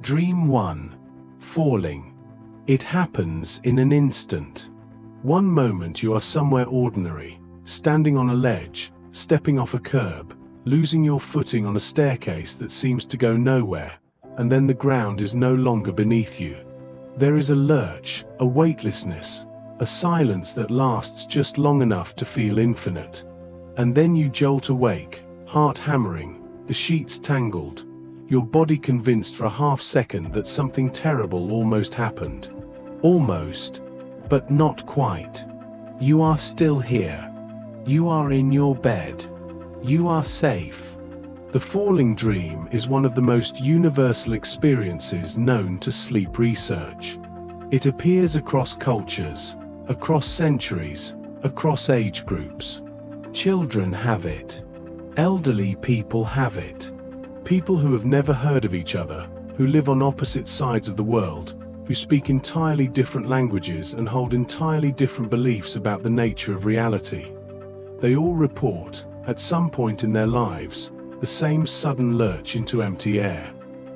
Dream 1. Falling. It happens in an instant. One moment you are somewhere ordinary, standing on a ledge, stepping off a curb, losing your footing on a staircase that seems to go nowhere, and then the ground is no longer beneath you. There is a lurch, a weightlessness, a silence that lasts just long enough to feel infinite. And then you jolt awake, heart hammering, the sheets tangled, your body convinced for a half-second that something terrible almost happened. Almost, but not quite. You are still here. You are in your bed. You are safe. The falling dream is one of the most universal experiences known to sleep research. It appears across cultures, across centuries, across age groups. Children have it. Elderly people have it. People who have never heard of each other, who live on opposite sides of the world, who speak entirely different languages and hold entirely different beliefs about the nature of reality. They all report, at some point in their lives, the same sudden lurch into empty air.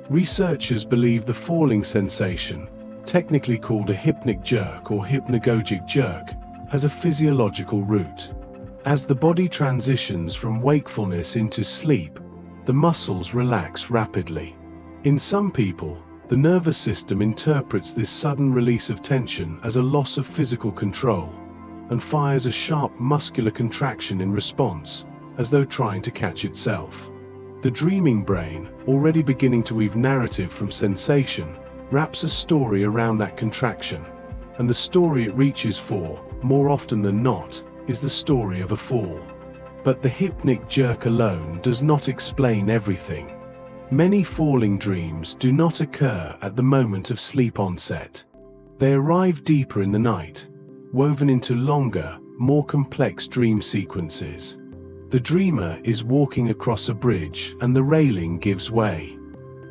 Researchers believe the falling sensation, technically called a hypnic jerk or hypnagogic jerk, has a physiological root. As the body transitions from wakefulness into sleep, the muscles relax rapidly. In some people, the nervous system interprets this sudden release of tension as a loss of physical control, and fires a sharp muscular contraction in response, as though trying to catch itself. The dreaming brain, already beginning to weave narrative from sensation, wraps a story around that contraction, and the story it reaches for, more often than not, is the story of a fall. But the hypnic jerk alone does not explain everything. Many falling dreams do not occur at the moment of sleep onset. They arrive deeper in the night, woven into longer, more complex dream sequences. The dreamer is walking across a bridge and the railing gives way.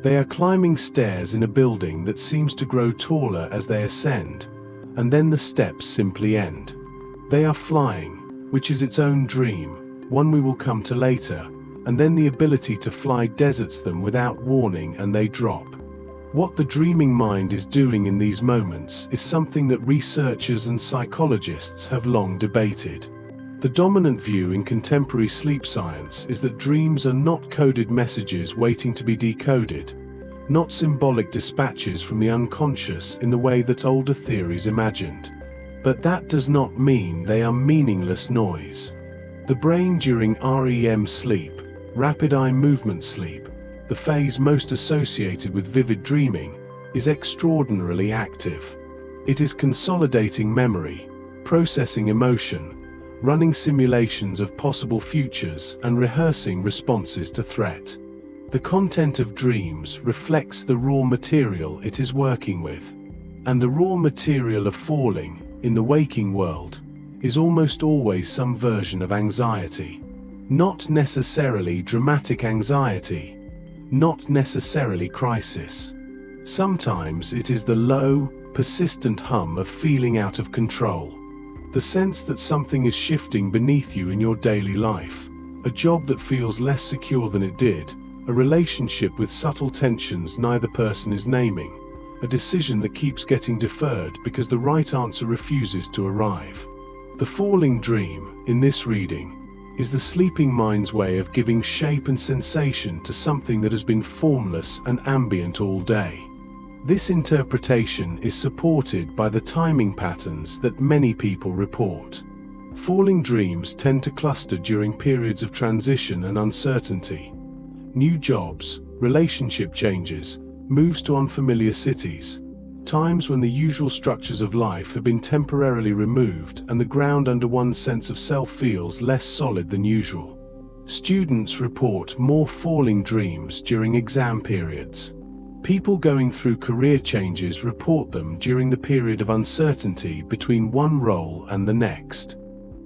They are climbing stairs in a building that seems to grow taller as they ascend, and then the steps simply end. They are flying, which is its own dream, one we will come to later, and then the ability to fly deserts them without warning and they drop. What the dreaming mind is doing in these moments is something that researchers and psychologists have long debated. The dominant view in contemporary sleep science is that dreams are not coded messages waiting to be decoded, not symbolic dispatches from the unconscious in the way that older theories imagined. But that does not mean they are meaningless noise. The brain during REM sleep, rapid eye movement sleep, the phase most associated with vivid dreaming, is extraordinarily active. It is consolidating memory, processing emotion, running simulations of possible futures and rehearsing responses to threat. The content of dreams reflects the raw material it is working with. And the raw material of falling, in the waking world, is almost always some version of anxiety. Not necessarily dramatic anxiety, not necessarily crisis. Sometimes it is the low, persistent hum of feeling out of control. The sense that something is shifting beneath you in your daily life, a job that feels less secure than it did, a relationship with subtle tensions neither person is naming, a decision that keeps getting deferred because the right answer refuses to arrive. The falling dream, in this reading, is the sleeping mind's way of giving shape and sensation to something that has been formless and ambient all day. This interpretation is supported by the timing patterns that many people report. Falling dreams tend to cluster during periods of transition and uncertainty. New jobs, relationship changes, moves to unfamiliar cities, times when the usual structures of life have been temporarily removed and the ground under one's sense of self feels less solid than usual. Students report more falling dreams during exam periods. People going through career changes report them during the period of uncertainty between one role and the next.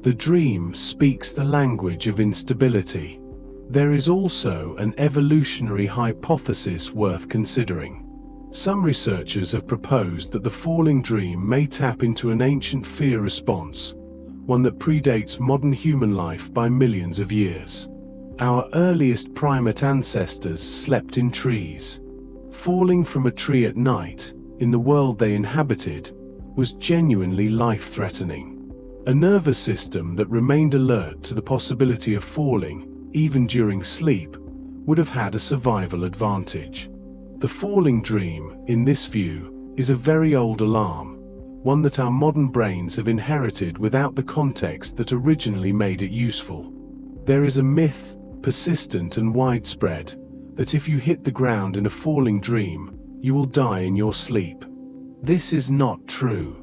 The dream speaks the language of instability. There is also an evolutionary hypothesis worth considering. Some researchers have proposed that the falling dream may tap into an ancient fear response, one that predates modern human life by millions of years. Our earliest primate ancestors slept in trees. Falling from a tree at night, in the world they inhabited, was genuinely life-threatening. A nervous system that remained alert to the possibility of falling, even during sleep, would have had a survival advantage. The falling dream, in this view, is a very old alarm, one that our modern brains have inherited without the context that originally made it useful. There is a myth, persistent and widespread, that if you hit the ground in a falling dream, you will die in your sleep. This is not true.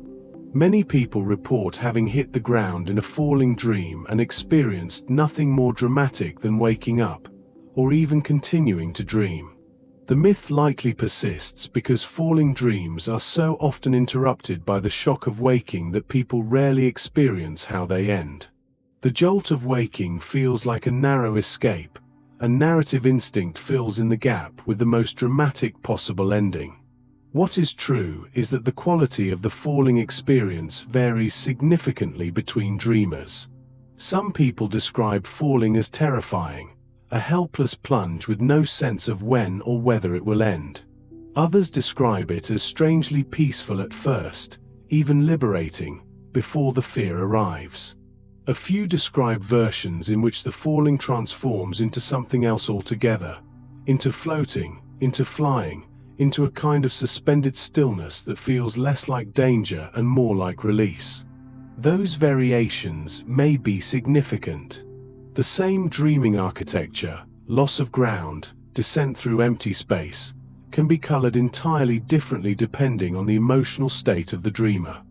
Many people report having hit the ground in a falling dream and experienced nothing more dramatic than waking up, or even continuing to dream. The myth likely persists because falling dreams are so often interrupted by the shock of waking that people rarely experience how they end. The jolt of waking feels like a narrow escape, and narrative instinct fills in the gap with the most dramatic possible ending. What is true is that the quality of the falling experience varies significantly between dreamers. Some people describe falling as terrifying, a helpless plunge with no sense of when or whether it will end. Others describe it as strangely peaceful at first, even liberating, before the fear arrives. A few describe versions in which the falling transforms into something else altogether, into floating, into flying, into a kind of suspended stillness that feels less like danger and more like release. Those variations may be significant. The same dreaming architecture, loss of ground, descent through empty space, can be colored entirely differently depending on the emotional state of the dreamer.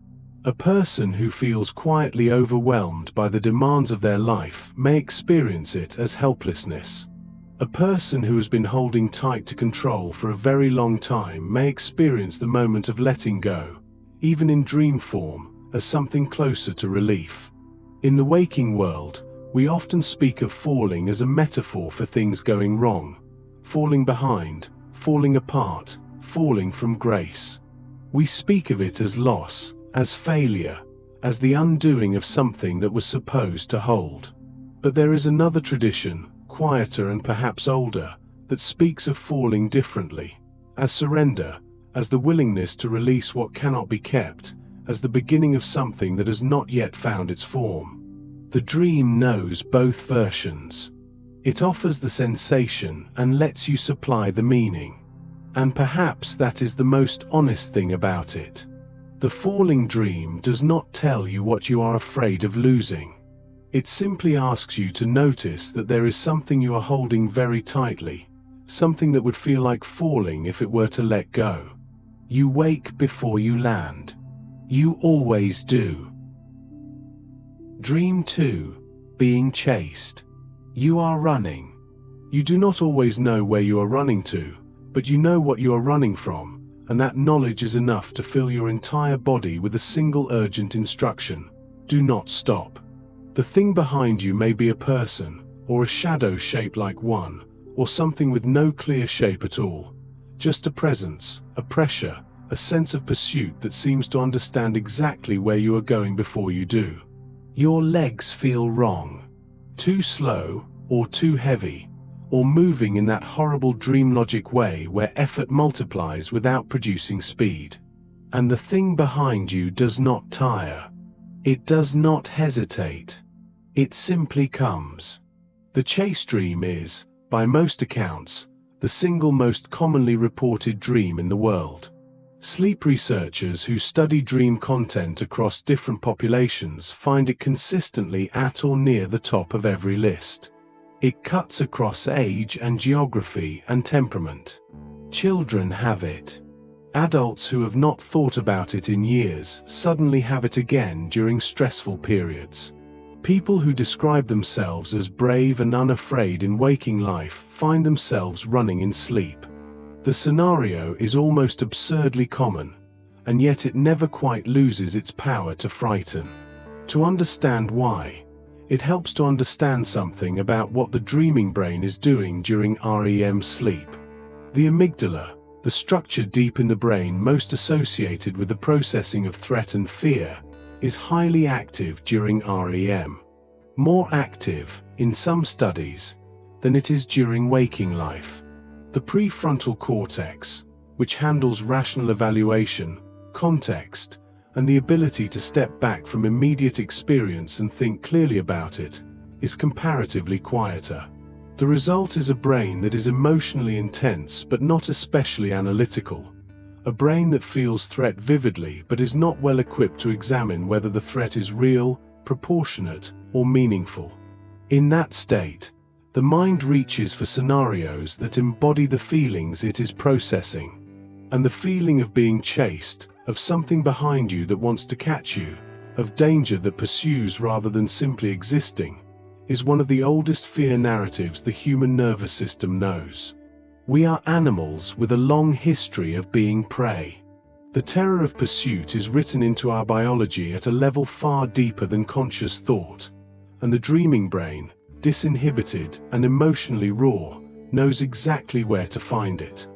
A person who feels quietly overwhelmed by the demands of their life may experience it as helplessness. A person who has been holding tight to control for a very long time may experience the moment of letting go, even in dream form, as something closer to relief. In the waking world, we often speak of falling as a metaphor for things going wrong, falling behind, falling apart, falling from grace. We speak of it as loss, as failure, as the undoing of something that was supposed to hold. But there is another tradition, quieter and perhaps older, that speaks of falling differently, as surrender, as the willingness to release what cannot be kept, as the beginning of something that has not yet found its form. The dream knows both versions. It offers the sensation and lets you supply the meaning. And perhaps that is the most honest thing about it. The falling dream does not tell you what you are afraid of losing. It simply asks you to notice that there is something you are holding very tightly, something that would feel like falling if it were to let go. You wake before you land. You always do. Dream 2. Being chased. You are running. You do not always know where you are running to, but you know what you are running from, and that knowledge is enough to fill your entire body with a single urgent instruction: do not stop. The thing behind you may be a person, or a shadow shaped like one, or something with no clear shape at all. Just a presence, a pressure, a sense of pursuit that seems to understand exactly where you are going before you do. Your legs feel wrong. Too slow, or too heavy, or moving in that horrible dream logic way where effort multiplies without producing speed. And the thing behind you does not tire. It does not hesitate. It simply comes. The chase dream is, by most accounts, the single most commonly reported dream in the world. Sleep researchers who study dream content across different populations find it consistently at or near the top of every list. It cuts across age and geography and temperament. Children have it. Adults who have not thought about it in years suddenly have it again during stressful periods. People who describe themselves as brave and unafraid in waking life find themselves running in sleep. The scenario is almost absurdly common, and yet it never quite loses its power to frighten. To understand why, it helps to understand something about what the dreaming brain is doing during REM sleep. The amygdala, the structure deep in the brain most associated with the processing of threat and fear, is highly active during REM. More active, in some studies, than it is during waking life. The prefrontal cortex, which handles rational evaluation, context, and the ability to step back from immediate experience and think clearly about it, is comparatively quieter. The result is a brain that is emotionally intense but not especially analytical. A brain that feels threat vividly but is not well equipped to examine whether the threat is real, proportionate, or meaningful. In that state, the mind reaches for scenarios that embody the feelings it is processing. And the feeling of being chased, of something behind you that wants to catch you, of danger that pursues rather than simply existing, is one of the oldest fear narratives the human nervous system knows. We are animals with a long history of being prey. The terror of pursuit is written into our biology at a level far deeper than conscious thought, and the dreaming brain, disinhibited and emotionally raw, knows exactly where to find it.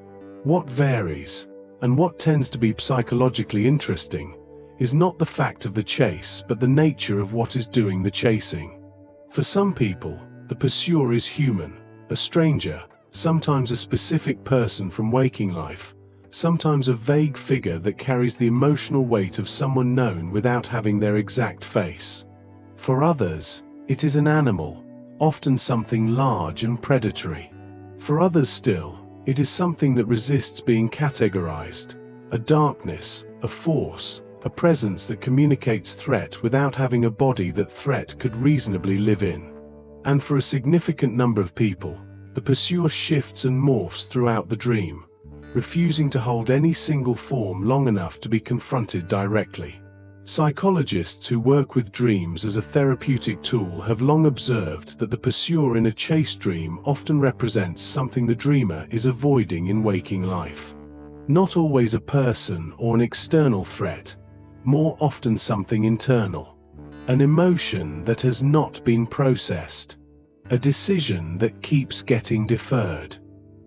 What varies, and what tends to be psychologically interesting, is not the fact of the chase but the nature of what is doing the chasing. For some people, the pursuer is human, a stranger, sometimes a specific person from waking life, sometimes a vague figure that carries the emotional weight of someone known without having their exact face. For others, it is an animal, often something large and predatory. For others still, it is something that resists being categorized, a darkness, a force, a presence that communicates threat without having a body that threat could reasonably live in. And for a significant number of people, the pursuer shifts and morphs throughout the dream, refusing to hold any single form long enough to be confronted directly. Psychologists who work with dreams as a therapeutic tool have long observed that the pursuer in a chase dream often represents something the dreamer is avoiding in waking life. Not always a person or an external threat, more often something internal. An emotion that has not been processed. A decision that keeps getting deferred.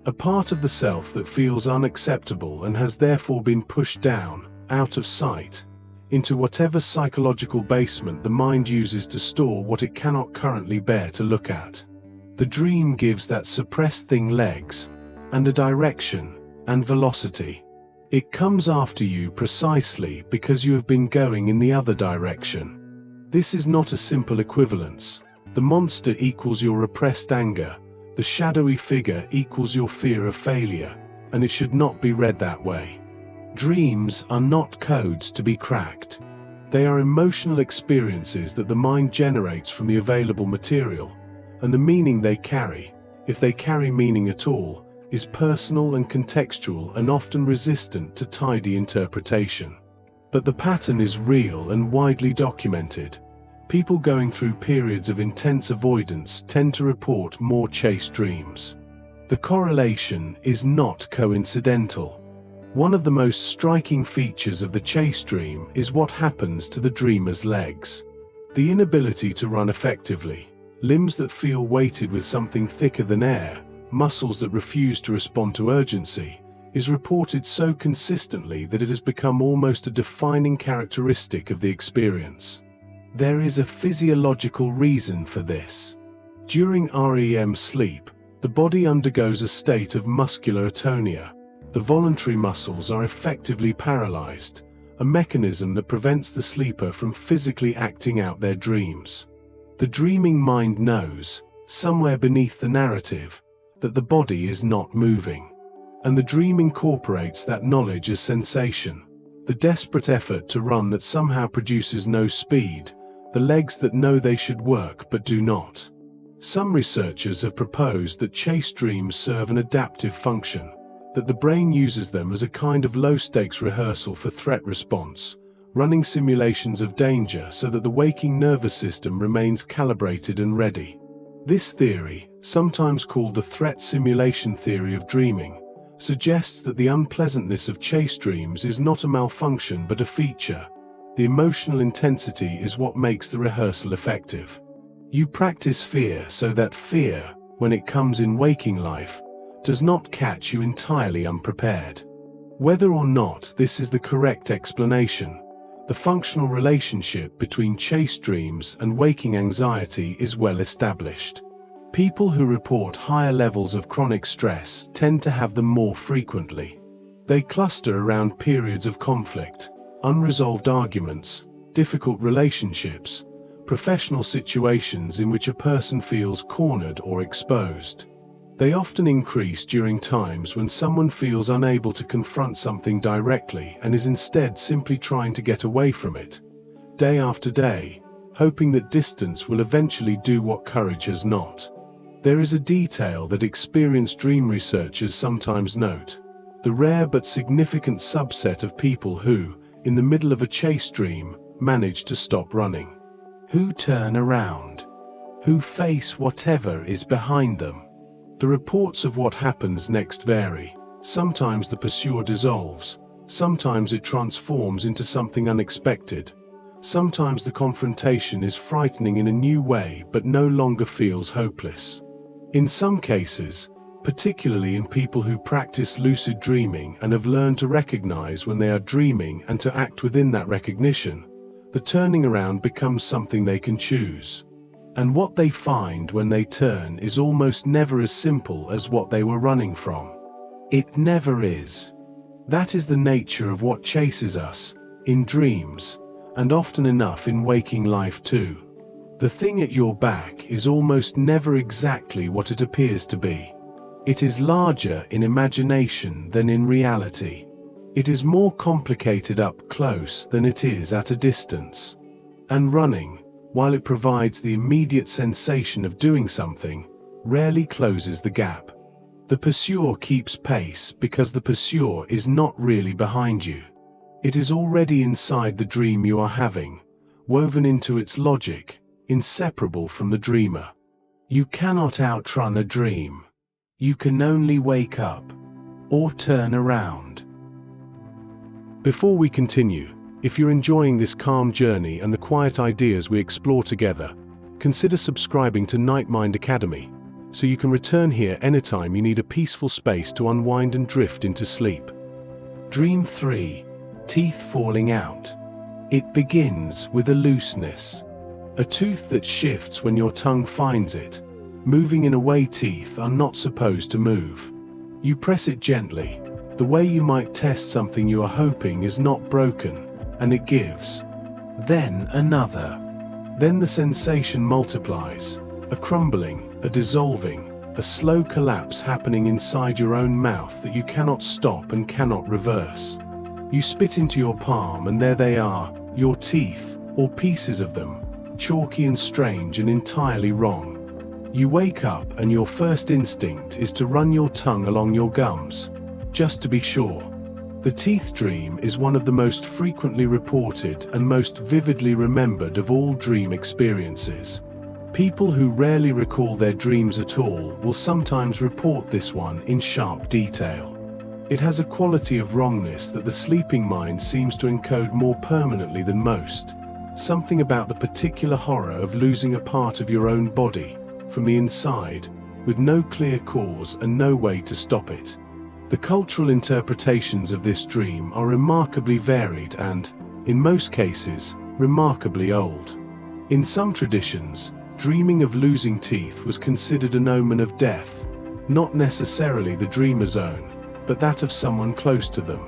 A part of the self that feels unacceptable and has therefore been pushed down, out of sight, into whatever psychological basement the mind uses to store what it cannot currently bear to look at. The dream gives that suppressed thing legs, and a direction, and velocity. It comes after you precisely because you have been going in the other direction. This is not a simple equivalence. The monster equals your repressed anger, the shadowy figure equals your fear of failure, and it should not be read that way. Dreams are not codes to be cracked. They are emotional experiences that the mind generates from the available material, and the meaning they carry, if they carry meaning at all, is personal and contextual and often resistant to tidy interpretation. But the pattern is real and widely documented. People going through periods of intense avoidance tend to report more chase dreams. The correlation is not coincidental. One of the most striking features of the chase dream is what happens to the dreamer's legs. The inability to run effectively, limbs that feel weighted with something thicker than air, muscles that refuse to respond to urgency, is reported so consistently that it has become almost a defining characteristic of the experience. There is a physiological reason for this. During REM sleep, the body undergoes a state of muscular atonia. The voluntary muscles are effectively paralyzed, a mechanism that prevents the sleeper from physically acting out their dreams. The dreaming mind knows, somewhere beneath the narrative, that the body is not moving. And the dream incorporates that knowledge as sensation. The desperate effort to run that somehow produces no speed, the legs that know they should work but do not. Some researchers have proposed that chase dreams serve an adaptive function, that the brain uses them as a kind of low-stakes rehearsal for threat response, running simulations of danger so that the waking nervous system remains calibrated and ready. This theory, sometimes called the threat simulation theory of dreaming, suggests that the unpleasantness of chase dreams is not a malfunction but a feature. The emotional intensity is what makes the rehearsal effective. You practice fear so that fear, when it comes in waking life, does not catch you entirely unprepared. Whether or not this is the correct explanation, the functional relationship between chase dreams and waking anxiety is well established. People who report higher levels of chronic stress tend to have them more frequently. They cluster around periods of conflict, unresolved arguments, difficult relationships, professional situations in which a person feels cornered or exposed. They often increase during times when someone feels unable to confront something directly and is instead simply trying to get away from it, day after day, hoping that distance will eventually do what courage has not. There is a detail that experienced dream researchers sometimes note: the rare but significant subset of people who, in the middle of a chase dream, manage to stop running, who turn around, who face whatever is behind them. The reports of what happens next vary. Sometimes the pursuit dissolves, sometimes it transforms into something unexpected. Sometimes the confrontation is frightening in a new way but no longer feels hopeless. In some cases, particularly in people who practice lucid dreaming and have learned to recognize when they are dreaming and to act within that recognition, the turning around becomes something they can choose. And what they find when they turn is almost never as simple as what they were running from. It never is. That is the nature of what chases us, in dreams, and often enough in waking life too. The thing at your back is almost never exactly what it appears to be. It is larger in imagination than in reality. It is more complicated up close than it is at a distance. And running, while it provides the immediate sensation of doing something, rarely closes the gap. The pursuer keeps pace because the pursuer is not really behind you. It is already inside the dream you are having, woven into its logic, inseparable from the dreamer. You cannot outrun a dream. You can only wake up, or turn around. Before we continue, if you're enjoying this calm journey and the quiet ideas we explore together, consider subscribing to Nightmind Academy, so you can return here anytime you need a peaceful space to unwind and drift into sleep. Dream 3. Teeth falling out. It begins with a looseness. A tooth that shifts when your tongue finds it, moving in a way teeth are not supposed to move. You press it gently, the way you might test something you are hoping is not broken, and it gives. Then another. Then the sensation multiplies. A crumbling, a dissolving, a slow collapse happening inside your own mouth that you cannot stop and cannot reverse. You spit into your palm and there they are, your teeth, or pieces of them, chalky and strange and entirely wrong. You wake up and your first instinct is to run your tongue along your gums, just to be sure. The teeth dream is one of the most frequently reported and most vividly remembered of all dream experiences. People who rarely recall their dreams at all will sometimes report this one in sharp detail. It has a quality of wrongness that the sleeping mind seems to encode more permanently than most. Something about the particular horror of losing a part of your own body, from the inside, with no clear cause and no way to stop it. The cultural interpretations of this dream are remarkably varied and, in most cases, remarkably old. In some traditions, dreaming of losing teeth was considered an omen of death, not necessarily the dreamer's own, but that of someone close to them.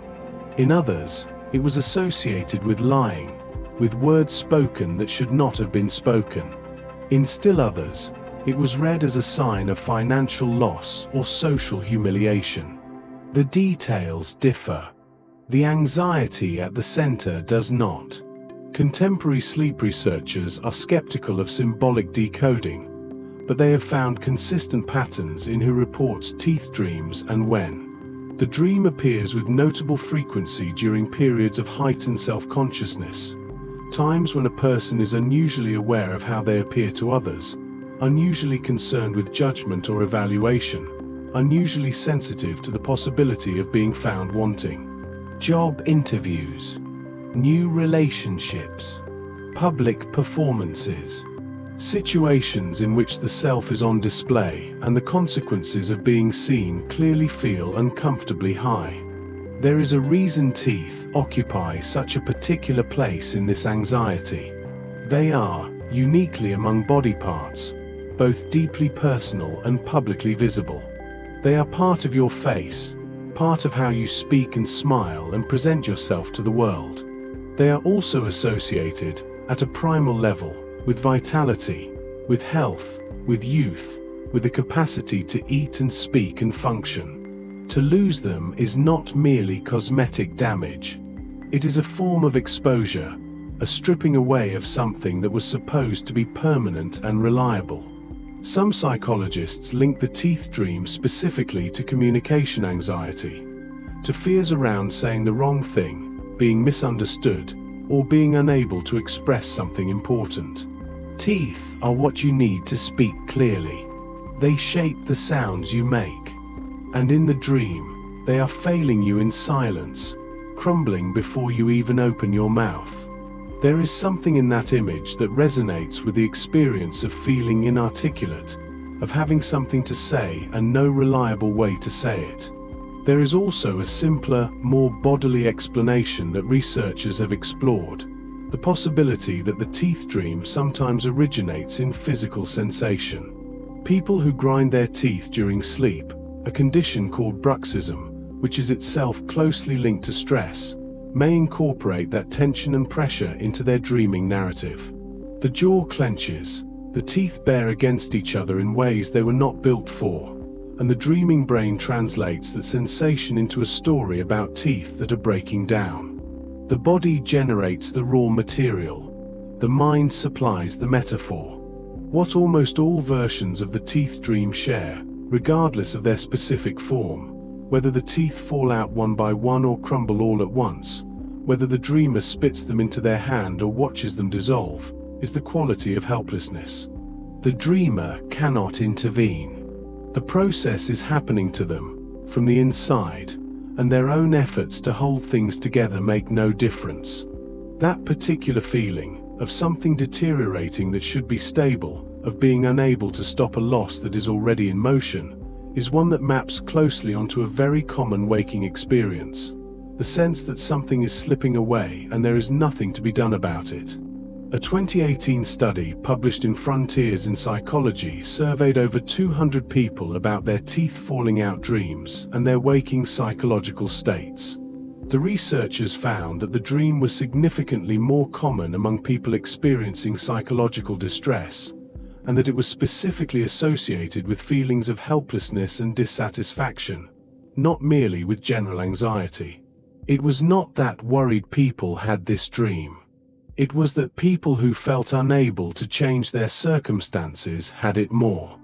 In others, it was associated with lying, with words spoken that should not have been spoken. In still others, it was read as a sign of financial loss or social humiliation. The details differ. The anxiety at the center does not. Contemporary sleep researchers are skeptical of symbolic decoding, but they have found consistent patterns in who reports teeth dreams and when. The dream appears with notable frequency during periods of heightened self-consciousness, times when a person is unusually aware of how they appear to others, unusually concerned with judgment or evaluation, unusually sensitive to the possibility of being found wanting. Job interviews, new relationships, public performances, situations in which the self is on display and the consequences of being seen clearly feel uncomfortably high. There is a reason teeth occupy such a particular place in this anxiety. They are, uniquely among body parts, both deeply personal and publicly visible. They are part of your face, part of how you speak and smile and present yourself to the world. They are also associated, at a primal level, with vitality, with health, with youth, with the capacity to eat and speak and function. To lose them is not merely cosmetic damage. It is a form of exposure, a stripping away of something that was supposed to be permanent and reliable. Some psychologists link the teeth dream specifically to communication anxiety, to fears around saying the wrong thing, being misunderstood, or being unable to express something important. Teeth are what you need to speak clearly. They shape the sounds you make. And in the dream, they are failing you in silence, crumbling before you even open your mouth. There is something in that image that resonates with the experience of feeling inarticulate, of having something to say and no reliable way to say it. There is also a simpler, more bodily explanation that researchers have explored: the possibility that the teeth dream sometimes originates in physical sensation. People who grind their teeth during sleep, a condition called bruxism, which is itself closely linked to stress, may incorporate that tension and pressure into their dreaming narrative. The jaw clenches, the teeth bear against each other in ways they were not built for, and the dreaming brain translates that sensation into a story about teeth that are breaking down. The body generates the raw material. The mind supplies the metaphor. What almost all versions of the teeth dream share, regardless of their specific form, whether the teeth fall out one by one or crumble all at once, whether the dreamer spits them into their hand or watches them dissolve, is the quality of helplessness. The dreamer cannot intervene. The process is happening to them, from the inside, and their own efforts to hold things together make no difference. That particular feeling, of something deteriorating that should be stable, of being unable to stop a loss that is already in motion, is one that maps closely onto a very common waking experience. The sense that something is slipping away and there is nothing to be done about it. A 2018 study published in Frontiers in Psychology surveyed over 200 people about their teeth falling out dreams and their waking psychological states. The researchers found that the dream was significantly more common among people experiencing psychological distress, and that it was specifically associated with feelings of helplessness and dissatisfaction, not merely with general anxiety. It was not that worried people had this dream. It was that people who felt unable to change their circumstances had it more.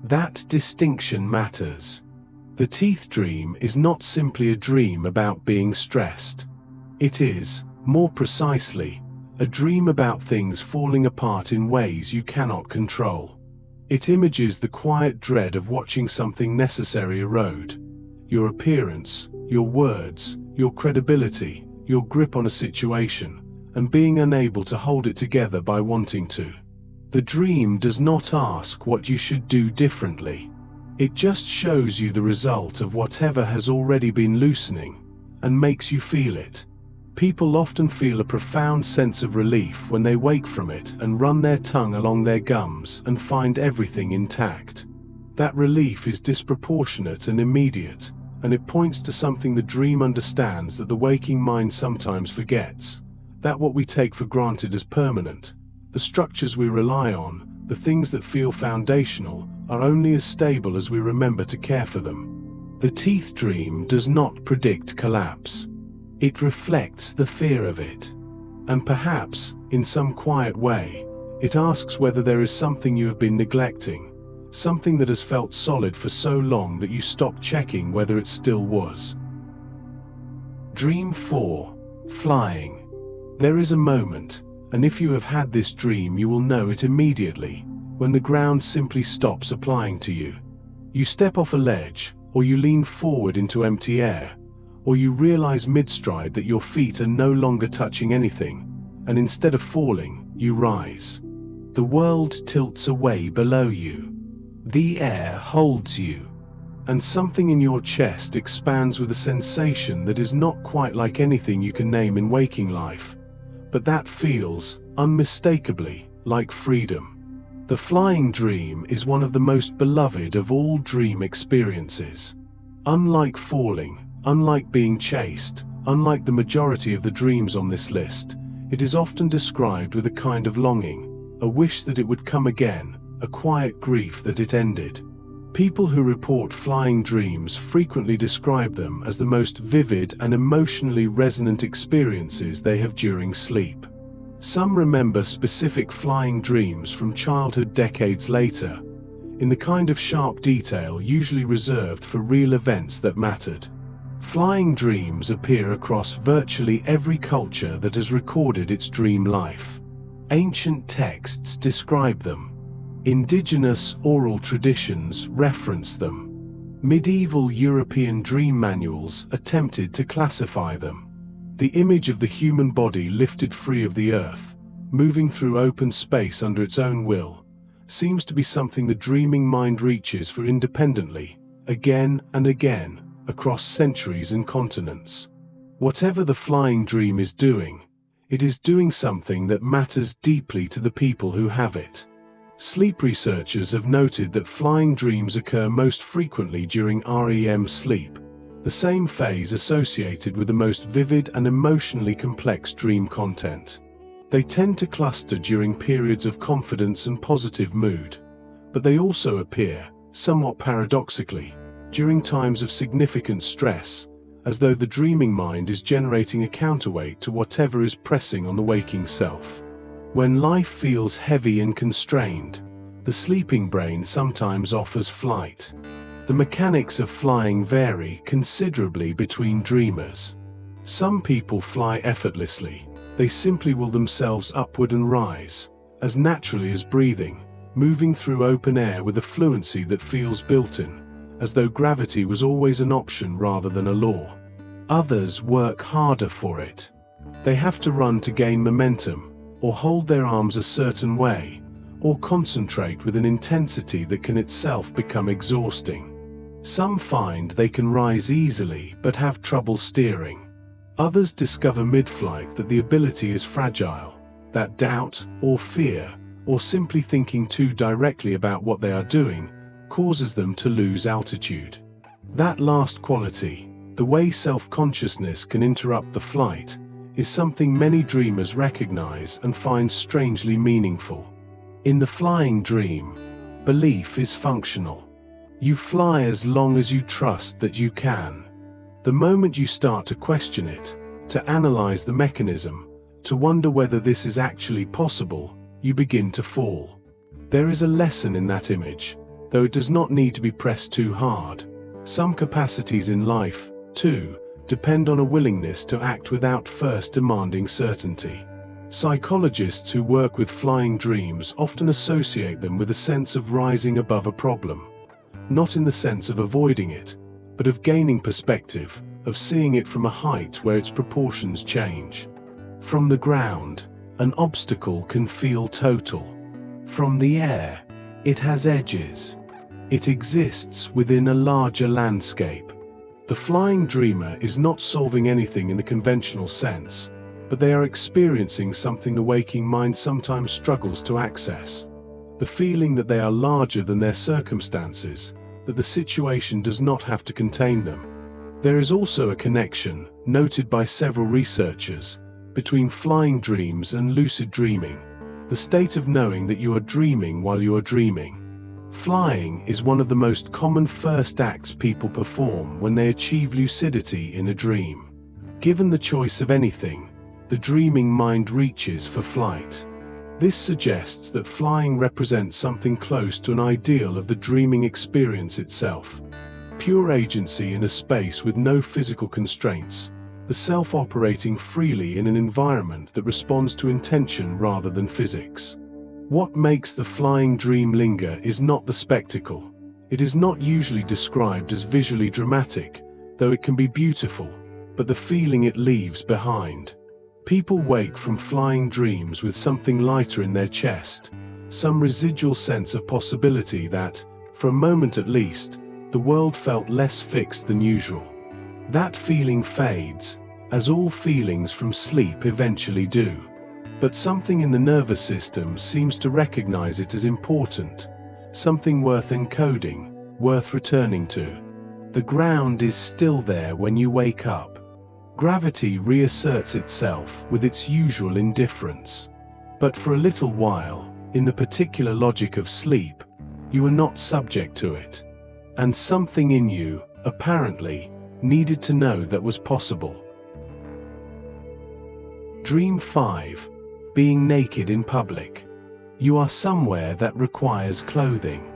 That distinction matters. The teeth dream is not simply a dream about being stressed. It is, more precisely, a dream about things falling apart in ways you cannot control. It images the quiet dread of watching something necessary erode. Your appearance, your words, your credibility, your grip on a situation, and being unable to hold it together by wanting to. The dream does not ask what you should do differently. It just shows you the result of whatever has already been loosening, and makes you feel it. People often feel a profound sense of relief when they wake from it and run their tongue along their gums and find everything intact. That relief is disproportionate and immediate, and it points to something the dream understands that the waking mind sometimes forgets: that what we take for granted as permanent, the structures we rely on, the things that feel foundational, are only as stable as we remember to care for them. The teeth dream does not predict collapse. It reflects the fear of it. And perhaps, in some quiet way, it asks whether there is something you have been neglecting, something that has felt solid for so long that you stopped checking whether it still was. Dream 4. Flying. There is a moment, and if you have had this dream you will know it immediately, when the ground simply stops applying to you. You step off a ledge, or you lean forward into empty air, or you realize mid-stride that your feet are no longer touching anything, and instead of falling, you rise. The world tilts away below you. The air holds you, and something in your chest expands with a sensation that is not quite like anything you can name in waking life, but that feels, unmistakably, like freedom. The flying dream is one of the most beloved of all dream experiences. Unlike falling, Unlike being chased, unlike the majority of the dreams on this list, it is often described with a kind of longing, a wish that it would come again, a quiet grief that it ended. People who report flying dreams frequently describe them as the most vivid and emotionally resonant experiences they have during sleep. Some remember specific flying dreams from childhood decades later, in the kind of sharp detail usually reserved for real events that mattered. Flying dreams appear across virtually every culture that has recorded its dream life. Ancient texts describe them. Indigenous oral traditions reference them. Medieval European dream manuals attempted to classify them. The image of the human body lifted free of the earth, moving through open space under its own will, seems to be something the dreaming mind reaches for independently, again and again, across centuries and continents. Whatever the flying dream is doing, it is doing something that matters deeply to the people who have it. Sleep researchers have noted that flying dreams occur most frequently during REM sleep, the same phase associated with the most vivid and emotionally complex dream content. They tend to cluster during periods of confidence and positive mood, but they also appear, somewhat paradoxically, during times of significant stress, as though the dreaming mind is generating a counterweight to whatever is pressing on the waking self. When life feels heavy and constrained, the sleeping brain sometimes offers flight. The mechanics of flying vary considerably between dreamers. Some people fly effortlessly. They simply will themselves upward and rise, as naturally as breathing, moving through open air with a fluency that feels built-in, as though gravity was always an option rather than a law. Others work harder for it. They have to run to gain momentum, or hold their arms a certain way, or concentrate with an intensity that can itself become exhausting. Some find they can rise easily but have trouble steering. Others discover mid-flight that the ability is fragile, that doubt, or fear, or simply thinking too directly about what they are doing, causes them to lose altitude. That last quality, the way self-consciousness can interrupt the flight, is something many dreamers recognize and find strangely meaningful. In the flying dream, belief is functional. You fly as long as you trust that you can. The moment you start to question it, to analyze the mechanism, to wonder whether this is actually possible, you begin to fall. There is a lesson in that image, though it does not need to be pressed too hard. Some capacities in life, too, depend on a willingness to act without first demanding certainty. Psychologists who work with flying dreams often associate them with a sense of rising above a problem. Not in the sense of avoiding it, but of gaining perspective, of seeing it from a height where its proportions change. From the ground, an obstacle can feel total. From the air, it has edges. It exists within a larger landscape. The flying dreamer is not solving anything in the conventional sense, but they are experiencing something the waking mind sometimes struggles to access. The feeling that they are larger than their circumstances, that the situation does not have to contain them. There is also a connection, noted by several researchers, between flying dreams and lucid dreaming, the state of knowing that you are dreaming while you are dreaming. Flying is one of the most common first acts people perform when they achieve lucidity in a dream. Given the choice of anything, the dreaming mind reaches for flight. This suggests that flying represents something close to an ideal of the dreaming experience itself. Pure agency in a space with no physical constraints, the self operating freely in an environment that responds to intention rather than physics. What makes the flying dream linger is not the spectacle. It is not usually described as visually dramatic, though it can be beautiful, but the feeling it leaves behind. People wake from flying dreams with something lighter in their chest, some residual sense of possibility that, for a moment at least, the world felt less fixed than usual. That feeling fades, as all feelings from sleep eventually do. But something in the nervous system seems to recognize it as important, something worth encoding, worth returning to. The ground is still there when you wake up. Gravity reasserts itself with its usual indifference. But for a little while, in the particular logic of sleep, you are not subject to it. And something in you, apparently, needed to know that was possible. Dream 5. Being naked in public. You are somewhere that requires clothing.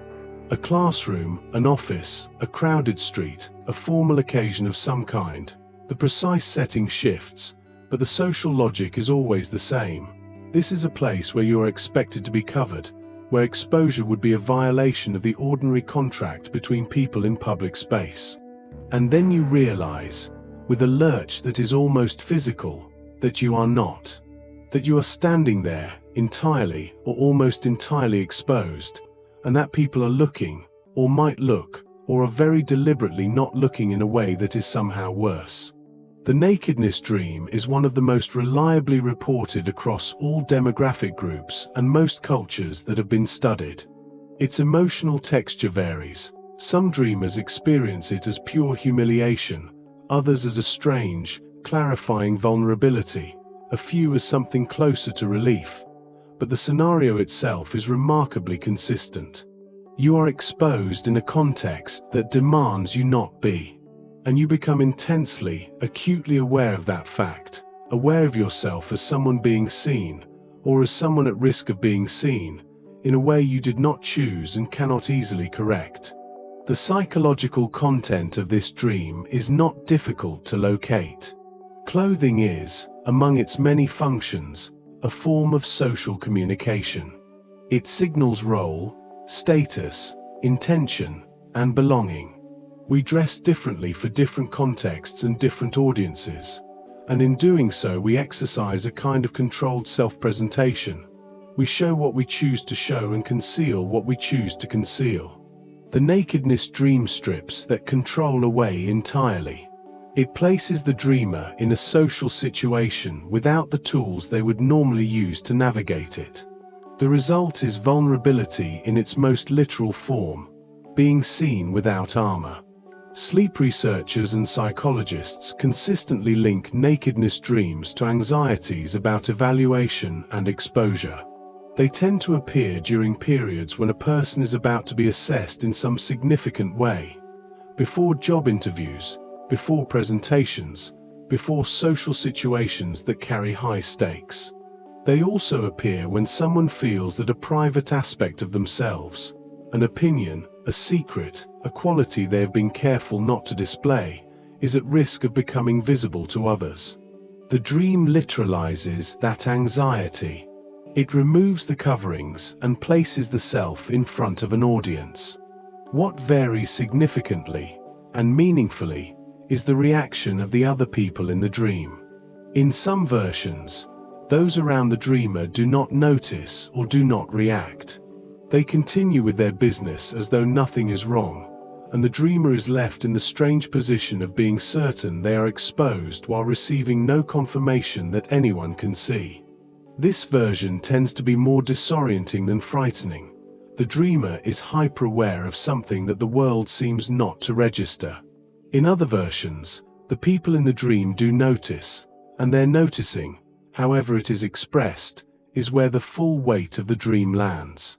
A classroom, an office, a crowded street, a formal occasion of some kind. The precise setting shifts, but the social logic is always the same. This is a place where you are expected to be covered, where exposure would be a violation of the ordinary contract between people in public space. And then you realize, with a lurch that is almost physical, that you are not. That you are standing there, entirely or almost entirely exposed, and that people are looking, or might look, or are very deliberately not looking in a way that is somehow worse. The nakedness dream is one of the most reliably reported across all demographic groups and most cultures that have been studied. Its emotional texture varies. Some dreamers experience it as pure humiliation, others as a strange, clarifying vulnerability, a few as something closer to relief. But the scenario itself is remarkably consistent. You are exposed in a context that demands you not be. And you become intensely, acutely aware of that fact, aware of yourself as someone being seen, or as someone at risk of being seen, in a way you did not choose and cannot easily correct. The psychological content of this dream is not difficult to locate. Clothing is, among its many functions, a form of social communication. It signals role, status, intention, and belonging. We dress differently for different contexts and different audiences, and in doing so we exercise a kind of controlled self-presentation. We show what we choose to show and conceal what we choose to conceal. The nakedness dream strips that control away entirely. It places the dreamer in a social situation without the tools they would normally use to navigate it. The result is vulnerability in its most literal form, being seen without armor. Sleep researchers and psychologists consistently link nakedness dreams to anxieties about evaluation and exposure. They tend to appear during periods when a person is about to be assessed in some significant way. Before job interviews, before presentations, before social situations that carry high stakes. They also appear when someone feels that a private aspect of themselves, an opinion, a secret, a quality they have been careful not to display, is at risk of becoming visible to others. The dream literalizes that anxiety. It removes the coverings and places the self in front of an audience. What varies significantly and meaningfully is the reaction of the other people in the dream. In some versions, those around the dreamer do not notice or do not react. They continue with their business as though nothing is wrong, and the dreamer is left in the strange position of being certain they are exposed while receiving no confirmation that anyone can see. This version tends to be more disorienting than frightening. The dreamer is hyper-aware of something that the world seems not to register. In other versions, the people in the dream do notice, and their noticing, however it is expressed, is where the full weight of the dream lands.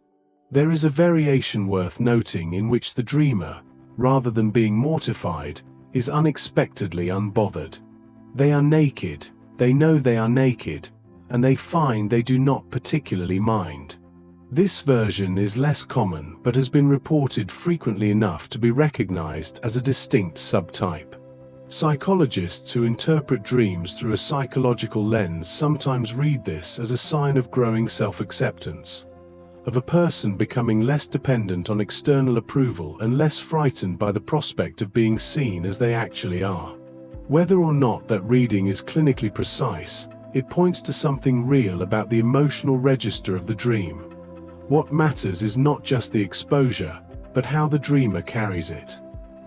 There is a variation worth noting in which the dreamer, rather than being mortified, is unexpectedly unbothered. They are naked, they know they are naked, and they find they do not particularly mind. This version is less common but has been reported frequently enough to be recognized as a distinct subtype. Psychologists who interpret dreams through a psychological lens sometimes read this as a sign of growing self-acceptance, of a person becoming less dependent on external approval and less frightened by the prospect of being seen as they actually are. Whether or not that reading is clinically precise, it points to something real about the emotional register of the dream. What matters is not just the exposure, but how the dreamer carries it.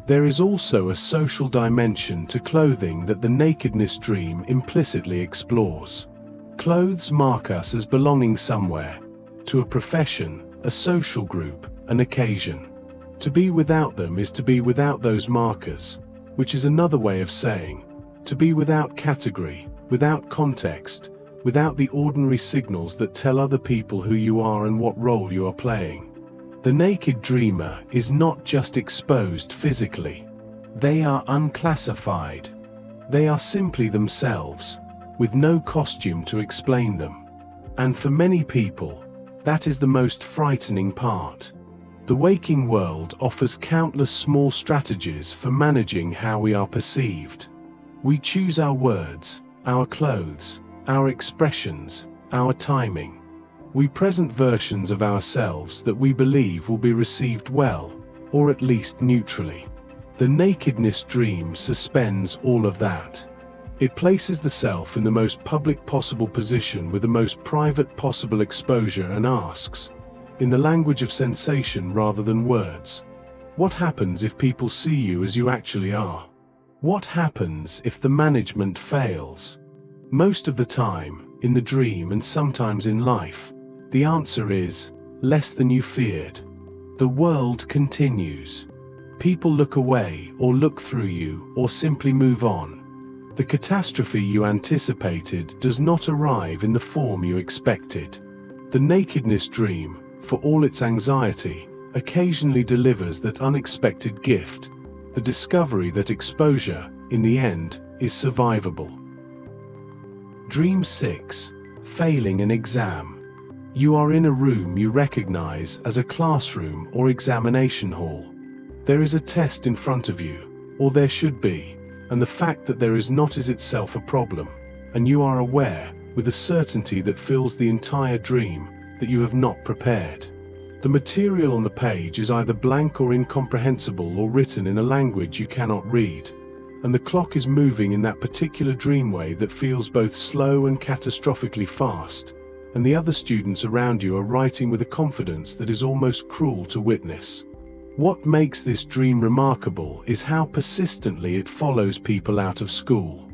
There is also a social dimension to clothing that the nakedness dream implicitly explores. Clothes mark us as belonging somewhere, to a profession, a social group, an occasion. To be without them is to be without those markers, which is another way of saying, to be without category, without context, without the ordinary signals that tell other people who you are and what role you are playing. The naked dreamer is not just exposed physically. They are unclassified. They are simply themselves, with no costume to explain them. And for many people, that is the most frightening part. The waking world offers countless small strategies for managing how we are perceived. We choose our words, our clothes, our expressions, our timing. We present versions of ourselves that we believe will be received well, or at least neutrally. The nakedness dream suspends all of that. It places the self in the most public possible position with the most private possible exposure and asks, in the language of sensation rather than words, what happens if people see you as you actually are? What happens if the management fails? Most of the time, in the dream and sometimes in life, the answer is, less than you feared. The world continues. People look away or look through you or simply move on. The catastrophe you anticipated does not arrive in the form you expected. The nakedness dream, for all its anxiety, occasionally delivers that unexpected gift, the discovery that exposure, in the end, is survivable. Dream 6. Failing an exam. You are in a room you recognize as a classroom or examination hall. There is a test in front of you, or there should be, and the fact that there is not is itself a problem, and you are aware, with a certainty that fills the entire dream, that you have not prepared. The material on the page is either blank or incomprehensible or written in a language you cannot read, and the clock is moving in that particular dreamway that feels both slow and catastrophically fast, and the other students around you are writing with a confidence that is almost cruel to witness. What makes this dream remarkable is how persistently it follows people out of school.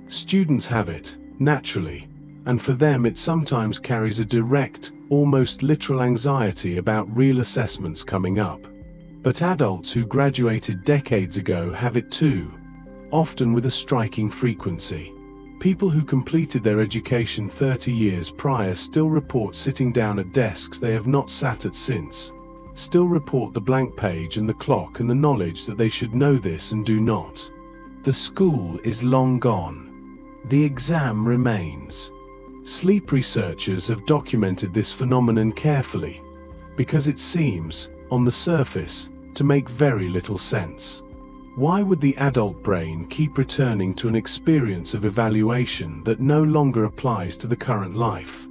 Students have it, naturally, and for them it sometimes carries a direct, almost literal anxiety about real assessments coming up. But adults who graduated decades ago have it too, often with a striking frequency. People who completed their education 30 years prior still report sitting down at desks they have not sat at since, still report the blank page and the clock and the knowledge that they should know this and do not. The school is long gone. The exam remains. Sleep researchers have documented this phenomenon carefully, because it seems, on the surface, to make very little sense. Why would the adult brain keep returning to an experience of evaluation that no longer applies to the current life?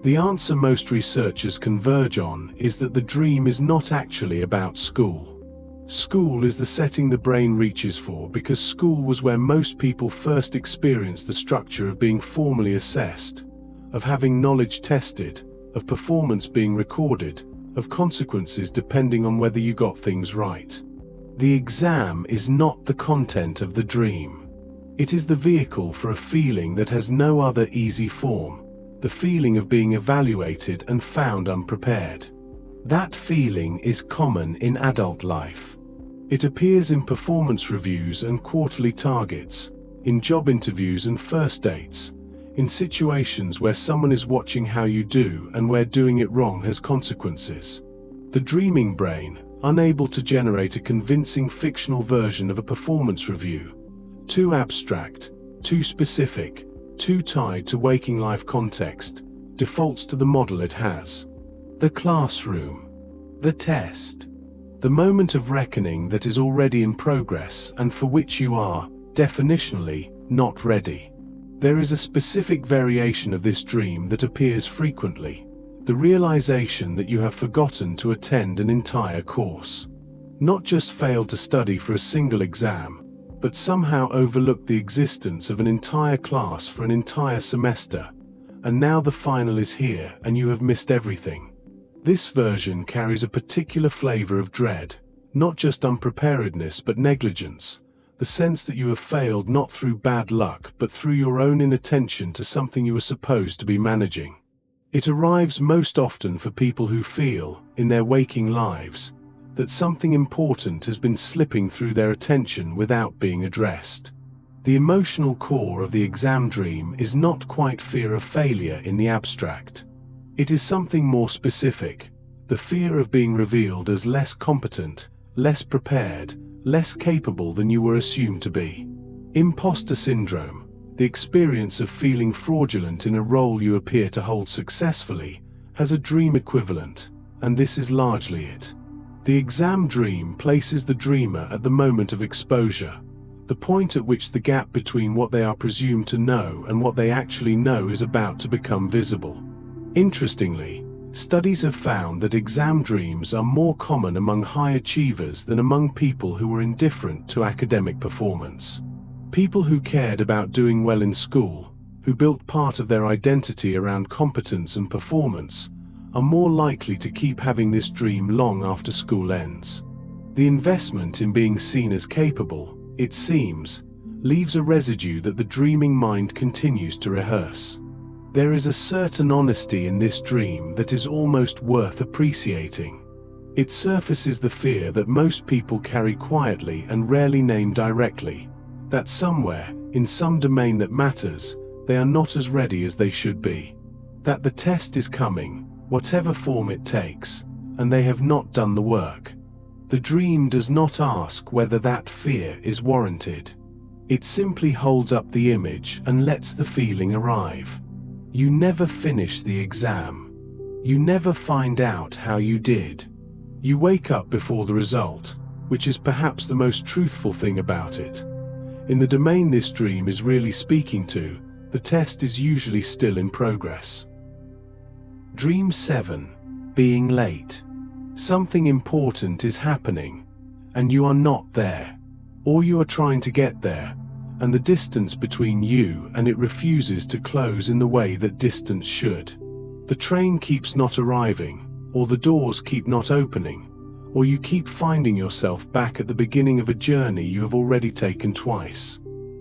The answer most researchers converge on is that the dream is not actually about school. School is the setting the brain reaches for because school was where most people first experienced the structure of being formally assessed, of having knowledge tested, of performance being recorded, of consequences depending on whether you got things right. The exam is not the content of the dream. It is the vehicle for a feeling that has no other easy form, the feeling of being evaluated and found unprepared. That feeling is common in adult life. It appears in performance reviews and quarterly targets, in job interviews and first dates, in situations where someone is watching how you do and where doing it wrong has consequences. The dreaming brain, unable to generate a convincing fictional version of a performance review, too abstract, too specific, too tied to waking life context, defaults to the model it has. The classroom. The test. The moment of reckoning that is already in progress and for which you are, definitionally, not ready. There is a specific variation of this dream that appears frequently. The realization that you have forgotten to attend an entire course. Not just failed to study for a single exam, but somehow overlooked the existence of an entire class for an entire semester. And now the final is here and you have missed everything. This version carries a particular flavor of dread, not just unpreparedness but negligence, the sense that you have failed not through bad luck but through your own inattention to something you were supposed to be managing. It arrives most often for people who feel, in their waking lives, that something important has been slipping through their attention without being addressed. The emotional core of the exam dream is not quite fear of failure in the abstract. It is something more specific, the fear of being revealed as less competent, less prepared, less capable than you were assumed to be. Imposter syndrome, the experience of feeling fraudulent in a role you appear to hold successfully, has a dream equivalent, and this is largely it. The exam dream places the dreamer at the moment of exposure, the point at which the gap between what they are presumed to know and what they actually know is about to become visible. Interestingly, studies have found that exam dreams are more common among high achievers than among people who were indifferent to academic performance. People who cared about doing well in school, who built part of their identity around competence and performance, are more likely to keep having this dream long after school ends. The investment in being seen as capable, it seems, leaves a residue that the dreaming mind continues to rehearse. There is a certain honesty in this dream that is almost worth appreciating. It surfaces the fear that most people carry quietly and rarely name directly, that somewhere, in some domain that matters, they are not as ready as they should be. That the test is coming, whatever form it takes, and they have not done the work. The dream does not ask whether that fear is warranted. It simply holds up the image and lets the feeling arrive. You never finish the exam. You never find out how you did. You wake up before the result, which is perhaps the most truthful thing about it. In the domain this dream is really speaking to, the test is usually still in progress. Dream 7. Being late. Something important is happening, and you are not there. Or you are trying to get there, and the distance between you and it refuses to close in the way that distance should. The train keeps not arriving, or the doors keep not opening, or you keep finding yourself back at the beginning of a journey you have already taken twice.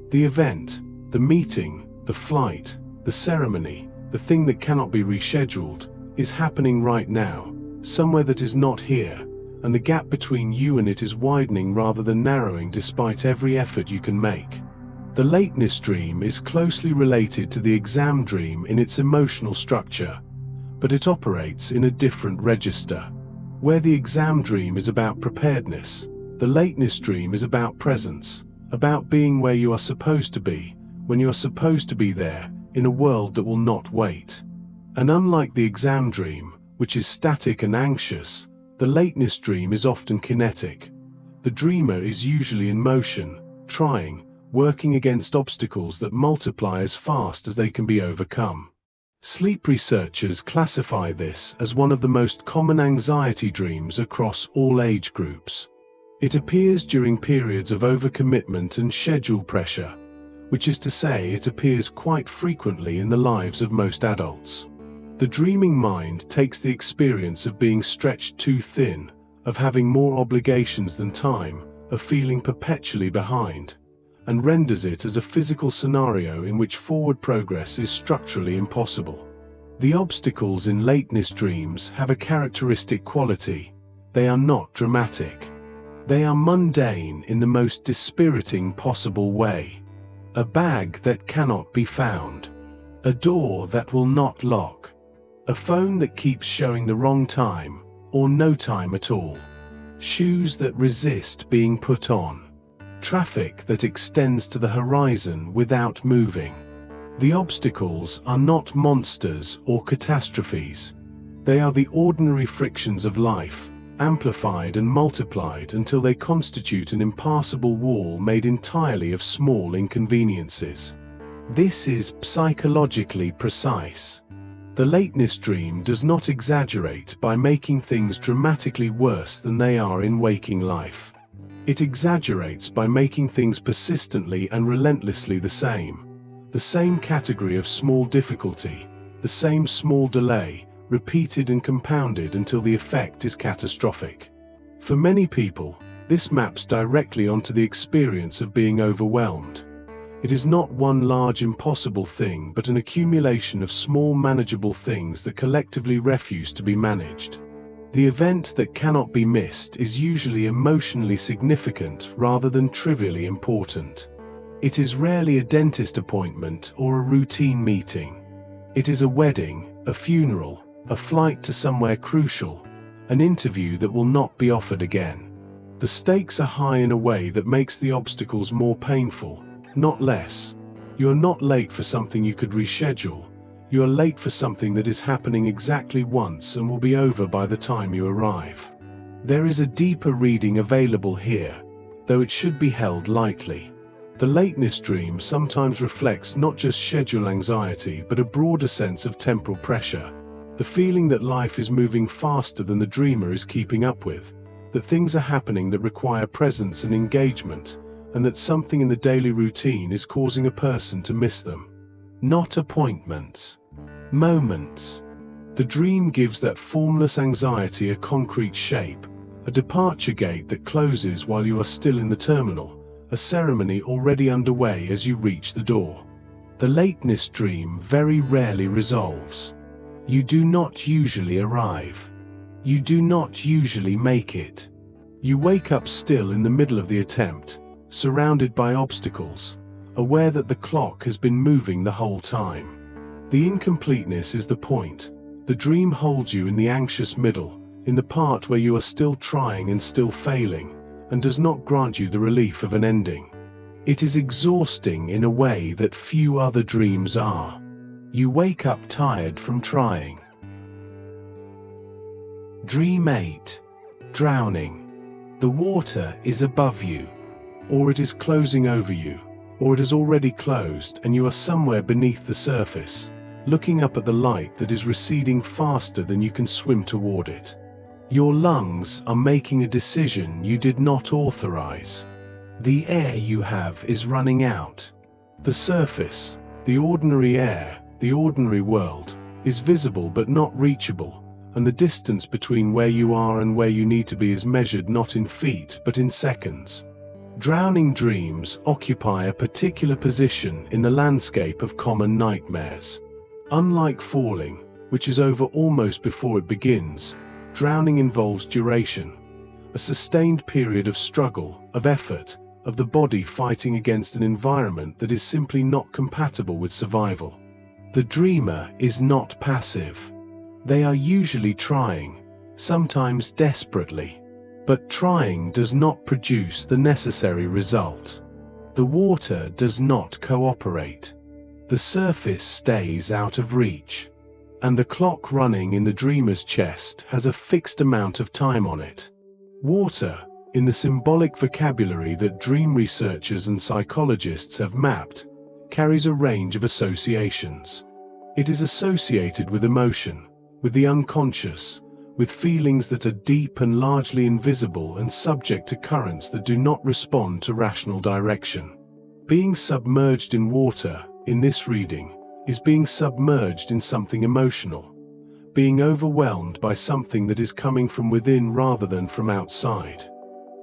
The event, the meeting, the flight, the ceremony, the thing that cannot be rescheduled, is happening right now, somewhere that is not here, and the gap between you and it is widening rather than narrowing despite every effort you can make. The lateness dream is closely related to the exam dream in its emotional structure, but it operates in a different register. Where the exam dream is about preparedness, the lateness dream is about presence, about being where you are supposed to be, when you are supposed to be there, in a world that will not wait. And unlike the exam dream, which is static and anxious, the lateness dream is often kinetic. The dreamer is usually in motion, trying, working against obstacles that multiply as fast as they can be overcome. Sleep researchers classify this as one of the most common anxiety dreams across all age groups. It appears during periods of overcommitment and schedule pressure, which is to say it appears quite frequently in the lives of most adults. The dreaming mind takes the experience of being stretched too thin, of having more obligations than time, of feeling perpetually behind, and renders it as a physical scenario in which forward progress is structurally impossible. The obstacles in lateness dreams have a characteristic quality: they are not dramatic. They are mundane in the most dispiriting possible way. A bag that cannot be found. A door that will not lock. A phone that keeps showing the wrong time, or no time at all. Shoes that resist being put on. Traffic that extends to the horizon without moving. The obstacles are not monsters or catastrophes. They are the ordinary frictions of life, amplified and multiplied until they constitute an impassable wall made entirely of small inconveniences. This is psychologically precise. The lateness dream does not exaggerate by making things dramatically worse than they are in waking life. It exaggerates by making things persistently and relentlessly the same category of small difficulty, the same small delay, repeated and compounded until the effect is catastrophic. For many people, this maps directly onto the experience of being overwhelmed. It is not one large impossible thing but an accumulation of small manageable things that collectively refuse to be managed. The event that cannot be missed is usually emotionally significant rather than trivially important. It is rarely a dentist appointment or a routine meeting. It is a wedding, a funeral, a flight to somewhere crucial, an interview that will not be offered again. The stakes are high in a way that makes the obstacles more painful, not less. You are not late for something you could reschedule. You are late for something that is happening exactly once and will be over by the time you arrive. There is a deeper reading available here, though it should be held lightly. The lateness dream sometimes reflects not just schedule anxiety but a broader sense of temporal pressure. The feeling that life is moving faster than the dreamer is keeping up with, that things are happening that require presence and engagement, and that something in the daily routine is causing a person to miss them. Not appointments. Moments. The dream gives that formless anxiety a concrete shape, a departure gate that closes while you are still in the terminal, a ceremony already underway as you reach the door. The lateness dream very rarely resolves. You do not usually arrive. You do not usually make it. You wake up still in the middle of the attempt, surrounded by obstacles, aware that the clock has been moving the whole time. The incompleteness is the point. The dream holds you in the anxious middle, in the part where you are still trying and still failing, and does not grant you the relief of an ending. It is exhausting in a way that few other dreams are. You wake up tired from trying. Dream 8. Drowning. The water is above you, or it is closing over you, or it has already closed and you are somewhere beneath the surface, looking up at the light that is receding faster than you can swim toward it. Your lungs are making a decision you did not authorize. The air you have is running out. The surface, the ordinary air, the ordinary world, is visible but not reachable, and the distance between where you are and where you need to be is measured not in feet but in seconds. Drowning dreams occupy a particular position in the landscape of common nightmares. Unlike falling, which is over almost before it begins, drowning involves duration, a sustained period of struggle, of effort, of the body fighting against an environment that is simply not compatible with survival. The dreamer is not passive. They are usually trying, sometimes desperately, but trying does not produce the necessary result. The water does not cooperate. The surface stays out of reach. And the clock running in the dreamer's chest has a fixed amount of time on it. Water, in the symbolic vocabulary that dream researchers and psychologists have mapped, carries a range of associations. It is associated with emotion, with the unconscious, with feelings that are deep and largely invisible and subject to currents that do not respond to rational direction. Being submerged in water, in this reading, is being submerged in something emotional, being overwhelmed by something that is coming from within rather than from outside.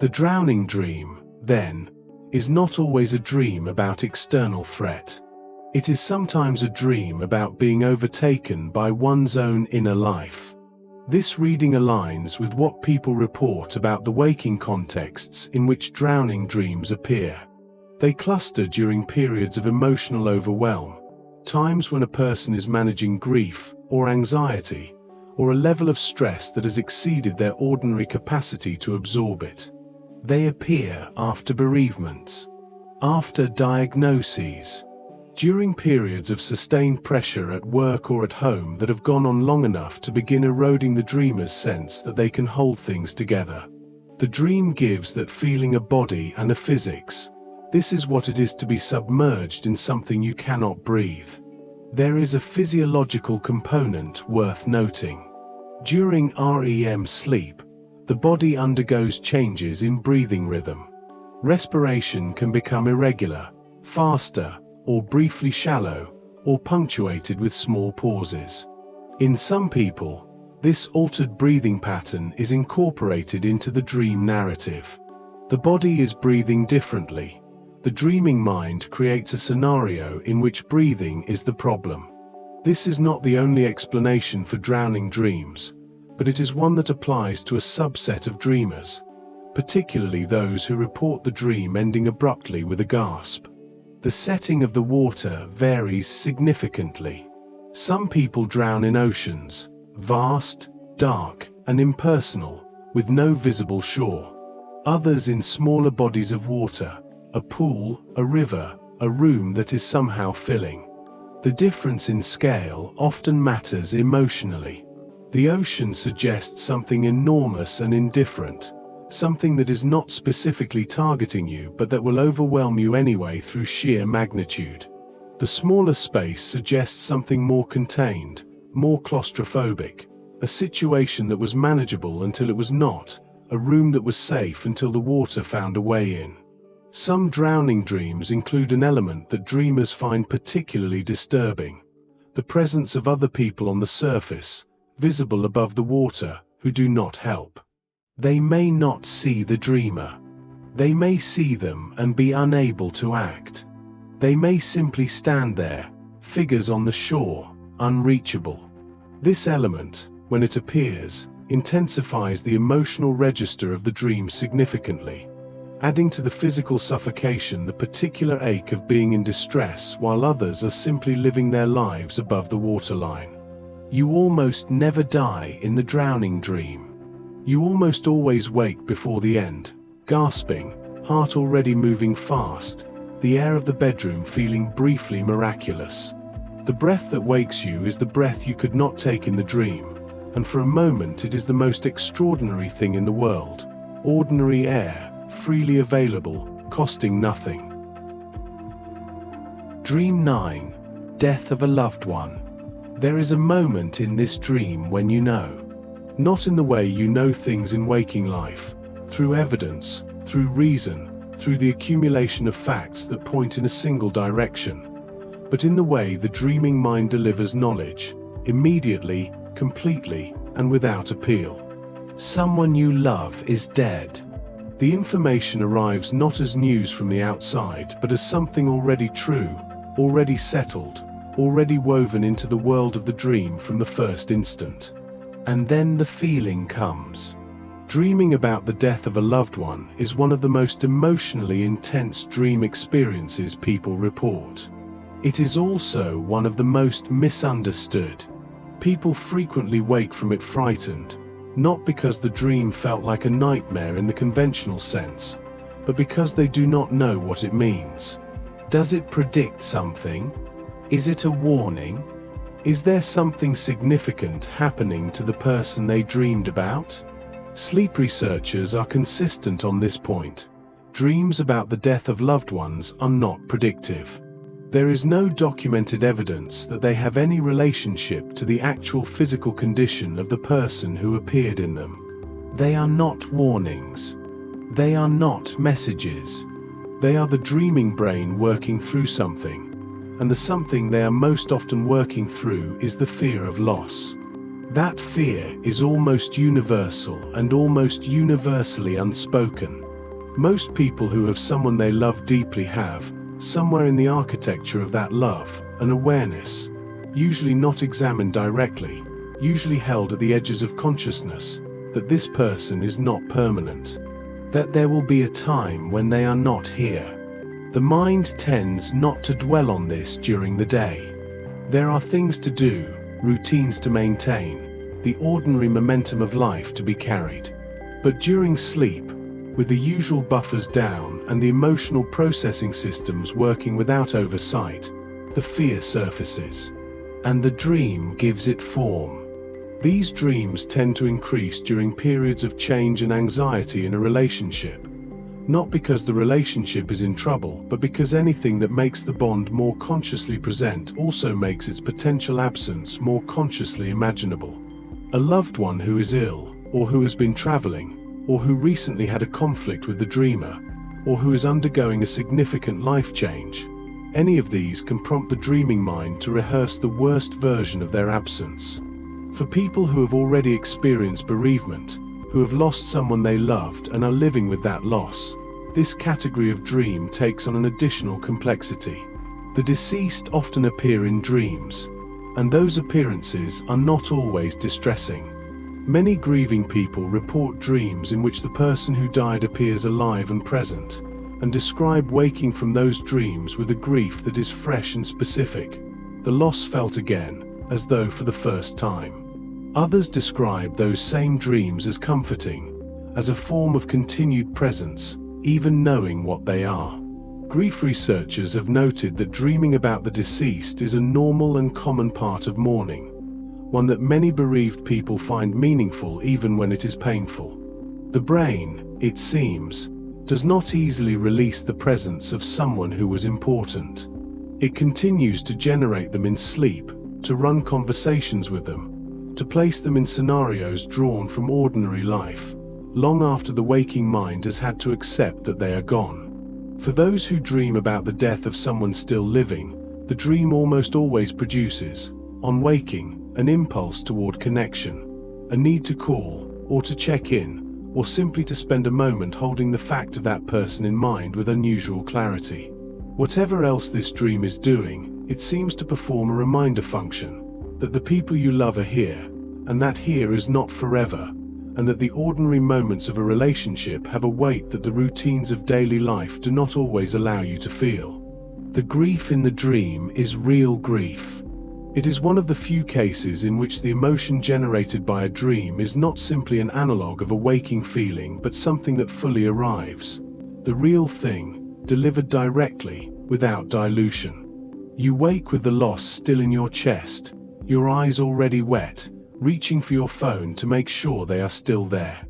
The drowning dream, then, is not always a dream about external threat. It is sometimes a dream about being overtaken by one's own inner life. This reading aligns with what people report about the waking contexts in which drowning dreams appear. They cluster during periods of emotional overwhelm, times when a person is managing grief or anxiety, or a level of stress that has exceeded their ordinary capacity to absorb it. They appear after bereavements, after diagnoses, during periods of sustained pressure at work or at home that have gone on long enough to begin eroding the dreamer's sense that they can hold things together. The dream gives that feeling a body and a physics. This is what it is to be submerged in something you cannot breathe. There is a physiological component worth noting. During REM sleep, the body undergoes changes in breathing rhythm. Respiration can become irregular, faster, or briefly shallow, or punctuated with small pauses. In some people, this altered breathing pattern is incorporated into the dream narrative. The body is breathing differently. The dreaming mind creates a scenario in which breathing is the problem. This is not the only explanation for drowning dreams. but it is one that applies to a subset of dreamers, particularly those who report the dream ending abruptly with a gasp. The setting of the water varies significantly. Some people drown in oceans, vast, dark, and impersonal, with no visible shore. Others in smaller bodies of water, a pool, a river, a room that is somehow filling. The difference in scale often matters emotionally. The ocean suggests something enormous and indifferent, something that is not specifically targeting you but that will overwhelm you anyway through sheer magnitude. The smaller space suggests something more contained, more claustrophobic, a situation that was manageable until it was not, a room that was safe until the water found a way in. Some drowning dreams include an element that dreamers find particularly disturbing: the presence of other people on the surface, visible above the water, who do not help. They may not see the dreamer. They may see them and be unable to act. They may simply stand there, figures on the shore, unreachable. This element, when it appears, intensifies the emotional register of the dream significantly, adding to the physical suffocation the particular ache of being in distress while others are simply living their lives above the waterline. You almost never die in the drowning dream. You almost always wake before the end, gasping, heart already moving fast, the air of the bedroom feeling briefly miraculous. The breath that wakes you is the breath you could not take in the dream, and for a moment it is the most extraordinary thing in the world. Ordinary air, freely available, costing nothing. Dream 9. Death of a loved one. There is a moment in this dream when you know. Not in the way you know things in waking life, through evidence, through reason, through the accumulation of facts that point in a single direction, but in the way the dreaming mind delivers knowledge, immediately, completely, and without appeal. Someone you love is dead. The information arrives not as news from the outside, but as something already true, already settled, already woven into the world of the dream from the first instant. And then the feeling comes. Dreaming about the death of a loved one is one of the most emotionally intense dream experiences people report. It is also one of the most misunderstood. People frequently wake from it frightened, not because the dream felt like a nightmare in the conventional sense, but because they do not know what it means. Does it predict something? Is it a warning? Is there something significant happening to the person they dreamed about? Sleep researchers are consistent on this point. Dreams about the death of loved ones are not predictive. There is no documented evidence that they have any relationship to the actual physical condition of the person who appeared in them. They are not warnings. They are not messages. They are the dreaming brain working through something. And the something they are most often working through is the fear of loss. That fear is almost universal and almost universally unspoken. Most people who have someone they love deeply have, somewhere in the architecture of that love, an awareness, usually not examined directly, usually held at the edges of consciousness, that this person is not permanent. That there will be a time when they are not here. The mind tends not to dwell on this during the day. There are things to do, routines to maintain, the ordinary momentum of life to be carried. But during sleep, with the usual buffers down and the emotional processing systems working without oversight, the fear surfaces. And the dream gives it form. These dreams tend to increase during periods of change and anxiety in a relationship. Not because the relationship is in trouble, but because anything that makes the bond more consciously present also makes its potential absence more consciously imaginable. A loved one who is ill, or who has been traveling, or who recently had a conflict with the dreamer, or who is undergoing a significant life change. Any of these can prompt the dreaming mind to rehearse the worst version of their absence. For people who have already experienced bereavement, who have lost someone they loved and are living with that loss, this category of dream takes on an additional complexity. The deceased often appear in dreams, and those appearances are not always distressing. Many grieving people report dreams in which the person who died appears alive and present, and describe waking from those dreams with a grief that is fresh and specific, the loss felt again, as though for the first time. Others describe those same dreams as comforting, as a form of continued presence, even knowing what they are. Grief researchers have noted that dreaming about the deceased is a normal and common part of mourning, one that many bereaved people find meaningful even when it is painful. The brain, it seems, does not easily release the presence of someone who was important. It continues to generate them in sleep, to run conversations with them, to place them in scenarios drawn from ordinary life, long after the waking mind has had to accept that they are gone. For those who dream about the death of someone still living, the dream almost always produces, on waking, an impulse toward connection, a need to call, or to check in, or simply to spend a moment holding the fact of that person in mind with unusual clarity. Whatever else this dream is doing, it seems to perform a reminder function, that the people you love are here, and that here is not forever, and that the ordinary moments of a relationship have a weight that the routines of daily life do not always allow you to feel. The grief in the dream is real grief. It is one of the few cases in which the emotion generated by a dream is not simply an analogue of a waking feeling but something that fully arrives. The real thing, delivered directly, without dilution. You wake with the loss still in your chest, your eyes already wet, reaching for your phone to make sure they are still there.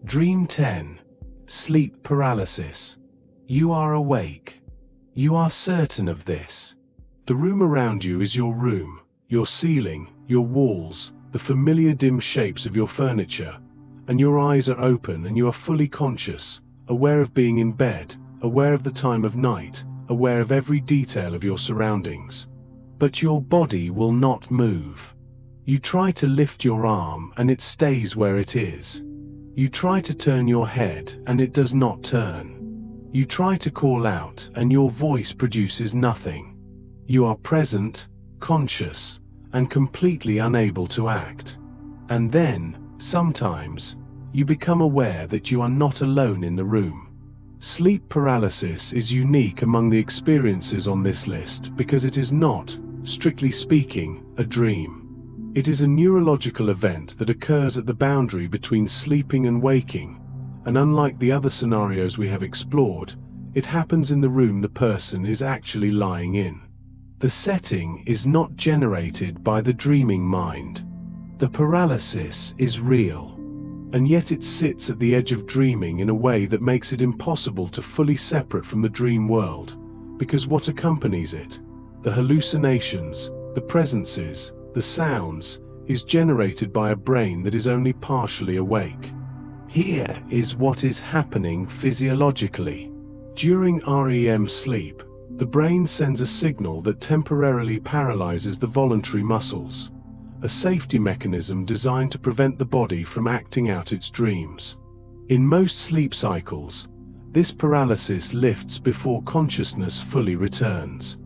Dream 10. Sleep paralysis. You are awake. You are certain of this. The room around you is your room, your ceiling, your walls, the familiar dim shapes of your furniture, and your eyes are open and you are fully conscious, aware of being in bed, aware of the time of night, aware of every detail of your surroundings. But your body will not move. You try to lift your arm and it stays where it is. You try to turn your head and it does not turn. You try to call out and your voice produces nothing. You are present, conscious, and completely unable to act. And then, sometimes, you become aware that you are not alone in the room. Sleep paralysis is unique among the experiences on this list because it is not, strictly speaking, a dream. It is a neurological event that occurs at the boundary between sleeping and waking, and unlike the other scenarios we have explored, it happens in the room the person is actually lying in. The setting is not generated by the dreaming mind. The paralysis is real, and yet it sits at the edge of dreaming in a way that makes it impossible to fully separate from the dream world, because what accompanies it, the hallucinations, the presences, the sounds, is generated by a brain that is only partially awake. Here is what is happening physiologically. During REM sleep, the brain sends a signal that temporarily paralyzes the voluntary muscles, a safety mechanism designed to prevent the body from acting out its dreams. In most sleep cycles, this paralysis lifts before consciousness fully returns.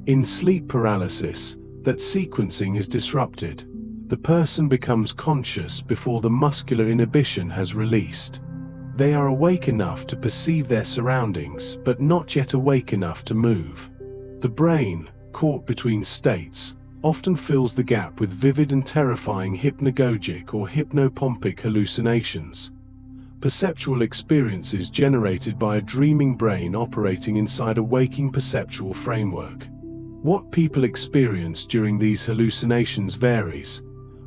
In sleep paralysis, that sequencing is disrupted. The person becomes conscious before the muscular inhibition has released. They are awake enough to perceive their surroundings, but not yet awake enough to move. The brain, caught between states, often fills the gap with vivid and terrifying hypnagogic or hypnopompic hallucinations, perceptual experiences generated by a dreaming brain operating inside a waking perceptual framework. What people experience during these hallucinations varies,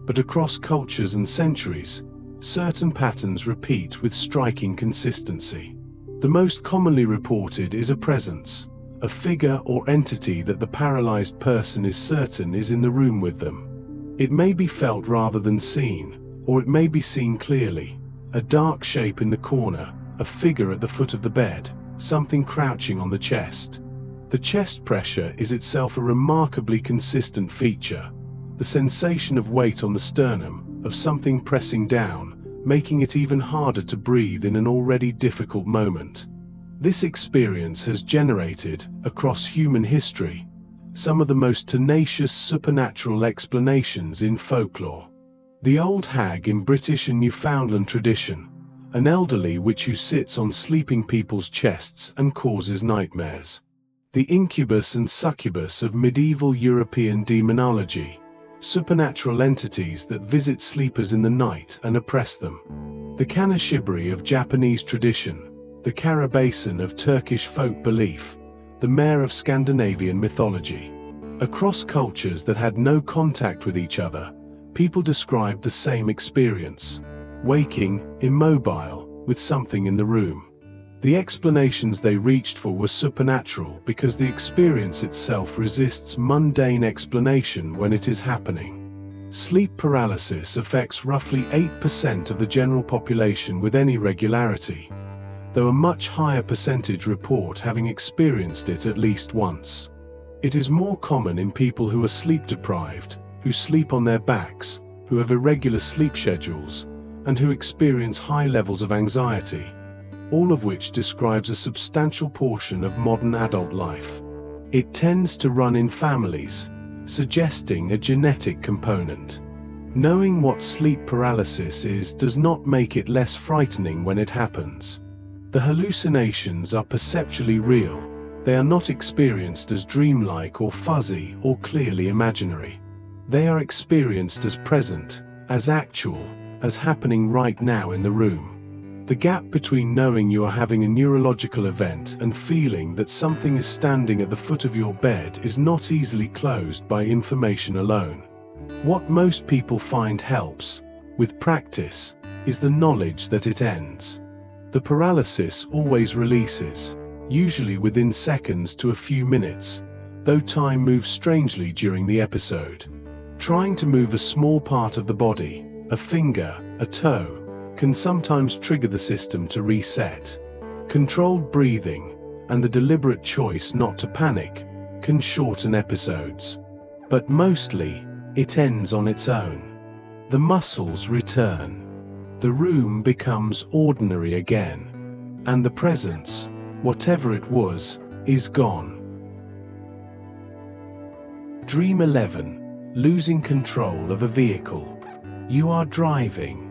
but across cultures and centuries, certain patterns repeat with striking consistency. The most commonly reported is a presence, a figure or entity that the paralyzed person is certain is in the room with them. It may be felt rather than seen, or it may be seen clearly. A dark shape in the corner, a figure at the foot of the bed, something crouching on the chest. The chest pressure is itself a remarkably consistent feature. The sensation of weight on the sternum, of something pressing down, making it even harder to breathe in an already difficult moment. This experience has generated, across human history, some of the most tenacious supernatural explanations in folklore. The old hag in British and Newfoundland tradition, an elderly witch who sits on sleeping people's chests and causes nightmares. The incubus and succubus of medieval European demonology, supernatural entities that visit sleepers in the night and oppress them. The kanashibari of Japanese tradition, the karabasan of Turkish folk belief, the mare of Scandinavian mythology. Across cultures that had no contact with each other, people described the same experience: waking, immobile, with something in the room. The explanations they reached for were supernatural because the experience itself resists mundane explanation when it is happening. Sleep paralysis affects roughly 8% of the general population with any regularity, though a much higher percentage report having experienced it at least once. It is more common in people who are sleep-deprived, who sleep on their backs, who have irregular sleep schedules, and who experience high levels of anxiety, all of which describes a substantial portion of modern adult life. It tends to run in families, suggesting a genetic component. Knowing what sleep paralysis is does not make it less frightening when it happens. The hallucinations are perceptually real. They are not experienced as dreamlike or fuzzy or clearly imaginary. They are experienced as present, as actual, as happening right now in the room. The gap between knowing you are having a neurological event and feeling that something is standing at the foot of your bed is not easily closed by information alone. What most people find helps, with practice, is the knowledge that it ends. The paralysis always releases, usually within seconds to a few minutes, though time moves strangely during the episode. Trying to move a small part of the body, a finger, a toe, can sometimes trigger the system to reset. Controlled breathing, and the deliberate choice not to panic, can shorten episodes. But mostly, it ends on its own. The muscles return. The room becomes ordinary again. And the presence, whatever it was, is gone. Dream 11. Losing control of a vehicle. You are driving.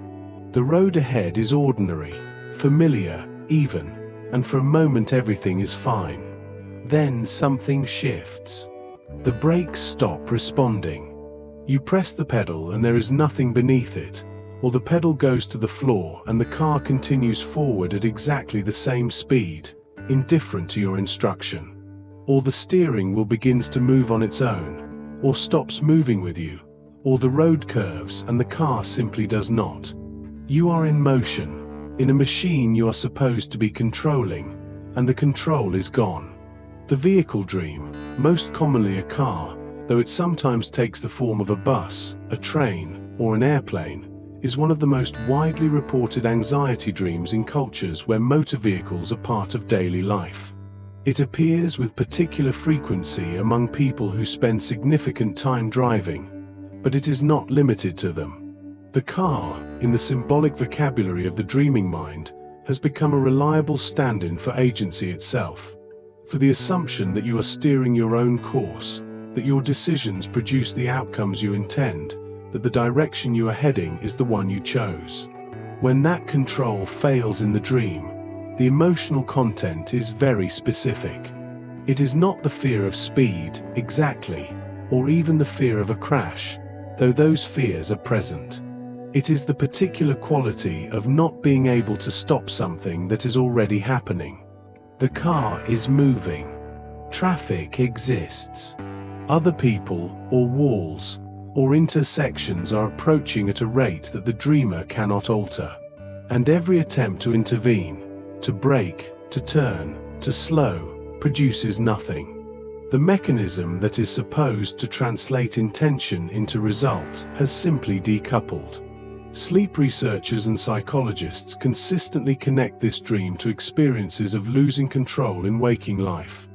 The road ahead is ordinary, familiar, even, and for a moment everything is fine. Then something shifts. The brakes stop responding. You press the pedal and there is nothing beneath it, or the pedal goes to the floor and the car continues forward at exactly the same speed, indifferent to your instruction. Or the steering wheel begins to move on its own, or stops moving with you, or the road curves and the car simply does not. You are in motion, in a machine you are supposed to be controlling, and the control is gone. The vehicle dream, most commonly a car, though it sometimes takes the form of a bus, a train, or an airplane, is one of the most widely reported anxiety dreams in cultures where motor vehicles are part of daily life. It appears with particular frequency among people who spend significant time driving, but it is not limited to them. The car, in the symbolic vocabulary of the dreaming mind, has become a reliable stand-in for agency itself, for the assumption that you are steering your own course, that your decisions produce the outcomes you intend, that the direction you are heading is the one you chose. When that control fails in the dream, the emotional content is very specific. It is not the fear of speed, exactly, or even the fear of a crash, though those fears are present. It is the particular quality of not being able to stop something that is already happening. The car is moving. Traffic exists. Other people, or walls, or intersections are approaching at a rate that the dreamer cannot alter. And every attempt to intervene, to brake, to turn, to slow, produces nothing. The mechanism that is supposed to translate intention into result has simply decoupled. Sleep researchers and psychologists consistently connect this dream to experiences of losing control in waking life,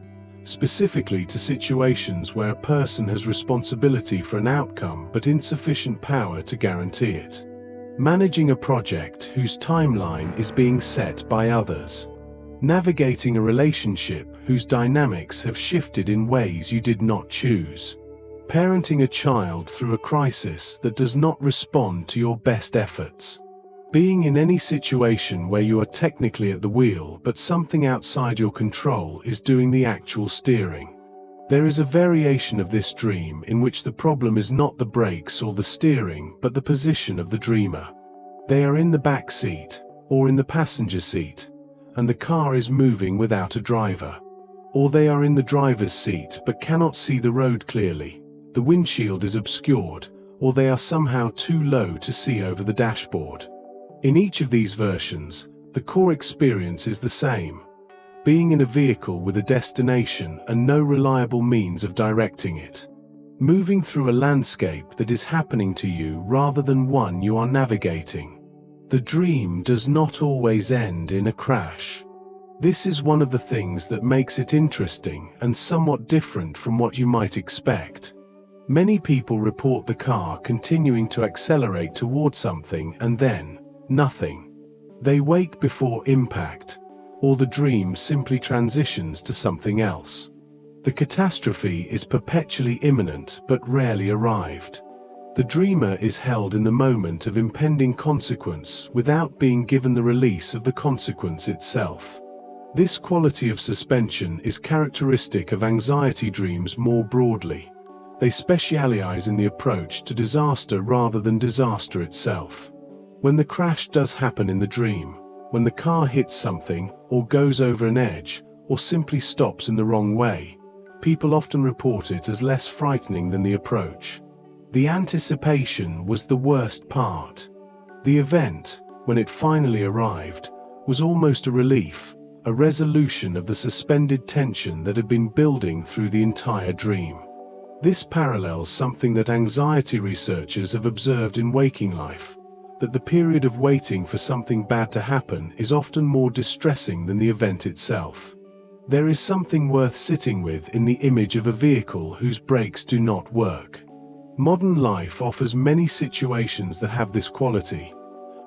specifically to situations where a person has responsibility for an outcome but insufficient power to guarantee it. Managing a project whose timeline is being set by others. Navigating a relationship whose dynamics have shifted in ways you did not choose. parenting a child through a crisis that does not respond to your best efforts. Being in any situation where you are technically at the wheel but something outside your control is doing the actual steering. There is a variation of this dream in which the problem is not the brakes or the steering but the position of the dreamer. They are in the back seat, or in the passenger seat, and the car is moving without a driver. Or they are in the driver's seat but cannot see the road clearly, the windshield is obscured, or they are somehow too low to see over the dashboard. In each of these versions, the core experience is the same: being in a vehicle with a destination and no reliable means of directing it. Moving through a landscape that is happening to you rather than one you are navigating. The dream does not always end in a crash. This is one of the things that makes it interesting and somewhat different from what you might expect. Many people report the car continuing to accelerate toward something and then nothing. They wake before impact, or the dream simply transitions to something else. The catastrophe is perpetually imminent but rarely arrived. The dreamer is held in the moment of impending consequence without being given the release of the consequence itself. This quality of suspension is characteristic of anxiety dreams more broadly. They specialize in the approach to disaster rather than disaster itself. When the crash does happen in the dream, when the car hits something, or goes over an edge, or simply stops in the wrong way, people often report it as less frightening than the approach. The anticipation was the worst part. The event, when it finally arrived, was almost a relief, a resolution of the suspended tension that had been building through the entire dream. This parallels something that anxiety researchers have observed in waking life, that the period of waiting for something bad to happen is often more distressing than the event itself. There is something worth sitting with in the image of a vehicle whose brakes do not work. Modern life offers many situations that have this quality.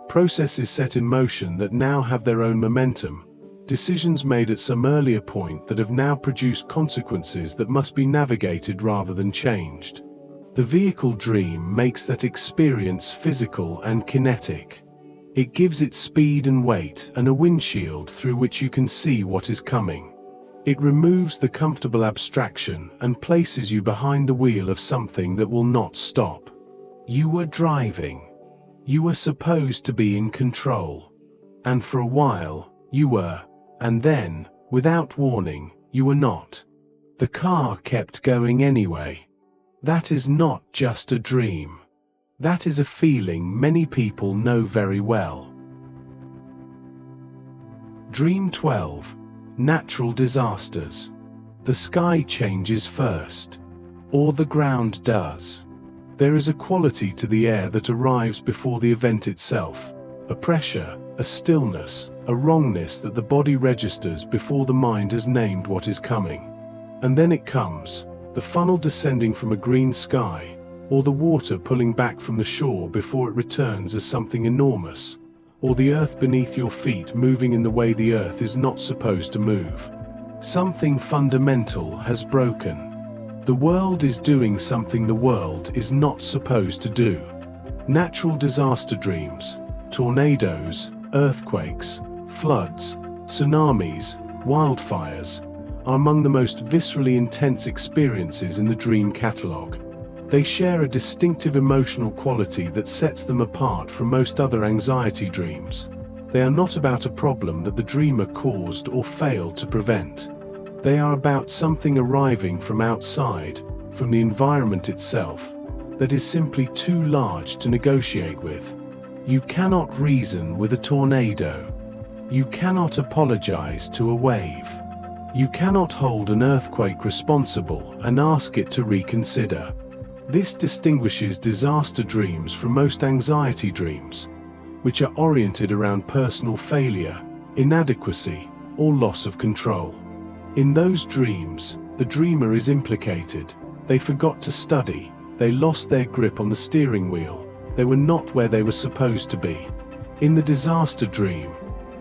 Processes set in motion that now have their own momentum. Decisions made at some earlier point that have now produced consequences that must be navigated rather than changed. The vehicle dream makes that experience physical and kinetic. It gives it speed and weight and a windshield through which you can see what is coming. It removes the comfortable abstraction and places you behind the wheel of something that will not stop. You were driving. You were supposed to be in control. And for a while, you were. And then, without warning, you were not. The car kept going anyway. That is not just a dream. That is a feeling many people know very well. Dream 12. Natural disasters. The sky changes first. Or the ground does. There is a quality to the air that arrives before the event itself. A pressure, a stillness, a wrongness that the body registers before the mind has named what is coming. And then it comes. The funnel descending from a green sky, or the water pulling back from the shore before it returns as something enormous, or the earth beneath your feet moving in the way the earth is not supposed to move. Something fundamental has broken. The world is doing something the world is not supposed to do. Natural disaster dreams, tornadoes, earthquakes, floods, tsunamis, wildfires, are among the most viscerally intense experiences in the dream catalogue. They share a distinctive emotional quality that sets them apart from most other anxiety dreams. They are not about a problem that the dreamer caused or failed to prevent. They are about something arriving from outside, from the environment itself, that is simply too large to negotiate with. You cannot reason with a tornado. You cannot apologize to a wave. You cannot hold an earthquake responsible and ask it to reconsider. This distinguishes disaster dreams from most anxiety dreams, which are oriented around personal failure, inadequacy, or loss of control. In those dreams, the dreamer is implicated. They forgot to study, they lost their grip on the steering wheel, they were not where they were supposed to be. In the disaster dream,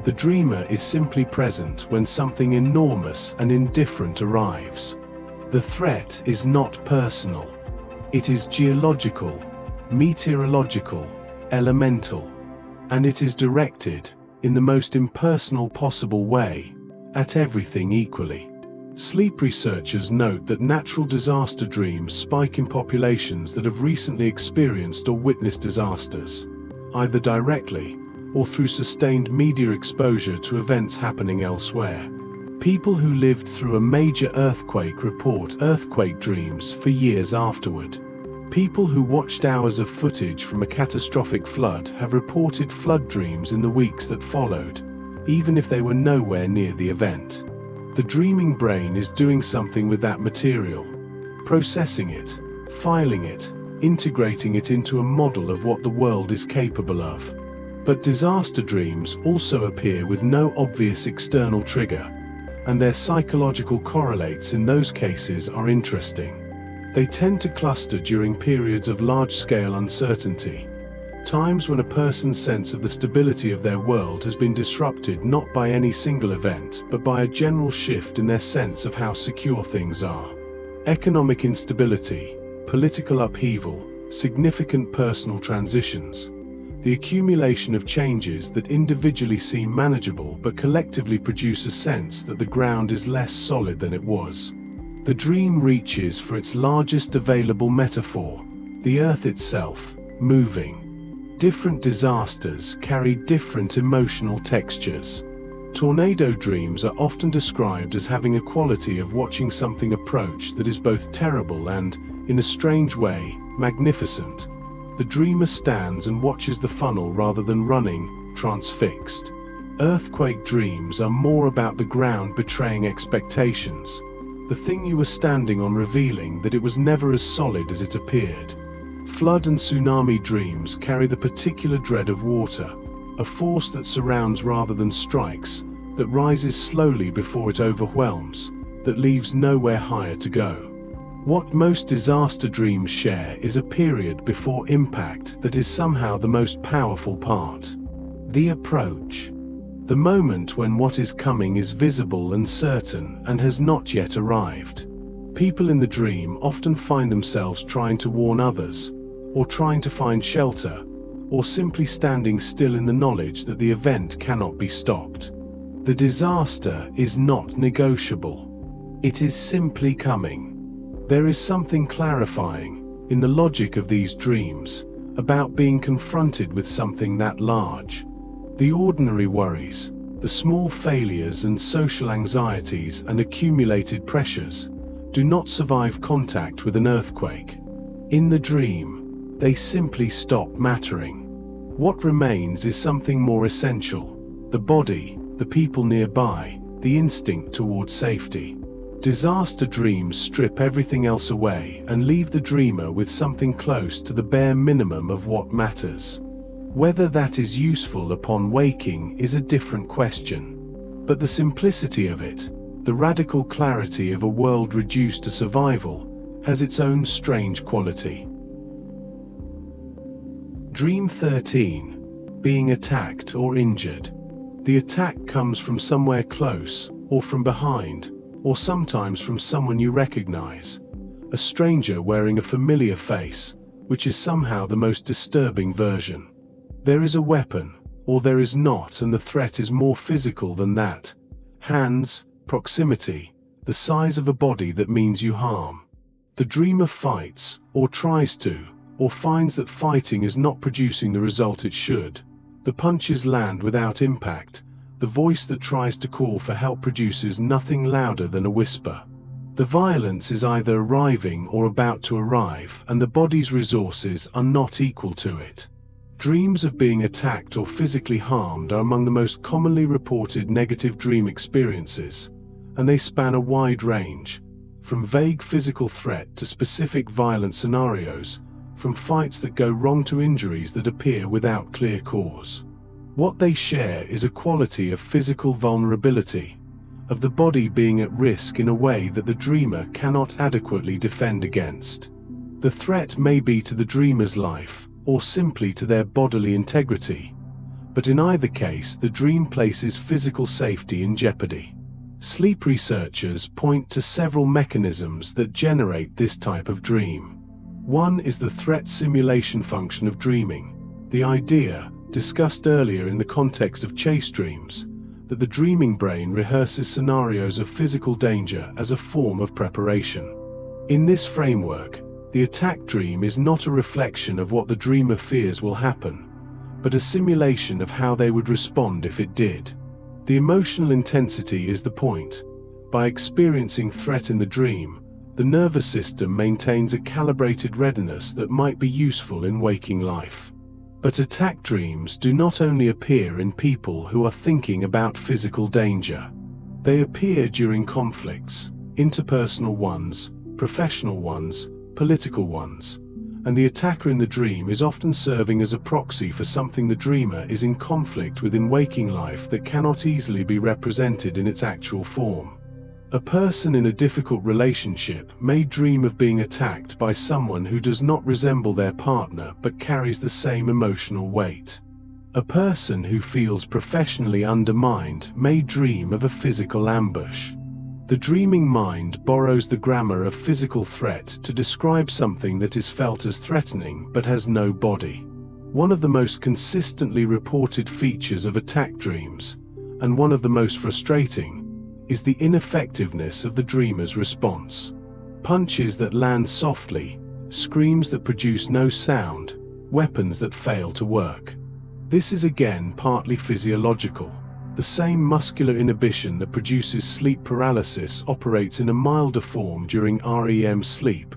the dreamer is simply present when something enormous and indifferent arrives. The threat is not personal. It is geological, meteorological, elemental, and it is directed, in the most impersonal possible way, at everything equally. Sleep researchers note that natural disaster dreams spike in populations that have recently experienced or witnessed disasters, either directly or through sustained media exposure to events happening elsewhere. People who lived through a major earthquake report earthquake dreams for years afterward. People who watched hours of footage from a catastrophic flood have reported flood dreams in the weeks that followed, even if they were nowhere near the event. The dreaming brain is doing something with that material, processing it, filing it, integrating it into a model of what the world is capable of. But disaster dreams also appear with no obvious external trigger, and their psychological correlates in those cases are interesting. They tend to cluster during periods of large-scale uncertainty, times when a person's sense of the stability of their world has been disrupted not by any single event, but by a general shift in their sense of how secure things are. Economic instability, political upheaval, significant personal transitions, the accumulation of changes that individually seem manageable but collectively produce a sense that the ground is less solid than it was. The dream reaches for its largest available metaphor, the earth itself, moving. Different disasters carry different emotional textures. Tornado dreams are often described as having a quality of watching something approach that is both terrible and, in a strange way, magnificent. The dreamer stands and watches the funnel rather than running, transfixed. Earthquake dreams are more about the ground betraying expectations, the thing you were standing on revealing that it was never as solid as it appeared. Flood and tsunami dreams carry the particular dread of water, a force that surrounds rather than strikes, that rises slowly before it overwhelms, that leaves nowhere higher to go. What most disaster dreams share is a period before impact that is somehow the most powerful part. The approach. The moment when what is coming is visible and certain and has not yet arrived. People in the dream often find themselves trying to warn others, or trying to find shelter, or simply standing still in the knowledge that the event cannot be stopped. The disaster is not negotiable. It is simply coming. There is something clarifying, in the logic of these dreams, about being confronted with something that large. The ordinary worries, the small failures and social anxieties and accumulated pressures, do not survive contact with an earthquake. In the dream, they simply stop mattering. What remains is something more essential: the body, the people nearby, the instinct towards safety. Disaster dreams strip everything else away and leave the dreamer with something close to the bare minimum of what matters. Whether that is useful upon waking is a different question. But the simplicity of it, the radical clarity of a world reduced to survival, has its own strange quality. Dream 13. Being attacked or injured. The attack comes from somewhere close, or from behind, or sometimes from someone you recognize. A stranger wearing a familiar face, which is somehow the most disturbing version. There is a weapon, or there is not, and the threat is more physical than that. Hands, proximity, the size of a body that means you harm. The dreamer fights, or tries to, or finds that fighting is not producing the result it should. The punches land without impact. The voice that tries to call for help produces nothing louder than a whisper. The violence is either arriving or about to arrive, and the body's resources are not equal to it. Dreams of being attacked or physically harmed are among the most commonly reported negative dream experiences, and they span a wide range, from vague physical threat to specific violent scenarios, from fights that go wrong to injuries that appear without clear cause. What they share is a quality of physical vulnerability, of the body being at risk in a way that the dreamer cannot adequately defend against. The threat may be to the dreamer's life, or simply to their bodily integrity, but in either case the dream places physical safety in jeopardy. Sleep researchers point to several mechanisms that generate this type of dream. One is the threat simulation function of dreaming, the idea, discussed earlier in the context of chase dreams, that the dreaming brain rehearses scenarios of physical danger as a form of preparation. In this framework, the attack dream is not a reflection of what the dreamer fears will happen, but a simulation of how they would respond if it did. The emotional intensity is the point. By experiencing threat in the dream, the nervous system maintains a calibrated readiness that might be useful in waking life. But attack dreams do not only appear in people who are thinking about physical danger. They appear during conflicts, interpersonal ones, professional ones, political ones, and the attacker in the dream is often serving as a proxy for something the dreamer is in conflict with in waking life that cannot easily be represented in its actual form. A person in a difficult relationship may dream of being attacked by someone who does not resemble their partner but carries the same emotional weight. A person who feels professionally undermined may dream of a physical ambush. The dreaming mind borrows the grammar of physical threat to describe something that is felt as threatening but has no body. One of the most consistently reported features of attack dreams, and one of the most frustrating, is the ineffectiveness of the dreamer's response. Punches that land softly, screams that produce no sound, weapons that fail to work. This is again partly physiological. The same muscular inhibition that produces sleep paralysis operates in a milder form during REM sleep,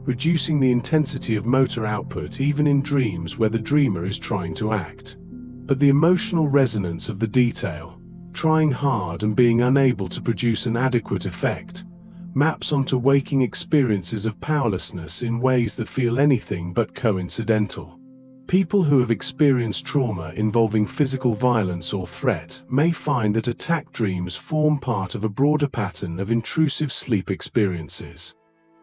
reducing the intensity of motor output even in dreams where the dreamer is trying to act. But the emotional resonance of the detail, trying hard and being unable to produce an adequate effect, maps onto waking experiences of powerlessness in ways that feel anything but coincidental. People who have experienced trauma involving physical violence or threat may find that attack dreams form part of a broader pattern of intrusive sleep experiences.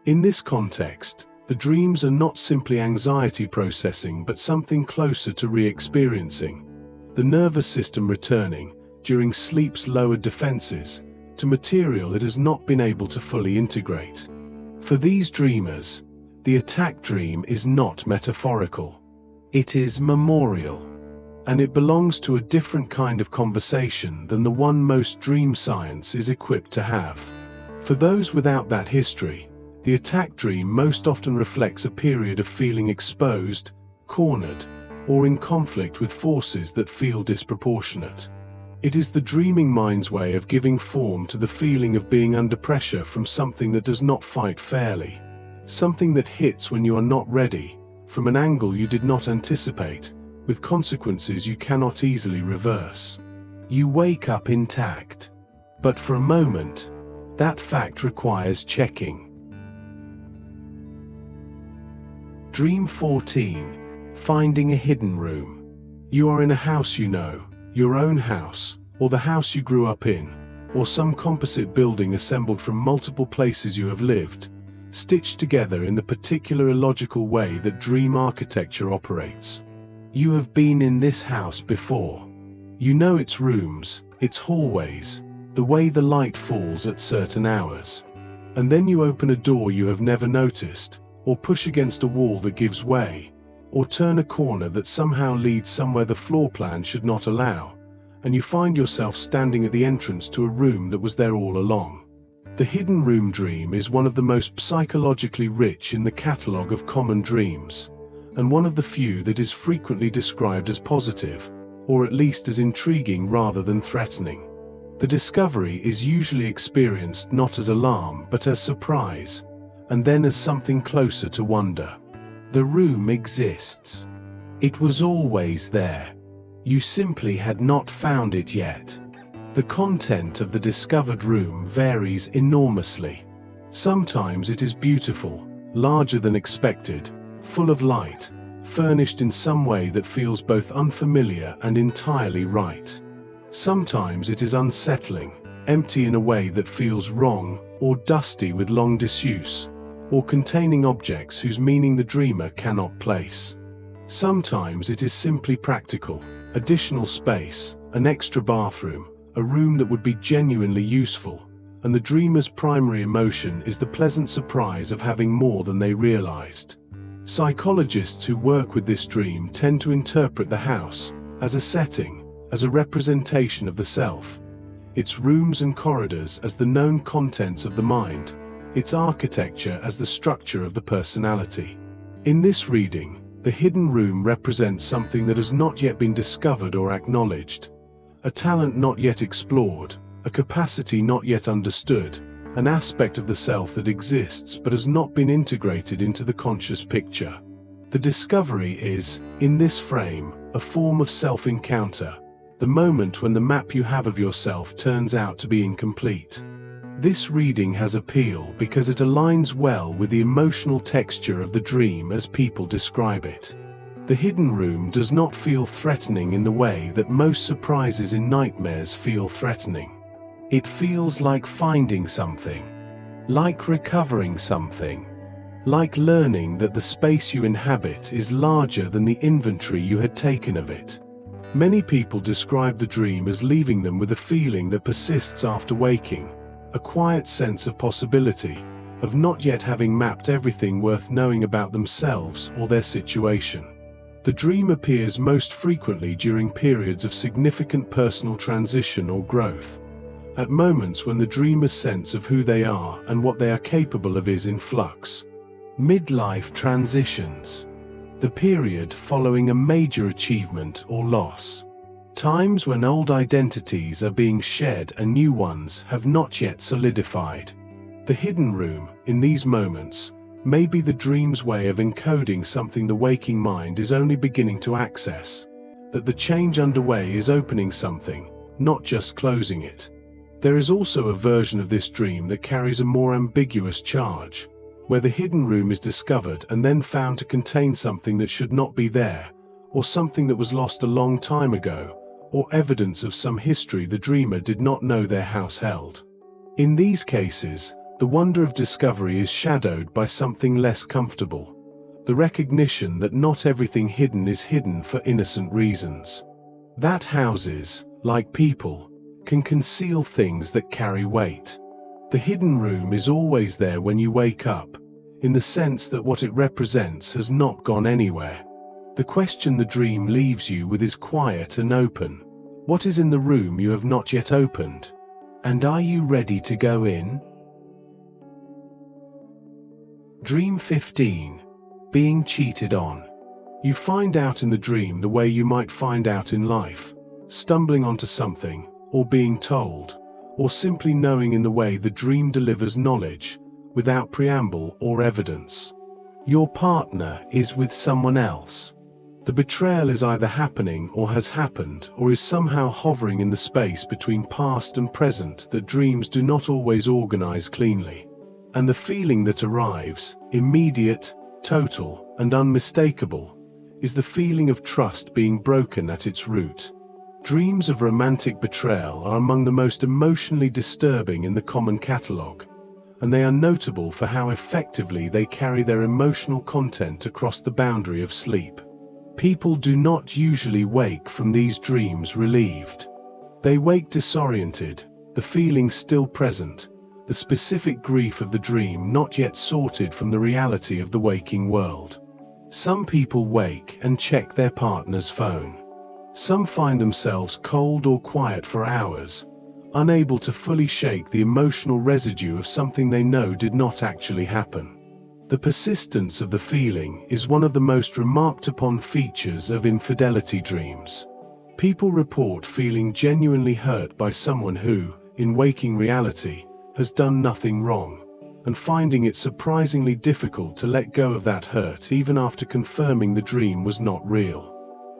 In this context, the dreams are not simply anxiety processing but something closer to re-experiencing, the nervous system returning, during sleep's lowered defenses, to material it has not been able to fully integrate. For these dreamers, the attack dream is not metaphorical. It is memorial, and it belongs to a different kind of conversation than the one most dream science is equipped to have. For those without that history, the attack dream most often reflects a period of feeling exposed, cornered, or in conflict with forces that feel disproportionate. It is the dreaming mind's way of giving form to the feeling of being under pressure from something that does not fight fairly, something that hits when you are not ready, from an angle you did not anticipate, with consequences you cannot easily reverse. You wake up intact. But for a moment, that fact requires checking. Dream 14. Finding a hidden room. You are in a house you know, your own house, or the house you grew up in, or some composite building assembled from multiple places you have lived, stitched together in the particular illogical way that dream architecture operates. You have been in this house before. You know its rooms, its hallways, the way the light falls at certain hours. And then you open a door you have never noticed, or push against a wall that gives way, or turn a corner that somehow leads somewhere the floor plan should not allow, and you find yourself standing at the entrance to a room that was there all along. The hidden room dream is one of the most psychologically rich in the catalogue of common dreams, and one of the few that is frequently described as positive, or at least as intriguing rather than threatening. The discovery is usually experienced not as alarm but as surprise, and then as something closer to wonder. The room exists. It was always there. You simply had not found it yet. The content of the discovered room varies enormously. Sometimes it is beautiful, larger than expected, full of light, furnished in some way that feels both unfamiliar and entirely right. Sometimes it is unsettling, empty in a way that feels wrong, or dusty with long disuse, or containing objects whose meaning the dreamer cannot place. Sometimes it is simply practical, additional space, an extra bathroom, a room that would be genuinely useful, and the dreamer's primary emotion is the pleasant surprise of having more than they realized. Psychologists who work with this dream tend to interpret the house as a setting, as a representation of the self, its rooms and corridors as the known contents of the mind, its architecture as the structure of the personality. In this reading, the hidden room represents something that has not yet been discovered or acknowledged, a talent not yet explored, a capacity not yet understood, an aspect of the self that exists but has not been integrated into the conscious picture. The discovery is, in this frame, a form of self-encounter, the moment when the map you have of yourself turns out to be incomplete. This reading has appeal because it aligns well with the emotional texture of the dream as people describe it. The hidden room does not feel threatening in the way that most surprises in nightmares feel threatening. It feels like finding something, like recovering something, like learning that the space you inhabit is larger than the inventory you had taken of it. Many people describe the dream as leaving them with a feeling that persists after waking, a quiet sense of possibility, of not yet having mapped everything worth knowing about themselves or their situation. The dream appears most frequently during periods of significant personal transition or growth, at moments when the dreamer's sense of who they are and what they are capable of is in flux. Midlife transitions. The period following a major achievement or loss. Times when old identities are being shed and new ones have not yet solidified. The hidden room, in these moments, may be the dream's way of encoding something the waking mind is only beginning to access, that the change underway is opening something, not just closing it. There is also a version of this dream that carries a more ambiguous charge, where the hidden room is discovered and then found to contain something that should not be there, or something that was lost a long time ago, or evidence of some history the dreamer did not know their house held. In these cases, the wonder of discovery is shadowed by something less comfortable, the recognition that not everything hidden is hidden for innocent reasons. That houses, like people, can conceal things that carry weight. The hidden room is always there when you wake up, in the sense that what it represents has not gone anywhere. The question the dream leaves you with is quiet and open. What is in the room you have not yet opened? And are you ready to go in? Dream 15. Being cheated on. You find out in the dream the way you might find out in life, stumbling onto something, or being told, or simply knowing in the way the dream delivers knowledge, without preamble or evidence. Your partner is with someone else. The betrayal is either happening or has happened, or is somehow hovering in the space between past and present that dreams do not always organize cleanly. And the feeling that arrives, immediate, total, and unmistakable, is the feeling of trust being broken at its root. Dreams of romantic betrayal are among the most emotionally disturbing in the common catalogue, and they are notable for how effectively they carry their emotional content across the boundary of sleep. People do not usually wake from these dreams relieved. They wake disoriented, the feeling still present, the specific grief of the dream not yet sorted from the reality of the waking world. Some people wake and check their partner's phone. Some find themselves cold or quiet for hours, unable to fully shake the emotional residue of something they know did not actually happen. The persistence of the feeling is one of the most remarked upon features of infidelity dreams. People report feeling genuinely hurt by someone who, in waking reality, has done nothing wrong, and finding it surprisingly difficult to let go of that hurt even after confirming the dream was not real.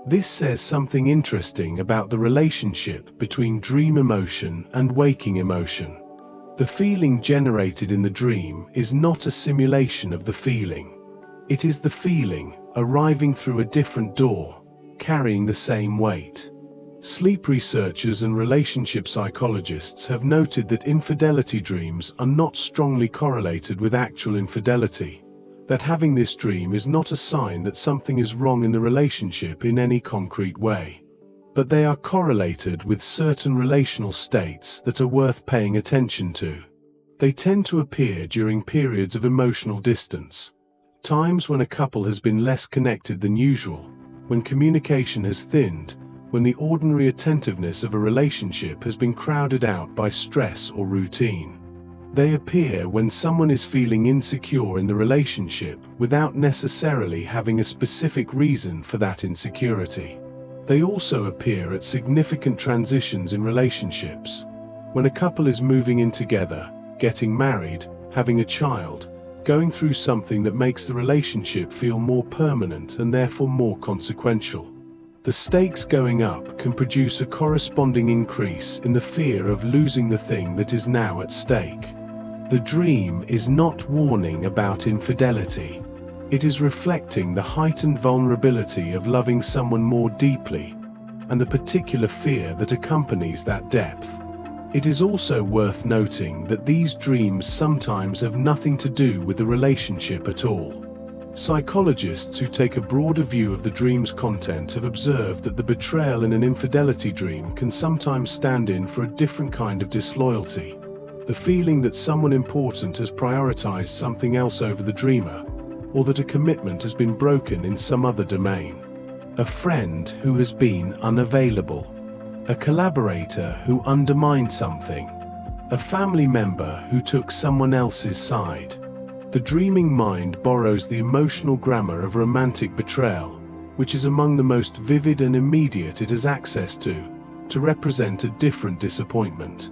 This says something interesting about the relationship between dream emotion and waking emotion. The feeling generated in the dream is not a simulation of the feeling. It is the feeling, arriving through a different door, carrying the same weight. Sleep researchers and relationship psychologists have noted that infidelity dreams are not strongly correlated with actual infidelity, that having this dream is not a sign that something is wrong in the relationship in any concrete way. But they are correlated with certain relational states that are worth paying attention to. They tend to appear during periods of emotional distance, Times when a couple has been less connected than usual, when communication has thinned, when the ordinary attentiveness of a relationship has been crowded out by stress or routine. They appear when someone is feeling insecure in the relationship without necessarily having a specific reason for that insecurity. They also appear at significant transitions in relationships. When a couple is moving in together, getting married, having a child, going through something that makes the relationship feel more permanent and therefore more consequential. The stakes going up can produce a corresponding increase in the fear of losing the thing that is now at stake. The dream is not warning about infidelity. It is reflecting the heightened vulnerability of loving someone more deeply, and the particular fear that accompanies that depth. It is also worth noting that these dreams sometimes have nothing to do with the relationship at all. Psychologists who take a broader view of the dream's content have observed that the betrayal in an infidelity dream can sometimes stand in for a different kind of disloyalty. The feeling that someone important has prioritized something else over the dreamer, or that a commitment has been broken in some other domain. A friend who has been unavailable. A collaborator who undermined something. A family member who took someone else's side. The dreaming mind borrows the emotional grammar of romantic betrayal, which is among the most vivid and immediate it has access to represent a different disappointment.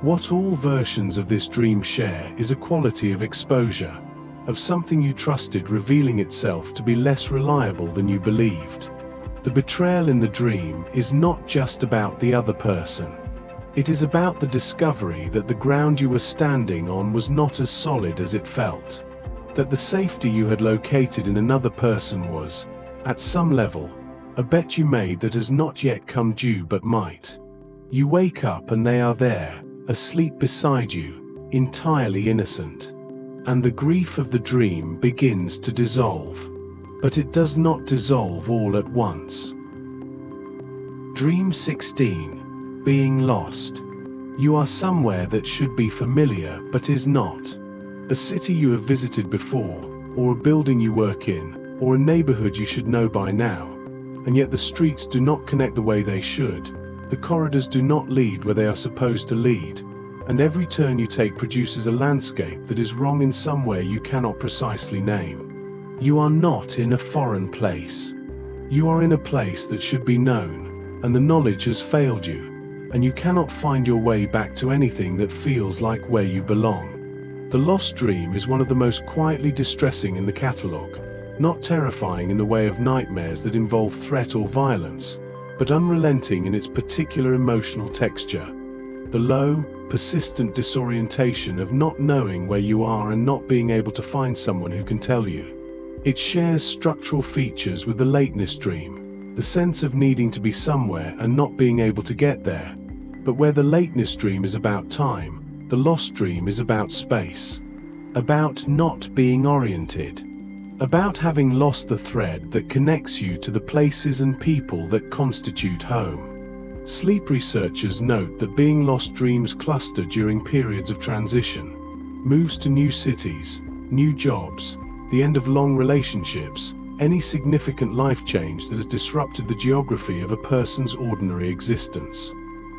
What all versions of this dream share is a quality of exposure, of something you trusted revealing itself to be less reliable than you believed. The betrayal in the dream is not just about the other person. It is about the discovery that the ground you were standing on was not as solid as it felt. That the safety you had located in another person was, at some level, a bet you made that has not yet come due but might. You wake up and they are there, asleep beside you, entirely innocent. And the grief of the dream begins to dissolve. But it does not dissolve all at once. Dream 16. Being lost. You are somewhere that should be familiar but is not. A city you have visited before, or a building you work in, or a neighborhood you should know by now. And yet the streets do not connect the way they should. The corridors do not lead where they are supposed to lead. And every turn you take produces a landscape that is wrong in some way you cannot precisely name. You are not in a foreign place. You are in a place that should be known, and the knowledge has failed you, and you cannot find your way back to anything that feels like where you belong. The Lost Dream is one of the most quietly distressing in the catalogue, not terrifying in the way of nightmares that involve threat or violence, but unrelenting in its particular emotional texture. The low, persistent disorientation of not knowing where you are and not being able to find someone who can tell you. It shares structural features with the lateness dream, the sense of needing to be somewhere and not being able to get there. But where the lateness dream is about time, the lost dream is about space. About not being oriented. About having lost the thread that connects you to the places and people that constitute home. Sleep researchers note that being lost dreams cluster during periods of transition, moves to new cities, new jobs, the end of long relationships, any significant life change that has disrupted the geography of a person's ordinary existence.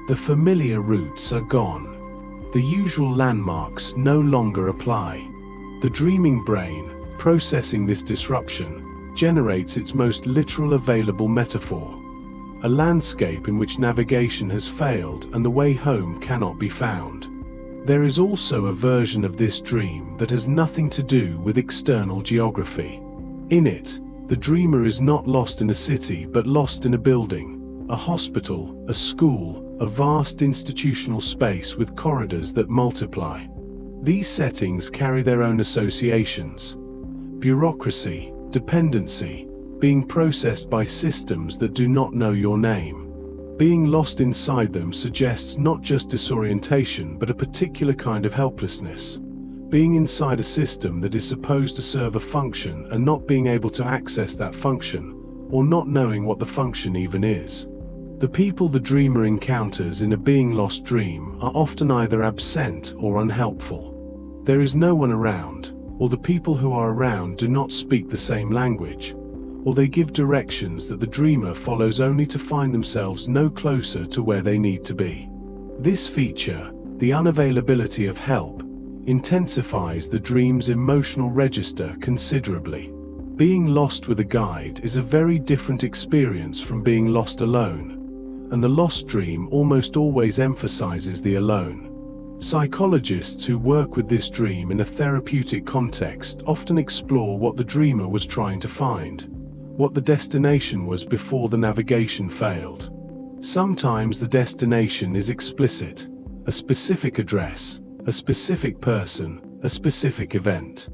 The familiar routes are gone. The usual landmarks no longer apply. The dreaming brain, processing this disruption, generates its most literal available metaphor. A landscape in which navigation has failed and the way home cannot be found. There is also a version of this dream that has nothing to do with external geography. In it, the dreamer is not lost in a city but lost in a building, a hospital, a school, a vast institutional space with corridors that multiply. These settings carry their own associations. Bureaucracy, dependency, being processed by systems that do not know your name. Being lost inside them suggests not just disorientation but a particular kind of helplessness. Being inside a system that is supposed to serve a function and not being able to access that function, or not knowing what the function even is. The people the dreamer encounters in a being lost dream are often either absent or unhelpful. There is no one around, or the people who are around do not speak the same language, or they give directions that the dreamer follows only to find themselves no closer to where they need to be. This feature, the unavailability of help, intensifies the dream's emotional register considerably. Being lost with a guide is a very different experience from being lost alone, and the lost dream almost always emphasizes the alone. Psychologists who work with this dream in a therapeutic context often explore what the dreamer was trying to find, what the destination was before the navigation failed. Sometimes the destination is explicit, a specific address, a specific person, a specific event.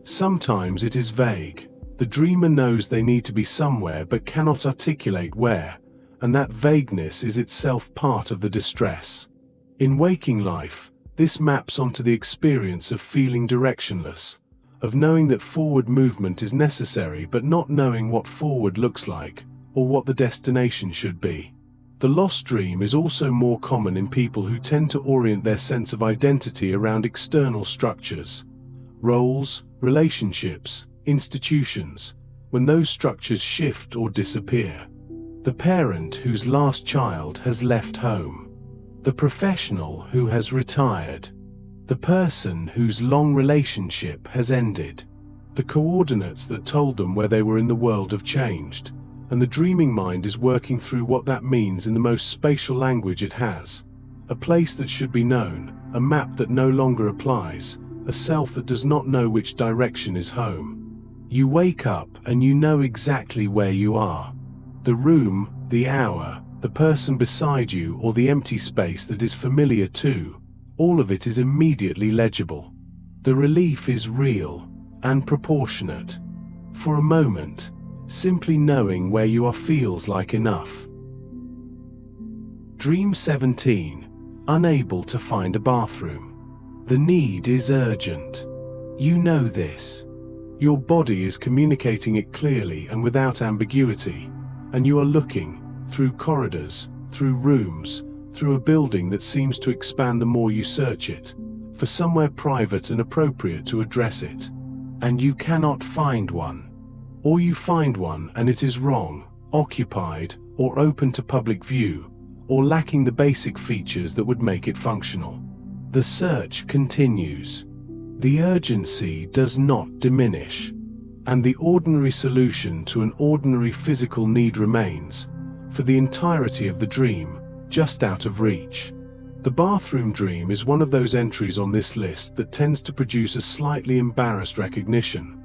Sometimes it is vague. The dreamer knows they need to be somewhere but cannot articulate where, and that vagueness is itself part of the distress. In waking life, this maps onto the experience of feeling directionless, of knowing that forward movement is necessary but not knowing what forward looks like, or what the destination should be. The lost dream is also more common in people who tend to orient their sense of identity around external structures, roles, relationships, institutions, when those structures shift or disappear. The parent whose last child has left home, the professional who has retired, the person whose long relationship has ended. The coordinates that told them where they were in the world have changed, and the dreaming mind is working through what that means in the most spatial language it has. A place that should be known, a map that no longer applies, a self that does not know which direction is home. You wake up and you know exactly where you are. The room, the hour, the person beside you, or the empty space that is familiar too, all of it is immediately legible. The relief is real and proportionate. For a moment, simply knowing where you are feels like enough. Dream 17. Unable to find a bathroom. The need is urgent. You know this. Your body is communicating it clearly and without ambiguity, and you are looking, through corridors, through rooms, through a building that seems to expand the more you search it, for somewhere private and appropriate to address it. And you cannot find one. Or you find one and it is wrong, occupied, or open to public view, or lacking the basic features that would make it functional. The search continues. The urgency does not diminish, and the ordinary solution to an ordinary physical need remains, for the entirety of the dream, just out of reach. The bathroom dream is one of those entries on this list that tends to produce a slightly embarrassed recognition.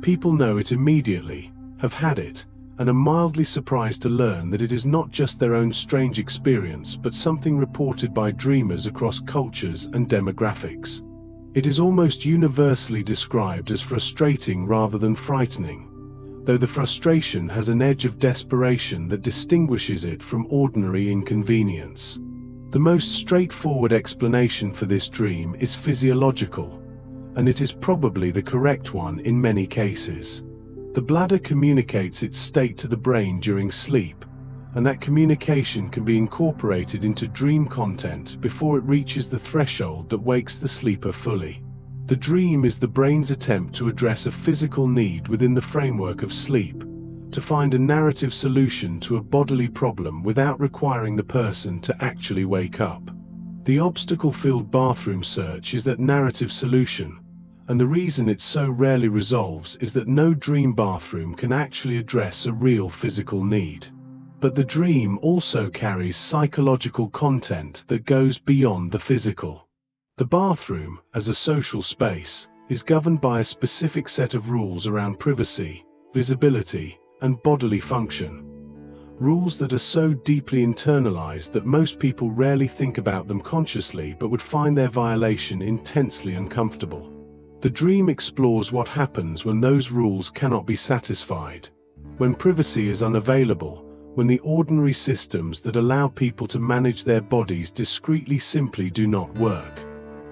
People know it immediately, have had it, and are mildly surprised to learn that it is not just their own strange experience but something reported by dreamers across cultures and demographics. It is almost universally described as frustrating rather than frightening, though the frustration has an edge of desperation that distinguishes it from ordinary inconvenience. The most straightforward explanation for this dream is physiological, and it is probably the correct one in many cases. The bladder communicates its state to the brain during sleep, and that communication can be incorporated into dream content before it reaches the threshold that wakes the sleeper fully. The dream is the brain's attempt to address a physical need within the framework of sleep, to find a narrative solution to a bodily problem without requiring the person to actually wake up. The obstacle-filled bathroom search is that narrative solution, and the reason it so rarely resolves is that no dream bathroom can actually address a real physical need. But the dream also carries psychological content that goes beyond the physical. The bathroom, as a social space, is governed by a specific set of rules around privacy, visibility, and bodily function. Rules that are so deeply internalized that most people rarely think about them consciously but would find their violation intensely uncomfortable. The dream explores what happens when those rules cannot be satisfied, when privacy is unavailable, when the ordinary systems that allow people to manage their bodies discreetly simply do not work.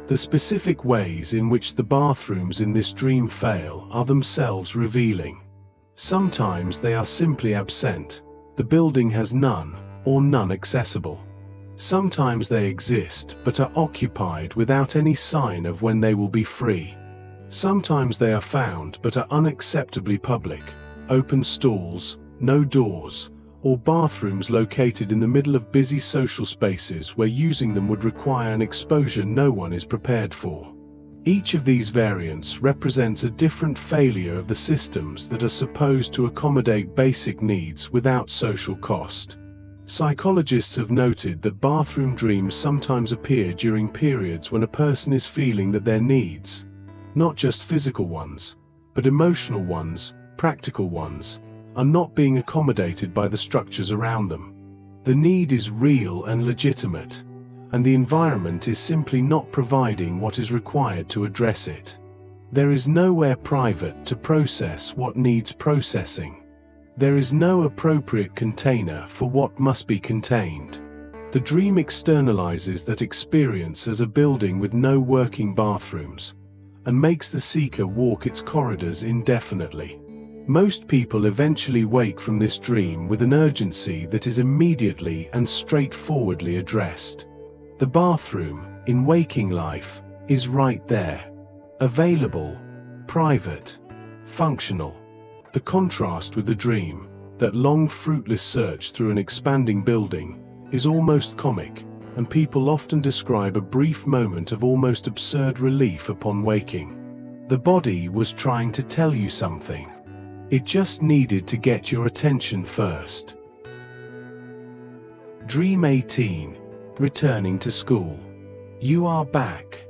The specific ways in which the bathrooms in this dream fail are themselves revealing. Sometimes they are simply absent. The building has none, or none accessible. Sometimes they exist but are occupied without any sign of when they will be free. Sometimes they are found but are unacceptably public. Open stalls, no doors, or bathrooms located in the middle of busy social spaces where using them would require an exposure no one is prepared for. Each of these variants represents a different failure of the systems that are supposed to accommodate basic needs without social cost. Psychologists have noted that bathroom dreams sometimes appear during periods when a person is feeling that their needs, not just physical ones, but emotional ones, practical ones, are not being accommodated by the structures around them. The need is real and legitimate, and the environment is simply not providing what is required to address it. There is nowhere private to process what needs processing. There is no appropriate container for what must be contained. The dream externalizes that experience as a building with no working bathrooms, and makes the seeker walk its corridors indefinitely. Most people eventually wake from this dream with an urgency that is immediately and straightforwardly addressed. The bathroom, in waking life, is right there. Available, private, functional. The contrast with the dream, that long fruitless search through an expanding building, is almost comic, and people often describe a brief moment of almost absurd relief upon waking. The body was trying to tell you something. It just needed to get your attention first. Dream 18. Returning to school. You are back.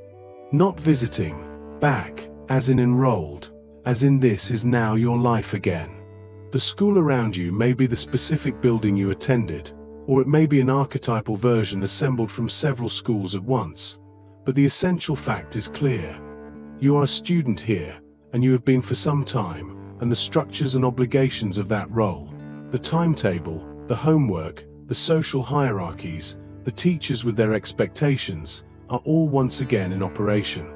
Not visiting, back, as in enrolled, as in this is now your life again. The school around you may be the specific building you attended, or it may be an archetypal version assembled from several schools at once, but the essential fact is clear. You are a student here, and you have been for some time, and the structures and obligations of that role, the timetable, the homework, the social hierarchies, the teachers with their expectations, are all once again in operation.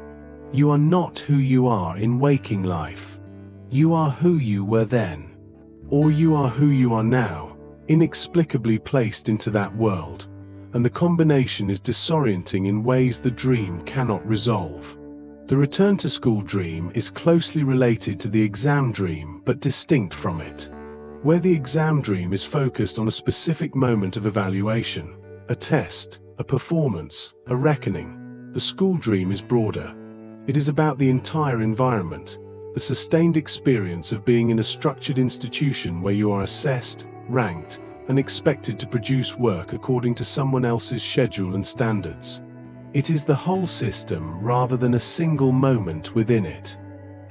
You are not who you are in waking life. You are who you were then. Or you are who you are now, inexplicably placed into that world, and the combination is disorienting in ways the dream cannot resolve. The return to school dream is closely related to the exam dream but distinct from it. Where the exam dream is focused on a specific moment of evaluation, a test, a performance, a reckoning, the school dream is broader. It is about the entire environment, the sustained experience of being in a structured institution where you are assessed, ranked, and expected to produce work according to someone else's schedule and standards. It is the whole system rather than a single moment within it.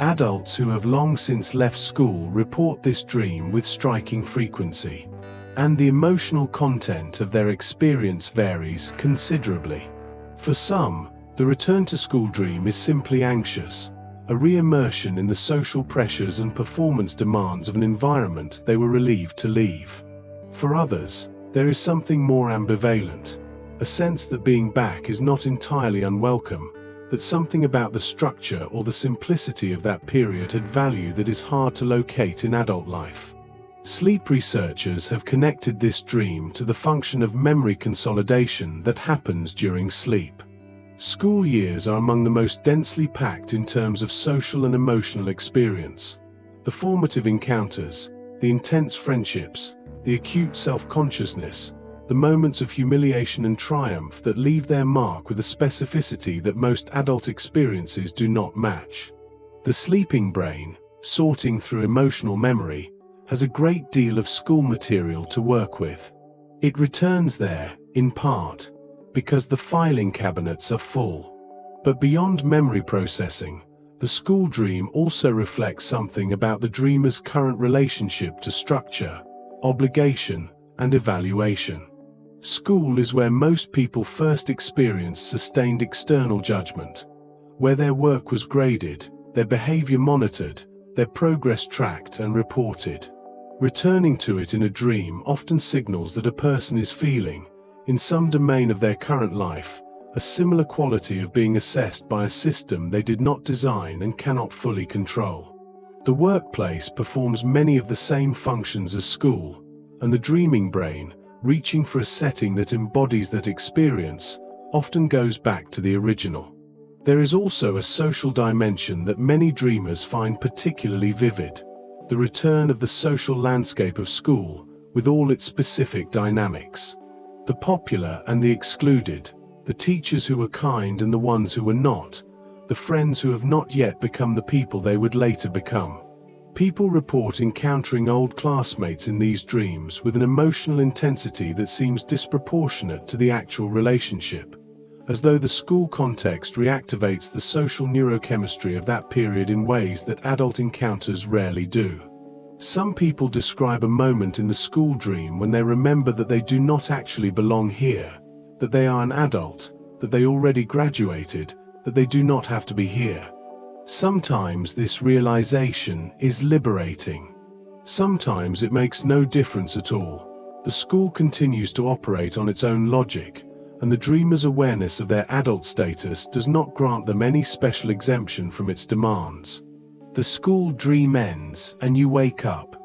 Adults who have long since left school report this dream with striking frequency, and the emotional content of their experience varies considerably. For some, the return to school dream is simply anxious, a re-immersion in the social pressures and performance demands of an environment they were relieved to leave. For others, there is something more ambivalent, a sense that being back is not entirely unwelcome, that something about the structure or the simplicity of that period had value that is hard to locate in adult life. Sleep researchers have connected this dream to the function of memory consolidation that happens during sleep. School years are among the most densely packed in terms of social and emotional experience. The formative encounters, the intense friendships, the acute self-consciousness, the moments of humiliation and triumph that leave their mark with a specificity that most adult experiences do not match. The sleeping brain, sorting through emotional memory, has a great deal of school material to work with. It returns there, in part, because the filing cabinets are full. But beyond memory processing, the school dream also reflects something about the dreamer's current relationship to structure, obligation, and evaluation. School is where most people first experience sustained external judgment, where their work was graded, their behavior monitored, their progress tracked and reported. Returning to it in a dream often signals that a person is feeling, in some domain of their current life, a similar quality of being assessed by a system they did not design and cannot fully control. The workplace performs many of the same functions as school, and the dreaming brain, reaching for a setting that embodies that experience, often goes back to the original. There is also a social dimension that many dreamers find particularly vivid: the return of the social landscape of school, with all its specific dynamics. The popular and the excluded, the teachers who were kind and the ones who were not, the friends who have not yet become the people they would later become. People report encountering old classmates in these dreams with an emotional intensity that seems disproportionate to the actual relationship, as though the school context reactivates the social neurochemistry of that period in ways that adult encounters rarely do. Some people describe a moment in the school dream when they remember that they do not actually belong here, that they are an adult, that they already graduated, that they do not have to be here. Sometimes this realization is liberating. Sometimes it makes no difference at all. The school continues to operate on its own logic, and the dreamer's awareness of their adult status does not grant them any special exemption from its demands. The school dream ends, and you wake up.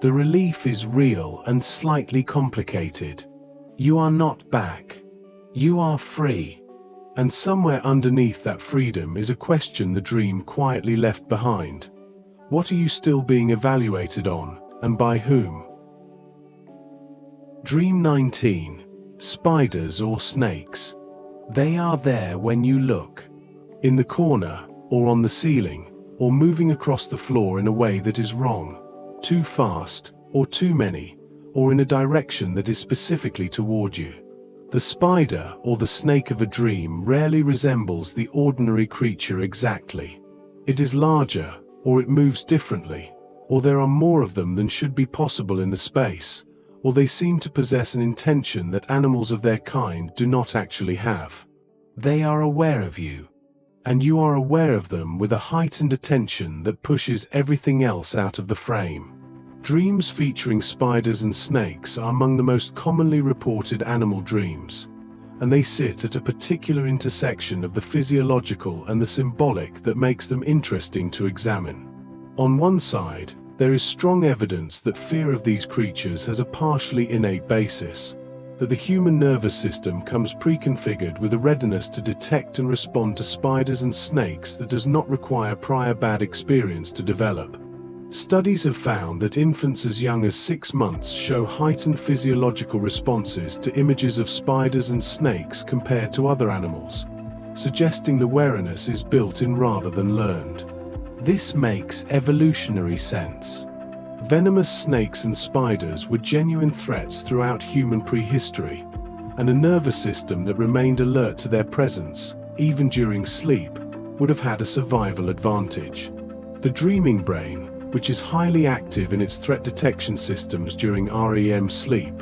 The relief is real and slightly complicated. You are not back. You are free. And somewhere underneath that freedom is a question the dream quietly left behind. What are you still being evaluated on, and by whom? Dream 19. Spiders or snakes. They are there when you look. In the corner, or on the ceiling, or moving across the floor in a way that is wrong, too fast, or too many, or in a direction that is specifically toward you. The spider or the snake of a dream rarely resembles the ordinary creature exactly. It is larger, or it moves differently, or there are more of them than should be possible in the space, or they seem to possess an intention that animals of their kind do not actually have. They are aware of you, and you are aware of them with a heightened attention that pushes everything else out of the frame. Dreams featuring spiders and snakes are among the most commonly reported animal dreams, and they sit at a particular intersection of the physiological and the symbolic that makes them interesting to examine. On one side, there is strong evidence that fear of these creatures has a partially innate basis, that the human nervous system comes pre-configured with a readiness to detect and respond to spiders and snakes that does not require prior bad experience to develop. Studies have found that infants as young as 6 months show heightened physiological responses to images of spiders and snakes compared to other animals, suggesting the wariness is built in rather than learned. This makes evolutionary sense. Venomous snakes and spiders were genuine threats throughout human prehistory, and a nervous system that remained alert to their presence, even during sleep, would have had a survival advantage. The dreaming brain, which is highly active in its threat detection systems during REM sleep,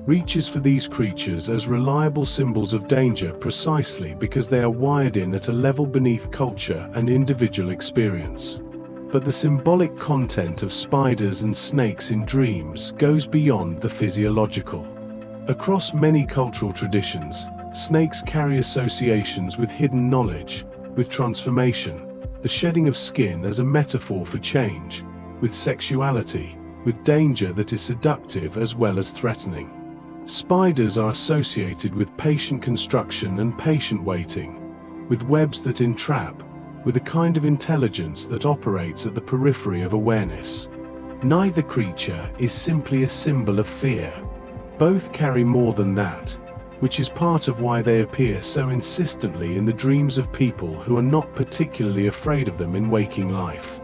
reaches for these creatures as reliable symbols of danger precisely because they are wired in at a level beneath culture and individual experience. But the symbolic content of spiders and snakes in dreams goes beyond the physiological. Across many cultural traditions, snakes carry associations with hidden knowledge, with transformation, the shedding of skin as a metaphor for change, with sexuality, with danger that is seductive as well as threatening. Spiders are associated with patient construction and patient waiting, with webs that entrap, with a kind of intelligence that operates at the periphery of awareness. Neither creature is simply a symbol of fear. Both carry more than that, which is part of why they appear so insistently in the dreams of people who are not particularly afraid of them in waking life.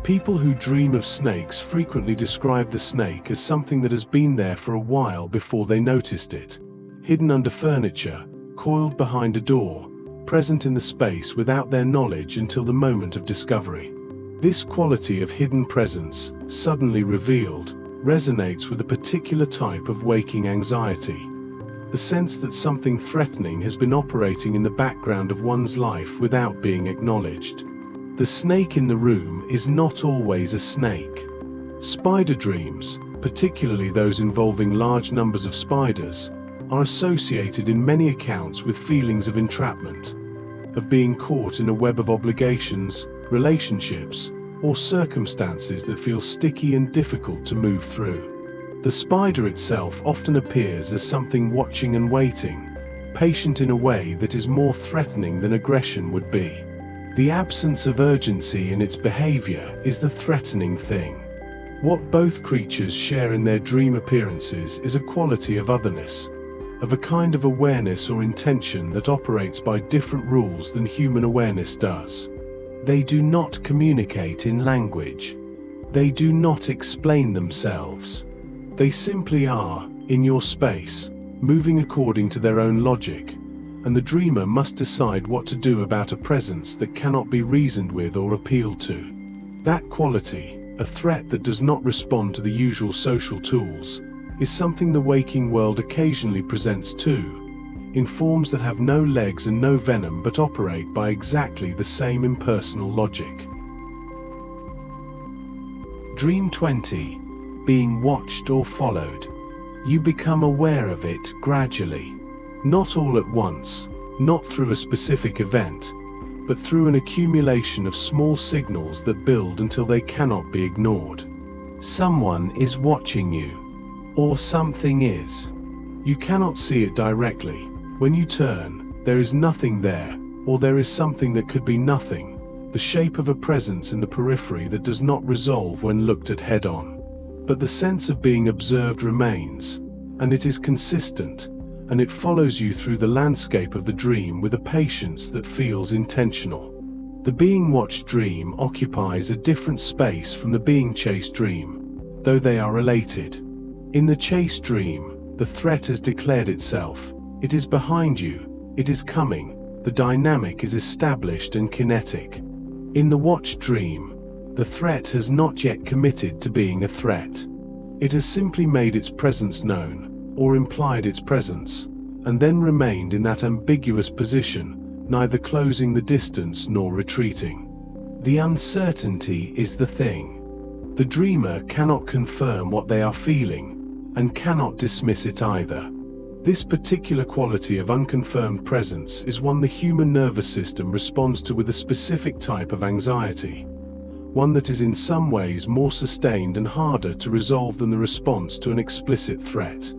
People who dream of snakes frequently describe the snake as something that has been there for a while before they noticed it, hidden under furniture, coiled behind a door, present in the space without their knowledge until the moment of discovery. This quality of hidden presence, suddenly revealed, resonates with a particular type of waking anxiety. The sense that something threatening has been operating in the background of one's life without being acknowledged. The snake in the room is not always a snake. Spider dreams, particularly those involving large numbers of spiders, are associated in many accounts with feelings of entrapment, of being caught in a web of obligations, relationships, or circumstances that feel sticky and difficult to move through. The spider itself often appears as something watching and waiting, patient in a way that is more threatening than aggression would be. The absence of urgency in its behavior is the threatening thing. What both creatures share in their dream appearances is a quality of otherness, of a kind of awareness or intention that operates by different rules than human awareness does. They do not communicate in language. They do not explain themselves. They simply are, in your space, moving according to their own logic, and the dreamer must decide what to do about a presence that cannot be reasoned with or appealed to. That quality, a threat that does not respond to the usual social tools, is something the waking world occasionally presents too, in forms that have no legs and no venom but operate by exactly the same impersonal logic. Dream 20. Being watched or followed. You become aware of it gradually. Not all at once, not through a specific event, but through an accumulation of small signals that build until they cannot be ignored. Someone is watching you, or something is. You cannot see it directly. When you turn, there is nothing there, or there is something that could be nothing, the shape of a presence in the periphery that does not resolve when looked at head-on. But the sense of being observed remains, and it is consistent, and it follows you through the landscape of the dream with a patience that feels intentional. The being watched dream occupies a different space from the being chased dream, though they are related. In the chase dream, the threat has declared itself. It is behind you, it is coming, the dynamic is established and kinetic. In the watched dream, the threat has not yet committed to being a threat. It has simply made its presence known, or implied its presence, and then remained in that ambiguous position, neither closing the distance nor retreating. The uncertainty is the thing. The dreamer cannot confirm what they are feeling, and cannot dismiss it either. This particular quality of unconfirmed presence is one the human nervous system responds to with a specific type of anxiety, one that is in some ways more sustained and harder to resolve than the response to an explicit threat.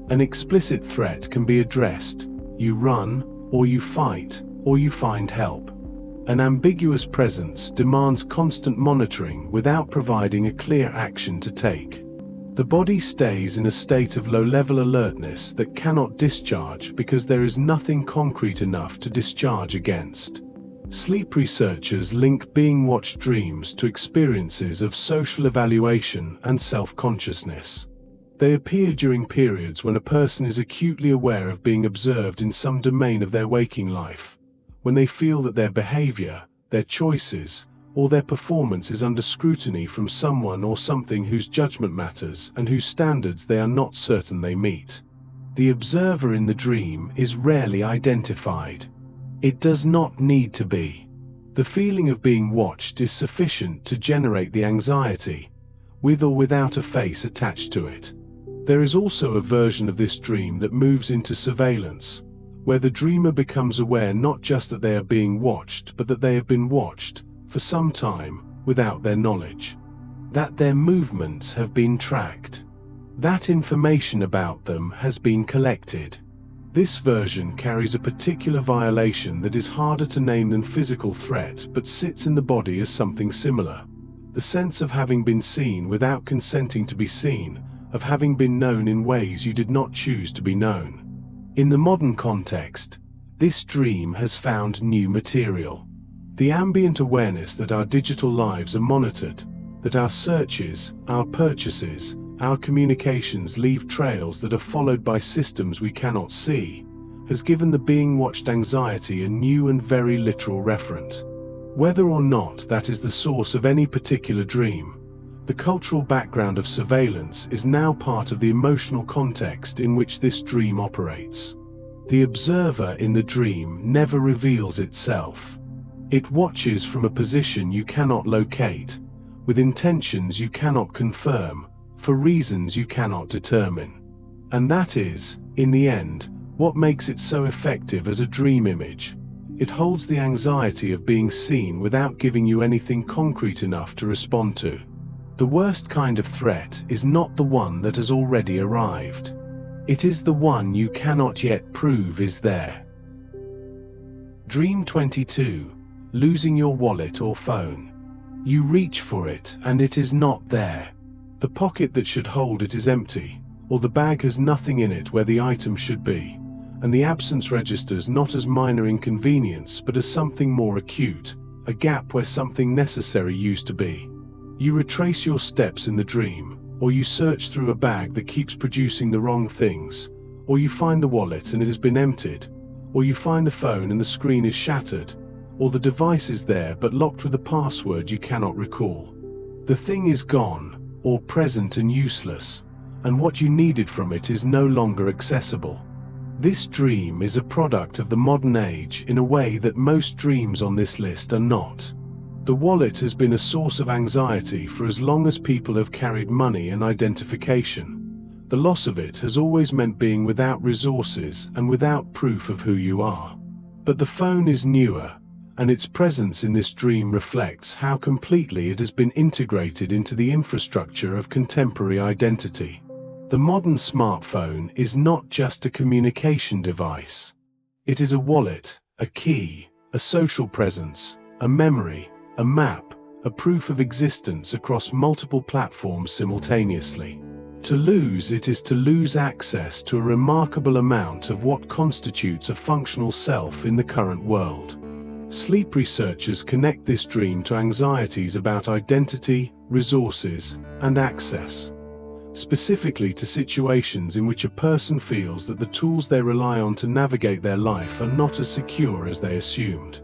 An explicit threat can be addressed. You run, or you fight, or you find help. An ambiguous presence demands constant monitoring without providing a clear action to take. The body stays in a state of low-level alertness that cannot discharge because there is nothing concrete enough to discharge against. Sleep researchers link being watched dreams to experiences of social evaluation and self-consciousness. They appear during periods when a person is acutely aware of being observed in some domain of their waking life, when they feel that their behavior, their choices, or their performance is under scrutiny from someone or something whose judgment matters and whose standards they are not certain they meet. The observer in the dream is rarely identified. It does not need to be. The feeling of being watched is sufficient to generate the anxiety, with or without a face attached to it. There is also a version of this dream that moves into surveillance, where the dreamer becomes aware not just that they are being watched, but that they have been watched, for some time, without their knowledge. That their movements have been tracked. That information about them has been collected. This version carries a particular violation that is harder to name than physical threat but sits in the body as something similar. The sense of having been seen without consenting to be seen, of having been known in ways you did not choose to be known. In the modern context, this dream has found new material. The ambient awareness that our digital lives are monitored, that our searches, our purchases, our communications leave trails that are followed by systems we cannot see, has given the being watched anxiety a new and very literal referent. Whether or not that is the source of any particular dream, the cultural background of surveillance is now part of the emotional context in which this dream operates. The observer in the dream never reveals itself. It watches from a position you cannot locate, with intentions you cannot confirm, for reasons you cannot determine. And that is, in the end, what makes it so effective as a dream image. It holds the anxiety of being seen without giving you anything concrete enough to respond to. The worst kind of threat is not the one that has already arrived. It is the one you cannot yet prove is there. Dream 22. Losing your wallet or phone. You reach for it and it is not there. The pocket that should hold it is empty, or the bag has nothing in it where the item should be, and the absence registers not as minor inconvenience but as something more acute, a gap where something necessary used to be. You retrace your steps in the dream, or you search through a bag that keeps producing the wrong things, or you find the wallet and it has been emptied, or you find the phone and the screen is shattered, or the device is there but locked with a password you cannot recall. The thing is gone, or present and useless, and what you needed from it is no longer accessible. This dream is a product of the modern age in a way that most dreams on this list are not. The wallet has been a source of anxiety for as long as people have carried money and identification. The loss of it has always meant being without resources and without proof of who you are. But the phone is newer, and its presence in this dream reflects how completely it has been integrated into the infrastructure of contemporary identity. The modern smartphone is not just a communication device. It is a wallet, a key, a social presence, a memory, a map, a proof of existence across multiple platforms simultaneously. To lose it is to lose access to a remarkable amount of what constitutes a functional self in the current world. Sleep researchers connect this dream to anxieties about identity, resources, and access. Specifically to situations in which a person feels that the tools they rely on to navigate their life are not as secure as they assumed.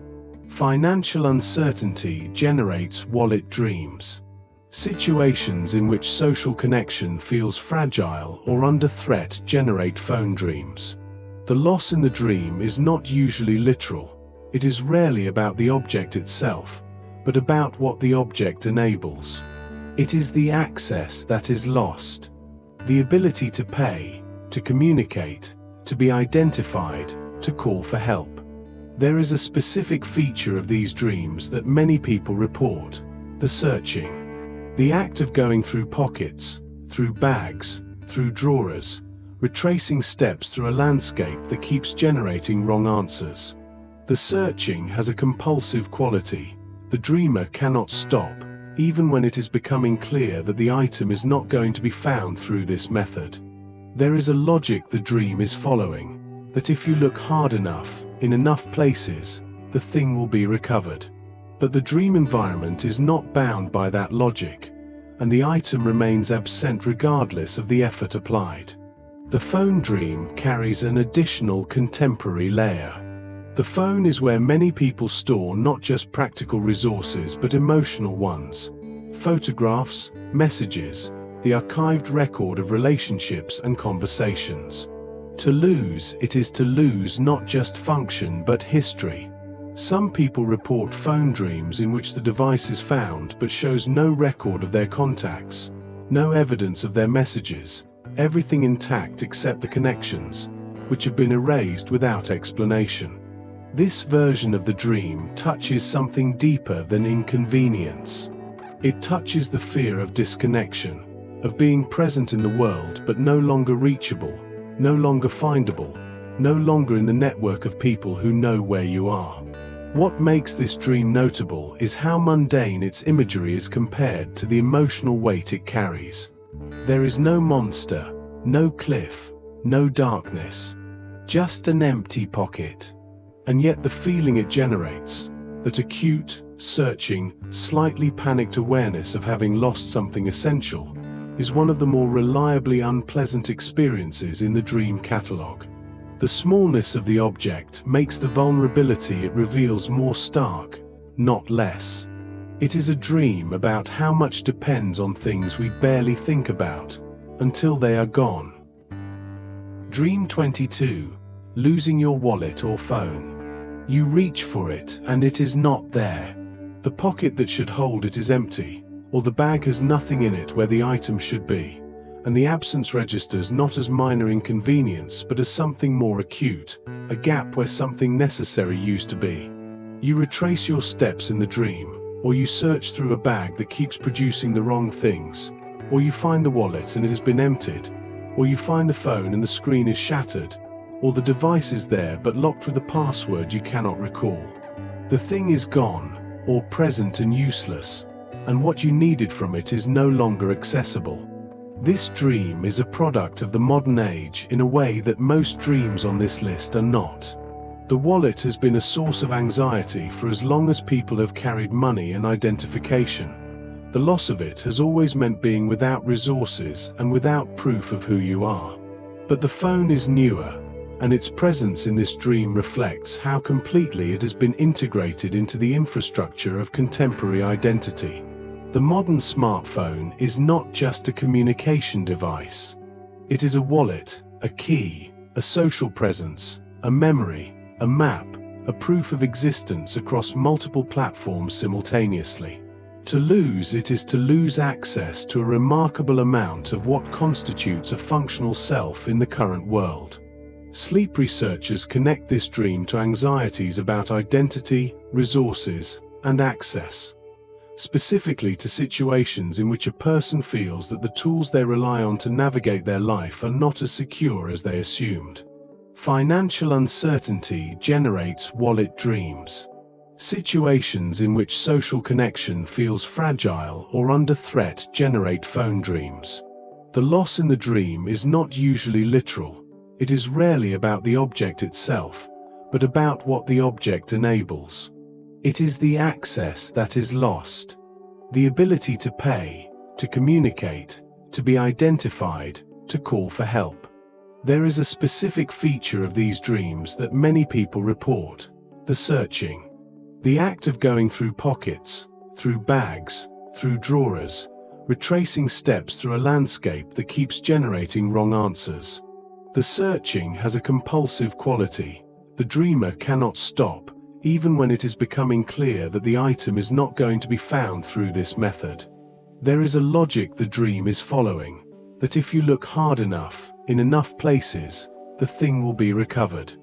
Financial uncertainty generates wallet dreams. Situations in which social connection feels fragile or under threat generate phone dreams. The loss in the dream is not usually literal. It is rarely about the object itself, but about what the object enables. It is the access that is lost. The ability to pay, to communicate, to be identified, to call for help. There is a specific feature of these dreams that many people report: the searching. The act of going through pockets, through bags, through drawers, retracing steps through a landscape that keeps generating wrong answers. The searching has a compulsive quality. The dreamer cannot stop, even when it is becoming clear that the item is not going to be found through this method. There is a logic the dream is following, that if you look hard enough, in enough places, the thing will be recovered. But the dream environment is not bound by that logic, and the item remains absent regardless of the effort applied. The phone dream carries an additional contemporary layer. The phone is where many people store not just practical resources but emotional ones. Photographs, messages, the archived record of relationships and conversations. To lose it is to lose not just function but history. Some people report phone dreams in which the device is found but shows no record of their contacts, no evidence of their messages, everything intact except the connections, which have been erased without explanation. This version of the dream touches something deeper than inconvenience. It touches the fear of disconnection, of being present in the world but no longer reachable, no longer findable, no longer in the network of people who know where you are. What makes this dream notable is how mundane its imagery is compared to the emotional weight it carries. There is no monster, no cliff, no darkness, just an empty pocket. And yet the feeling it generates, that acute, searching, slightly panicked awareness of having lost something essential, is one of the more reliably unpleasant experiences in the dream catalogue. The smallness of the object makes the vulnerability it reveals more stark, not less. It is a dream about how much depends on things we barely think about, until they are gone. Dream 22. Losing your wallet or phone. You reach for it and it is not there. The pocket that should hold it is empty, or the bag has nothing in it where the item should be, and the absence registers not as minor inconvenience but as something more acute, a gap where something necessary used to be. You retrace your steps in the dream, or you search through a bag that keeps producing the wrong things, or you find the wallet and it has been emptied, or you find the phone and the screen is shattered, or the device is there but locked with a password you cannot recall. The thing is gone, or present and useless, and what you needed from it is no longer accessible. This dream is a product of the modern age in a way that most dreams on this list are not. The wallet has been a source of anxiety for as long as people have carried money and identification. The loss of it has always meant being without resources and without proof of who you are. But the phone is newer, and its presence in this dream reflects how completely it has been integrated into the infrastructure of contemporary identity. The modern smartphone is not just a communication device. It is a wallet, a key, a social presence, a memory, a map, a proof of existence across multiple platforms simultaneously. To lose it is to lose access to a remarkable amount of what constitutes a functional self in the current world. Sleep researchers connect this dream to anxieties about identity, resources, and access. Specifically to situations in which a person feels that the tools they rely on to navigate their life are not as secure as they assumed. Financial uncertainty generates wallet dreams. Situations in which social connection feels fragile or under threat generate phone dreams. The loss in the dream is not usually literal. It is rarely about the object itself, but about what the object enables. It is the access that is lost. The ability to pay, to communicate, to be identified, to call for help. There is a specific feature of these dreams that many people report: the searching. The act of going through pockets, through bags, through drawers, retracing steps through a landscape that keeps generating wrong answers. The searching has a compulsive quality. The dreamer cannot stop, even when it is becoming clear that the item is not going to be found through this method. There is a logic the dream is following, that if you look hard enough, in enough places, the thing will be recovered.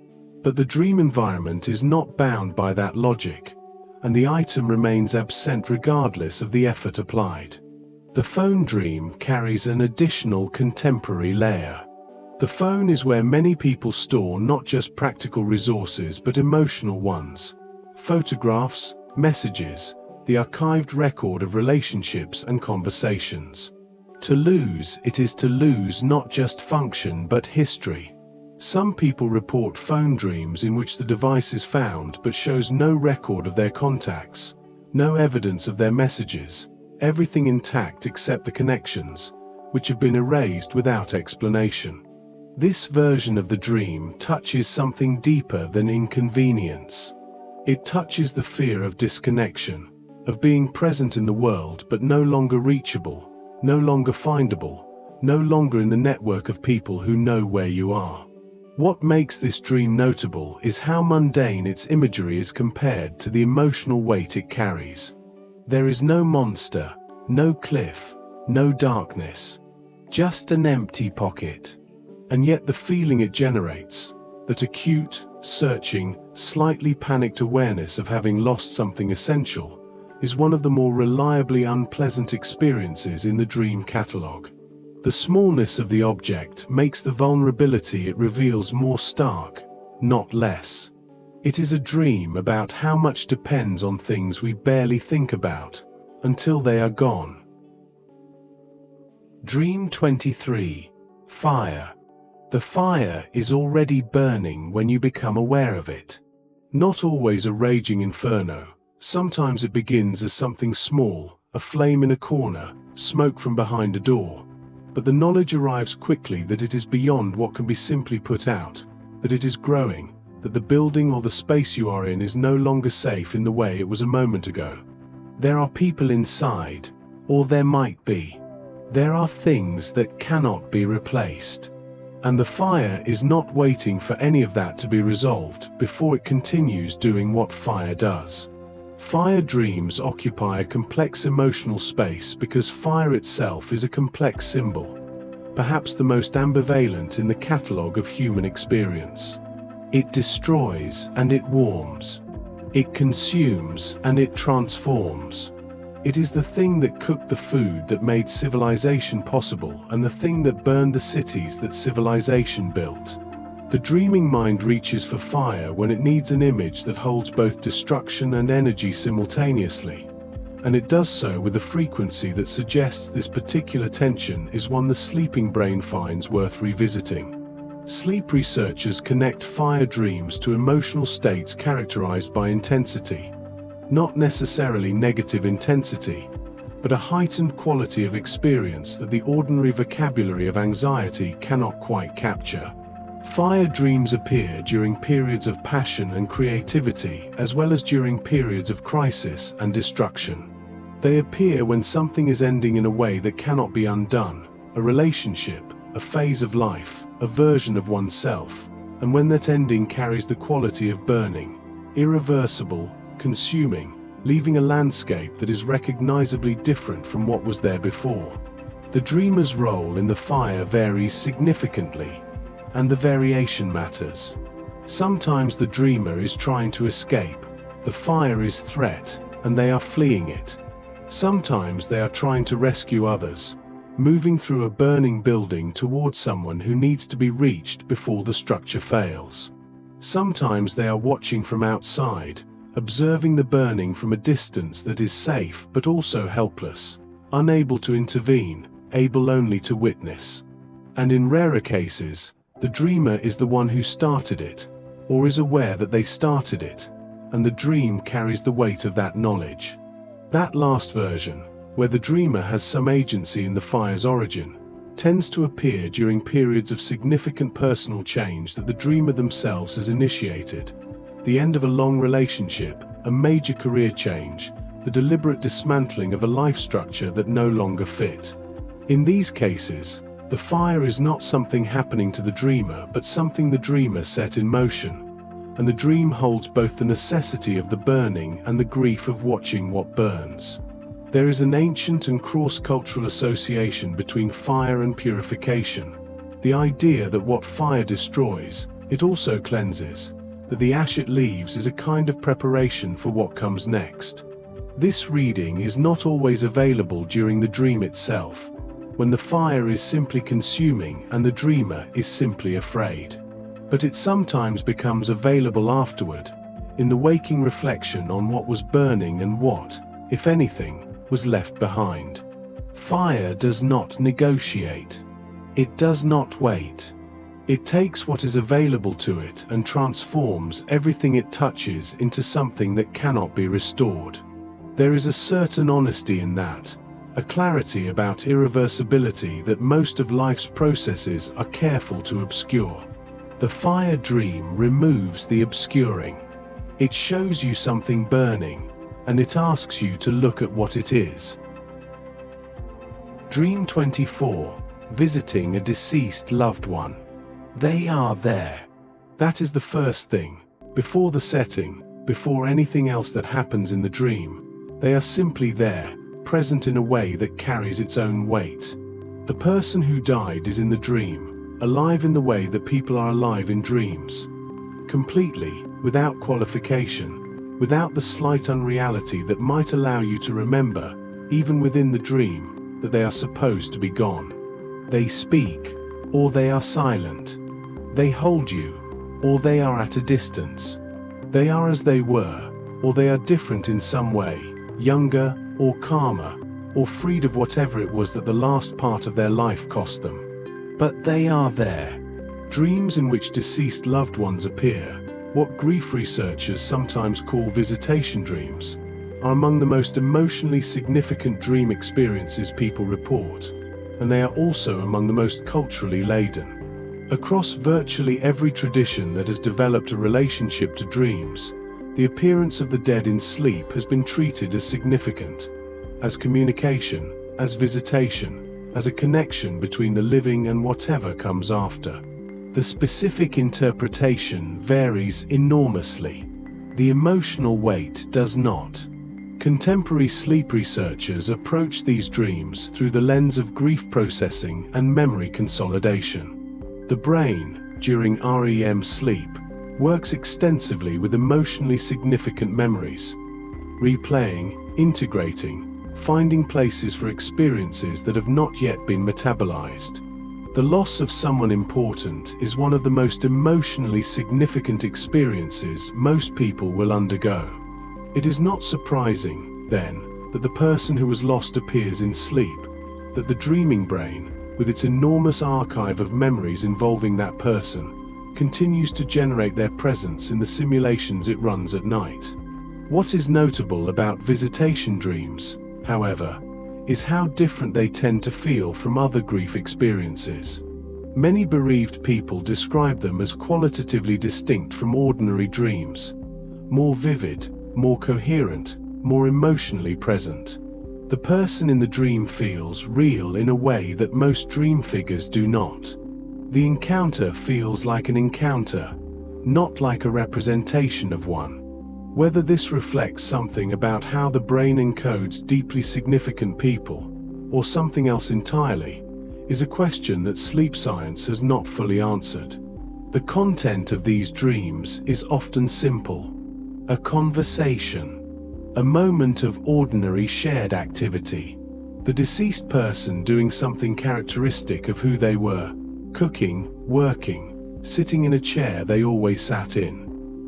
But the dream environment is not bound by that logic, and the item remains absent regardless of the effort applied. The phone dream carries an additional contemporary layer. The phone is where many people store not just practical resources but emotional ones. Photographs, messages, the archived record of relationships and conversations. To lose it is to lose not just function but history. Some people report phone dreams in which the device is found but shows no record of their contacts, no evidence of their messages, everything intact except the connections, which have been erased without explanation. This version of the dream touches something deeper than inconvenience. It touches the fear of disconnection, of being present in the world but no longer reachable, no longer findable, no longer in the network of people who know where you are. What makes this dream notable is how mundane its imagery is compared to the emotional weight it carries. There is no monster, no cliff, no darkness, just an empty pocket. And yet the feeling it generates, that acute, searching, slightly panicked awareness of having lost something essential, is one of the more reliably unpleasant experiences in the dream catalogue. The smallness of the object makes the vulnerability it reveals more stark, not less. It is a dream about how much depends on things we barely think about, until they are gone. Dream 23. Fire. The fire is already burning when you become aware of it. Not always a raging inferno. Sometimes it begins as something small, a flame in a corner, smoke from behind a door. But the knowledge arrives quickly that it is beyond what can be simply put out, that it is growing, that the building or the space you are in is no longer safe in the way it was a moment ago. There are people inside, or there might be. There are things that cannot be replaced. And the fire is not waiting for any of that to be resolved before it continues doing what fire does. Fire dreams occupy a complex emotional space because fire itself is a complex symbol, perhaps the most ambivalent in the catalogue of human experience. It destroys and it warms. It consumes and it transforms. It is the thing that cooked the food that made civilization possible and the thing that burned the cities that civilization built. The dreaming mind reaches for fire when it needs an image that holds both destruction and energy simultaneously. And it does so with a frequency that suggests this particular tension is one the sleeping brain finds worth revisiting. Sleep researchers connect fire dreams to emotional states characterized by intensity. Not necessarily negative intensity, but a heightened quality of experience that the ordinary vocabulary of anxiety cannot quite capture. Fire dreams appear during periods of passion and creativity, as well as during periods of crisis and destruction. They appear when something is ending in a way that cannot be undone, a relationship, a phase of life, a version of oneself, and when that ending carries the quality of burning, irreversible, consuming, leaving a landscape that is recognizably different from what was there before. The dreamer's role in the fire varies significantly, and the variation matters. Sometimes the dreamer is trying to escape, the fire is threat, and they are fleeing it. Sometimes they are trying to rescue others, moving through a burning building towards someone who needs to be reached before the structure fails. Sometimes they are watching from outside, observing the burning from a distance that is safe but also helpless, unable to intervene, able only to witness. And in rarer cases, the dreamer is the one who started it, or is aware that they started it, and the dream carries the weight of that knowledge. That last version, where the dreamer has some agency in the fire's origin, tends to appear during periods of significant personal change that the dreamer themselves has initiated. The end of a long relationship, a major career change, the deliberate dismantling of a life structure that no longer fit. In these cases, the fire is not something happening to the dreamer but something the dreamer set in motion. And the dream holds both the necessity of the burning and the grief of watching what burns. There is an ancient and cross-cultural association between fire and purification. The idea that what fire destroys, it also cleanses, that the ash it leaves is a kind of preparation for what comes next. This reading is not always available during the dream itself, when the fire is simply consuming and the dreamer is simply afraid. But it sometimes becomes available afterward, in the waking reflection on what was burning and what, if anything, was left behind. Fire does not negotiate. It does not wait. It takes what is available to it and transforms everything it touches into something that cannot be restored. There is a certain honesty in that, a clarity about irreversibility that most of life's processes are careful to obscure. The fire dream removes the obscuring. It shows you something burning, and it asks you to look at what it is. Dream 24. Visiting a deceased loved one. They are there. That is the first thing. Before the setting, before anything else that happens in the dream, they are simply there, present in a way that carries its own weight. The person who died is in the dream, alive in the way that people are alive in dreams. Completely, without qualification, without the slight unreality that might allow you to remember, even within the dream, that they are supposed to be gone. They speak, or they are silent. They hold you, or they are at a distance. They are as they were, or they are different in some way, younger, or calmer, or freed of whatever it was that the last part of their life cost them. But they are there. Dreams in which deceased loved ones appear, what grief researchers sometimes call visitation dreams, are among the most emotionally significant dream experiences people report, and they are also among the most culturally laden. Across virtually every tradition that has developed a relationship to dreams, the appearance of the dead in sleep has been treated as significant, as communication, as visitation, as a connection between the living and whatever comes after. The specific interpretation varies enormously. The emotional weight does not. Contemporary sleep researchers approach these dreams through the lens of grief processing and memory consolidation. The brain, during REM sleep, works extensively with emotionally significant memories, replaying, integrating, finding places for experiences that have not yet been metabolized. The loss of someone important is one of the most emotionally significant experiences most people will undergo. It is not surprising, then, that the person who was lost appears in sleep, that the dreaming brain, with its enormous archive of memories involving that person, continues to generate their presence in the simulations it runs at night. What is notable about visitation dreams, however, is how different they tend to feel from other grief experiences. Many bereaved people describe them as qualitatively distinct from ordinary dreams, more vivid, more coherent, more emotionally present. The person in the dream feels real in a way that most dream figures do not. The encounter feels like an encounter, not like a representation of one. Whether this reflects something about how the brain encodes deeply significant people, or something else entirely, is a question that sleep science has not fully answered. The content of these dreams is often simple. A conversation, a moment of ordinary shared activity, the deceased person doing something characteristic of who they were, cooking, working, sitting in a chair they always sat in.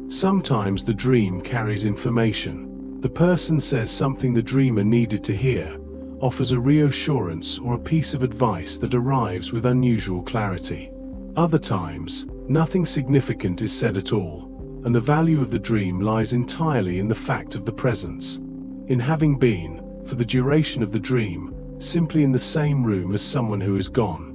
Sometimes the dream carries information. The person says something the dreamer needed to hear, offers a reassurance or a piece of advice that arrives with unusual clarity. Other times, nothing significant is said at all, and the value of the dream lies entirely in the fact of the presence, in having been, for the duration of the dream, simply in the same room as someone who is gone.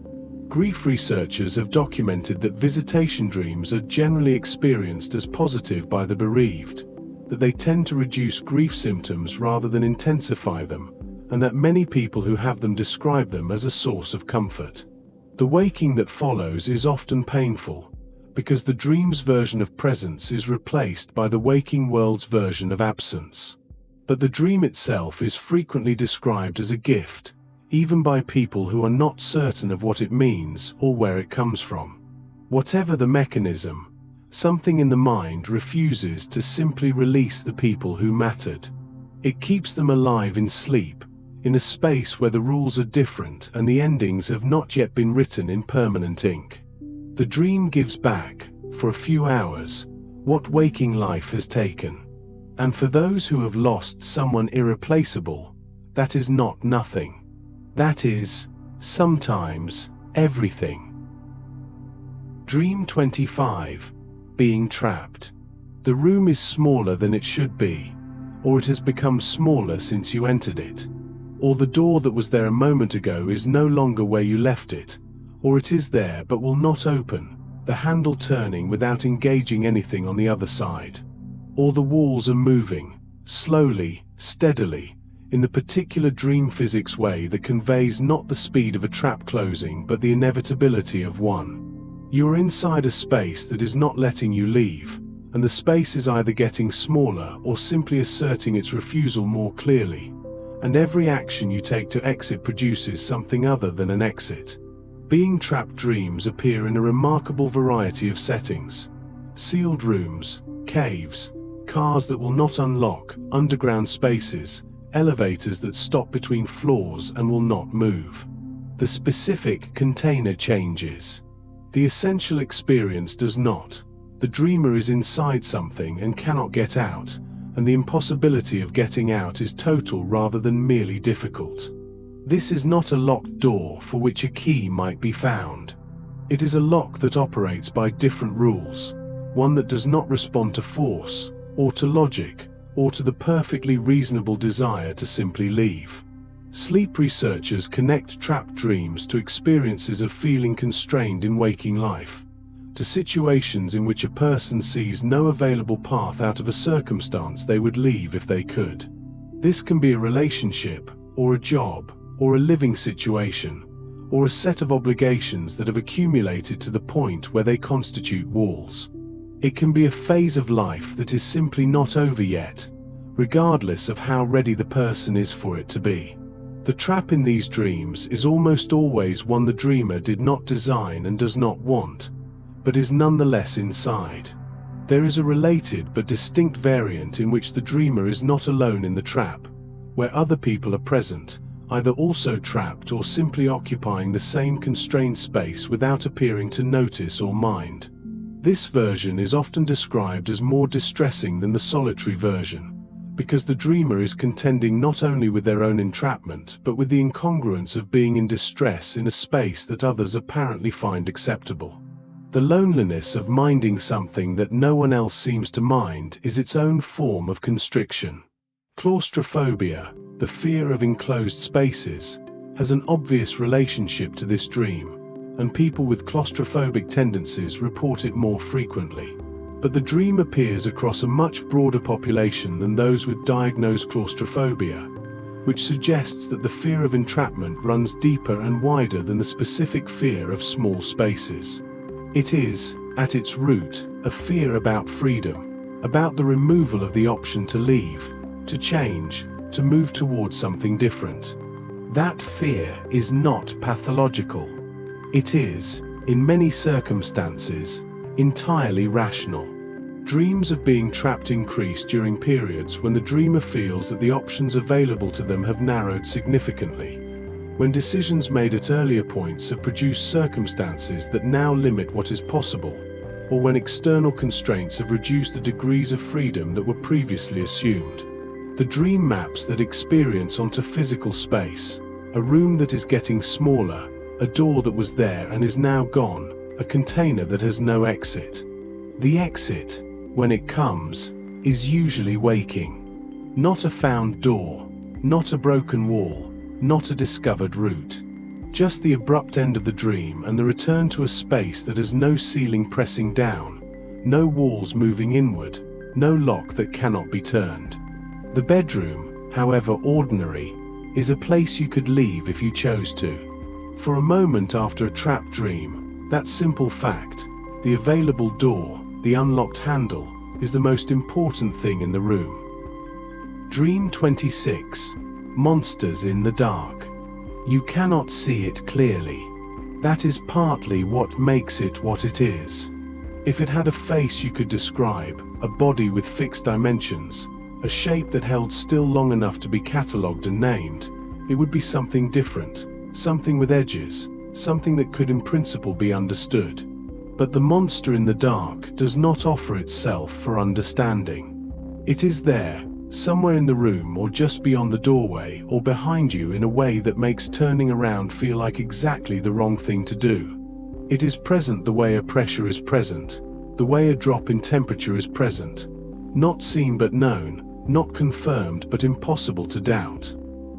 Grief researchers have documented that visitation dreams are generally experienced as positive by the bereaved, that they tend to reduce grief symptoms rather than intensify them, and that many people who have them describe them as a source of comfort. The waking that follows is often painful, because the dream's version of presence is replaced by the waking world's version of absence. But the dream itself is frequently described as a gift, even by people who are not certain of what it means or where it comes from. Whatever the mechanism, something in the mind refuses to simply release the people who mattered. It keeps them alive in sleep, in a space where the rules are different and the endings have not yet been written in permanent ink. The dream gives back, for a few hours, what waking life has taken. And for those who have lost someone irreplaceable, that is not nothing. That is, sometimes, everything. Dream 25. Being trapped. The room is smaller than it should be, or it has become smaller since you entered it. Or the door that was there a moment ago is no longer where you left it, or it is there but will not open, the handle turning without engaging anything on the other side. Or the walls are moving, slowly, steadily, in the particular dream physics way that conveys not the speed of a trap closing but the inevitability of one. You are inside a space that is not letting you leave, and the space is either getting smaller or simply asserting its refusal more clearly, and every action you take to exit produces something other than an exit. Being trapped dreams appear in a remarkable variety of settings: sealed rooms, caves, cars that will not unlock, underground spaces, elevators that stop between floors and will not move. The specific container changes. The essential experience does not. The dreamer is inside something and cannot get out, and the impossibility of getting out is total rather than merely difficult. This is not a locked door for which a key might be found. It is a lock that operates by different rules, one that does not respond to force, or to logic, or to the perfectly reasonable desire to simply leave. Sleep researchers connect trapped dreams to experiences of feeling constrained in waking life, to situations in which a person sees no available path out of a circumstance they would leave if they could. This can be a relationship, or a job, or a living situation, or a set of obligations that have accumulated to the point where they constitute walls. It can be a phase of life that is simply not over yet, regardless of how ready the person is for it to be. The trap in these dreams is almost always one the dreamer did not design and does not want, but is nonetheless inside. There is a related but distinct variant in which the dreamer is not alone in the trap, where other people are present, either also trapped or simply occupying the same constrained space without appearing to notice or mind. This version is often described as more distressing than the solitary version, because the dreamer is contending not only with their own entrapment but with the incongruence of being in distress in a space that others apparently find acceptable. The loneliness of minding something that no one else seems to mind is its own form of constriction. Claustrophobia, the fear of enclosed spaces, has an obvious relationship to this dream, and people with claustrophobic tendencies report it more frequently. But the dream appears across a much broader population than those with diagnosed claustrophobia, which suggests that the fear of entrapment runs deeper and wider than the specific fear of small spaces. It is, at its root, a fear about freedom, about the removal of the option to leave, to change, to move towards something different. That fear is not pathological. It is, in many circumstances, entirely rational. Dreams of being trapped increase during periods when the dreamer feels that the options available to them have narrowed significantly, when decisions made at earlier points have produced circumstances that now limit what is possible, or when external constraints have reduced the degrees of freedom that were previously assumed. The dream maps that experience onto physical space, a room that is getting smaller, a door that was there and is now gone, a container that has no exit. The exit, when it comes, is usually waking. Not a found door, not a broken wall, not a discovered route. Just the abrupt end of the dream and the return to a space that has no ceiling pressing down, no walls moving inward, no lock that cannot be turned. The bedroom, however ordinary, is a place you could leave if you chose to. For a moment after a trapped dream, that simple fact, the available door, the unlocked handle, is the most important thing in the room. Dream 26. Monsters in the dark. You cannot see it clearly. That is partly what makes it what it is. If it had a face you could describe, a body with fixed dimensions, a shape that held still long enough to be catalogued and named, it would be something different, something with edges, something that could in principle be understood. But the monster in the dark does not offer itself for understanding. It is there, somewhere in the room or just beyond the doorway or behind you in a way that makes turning around feel like exactly the wrong thing to do. It is present the way a pressure is present, the way a drop in temperature is present, not seen but known, not confirmed but impossible to doubt.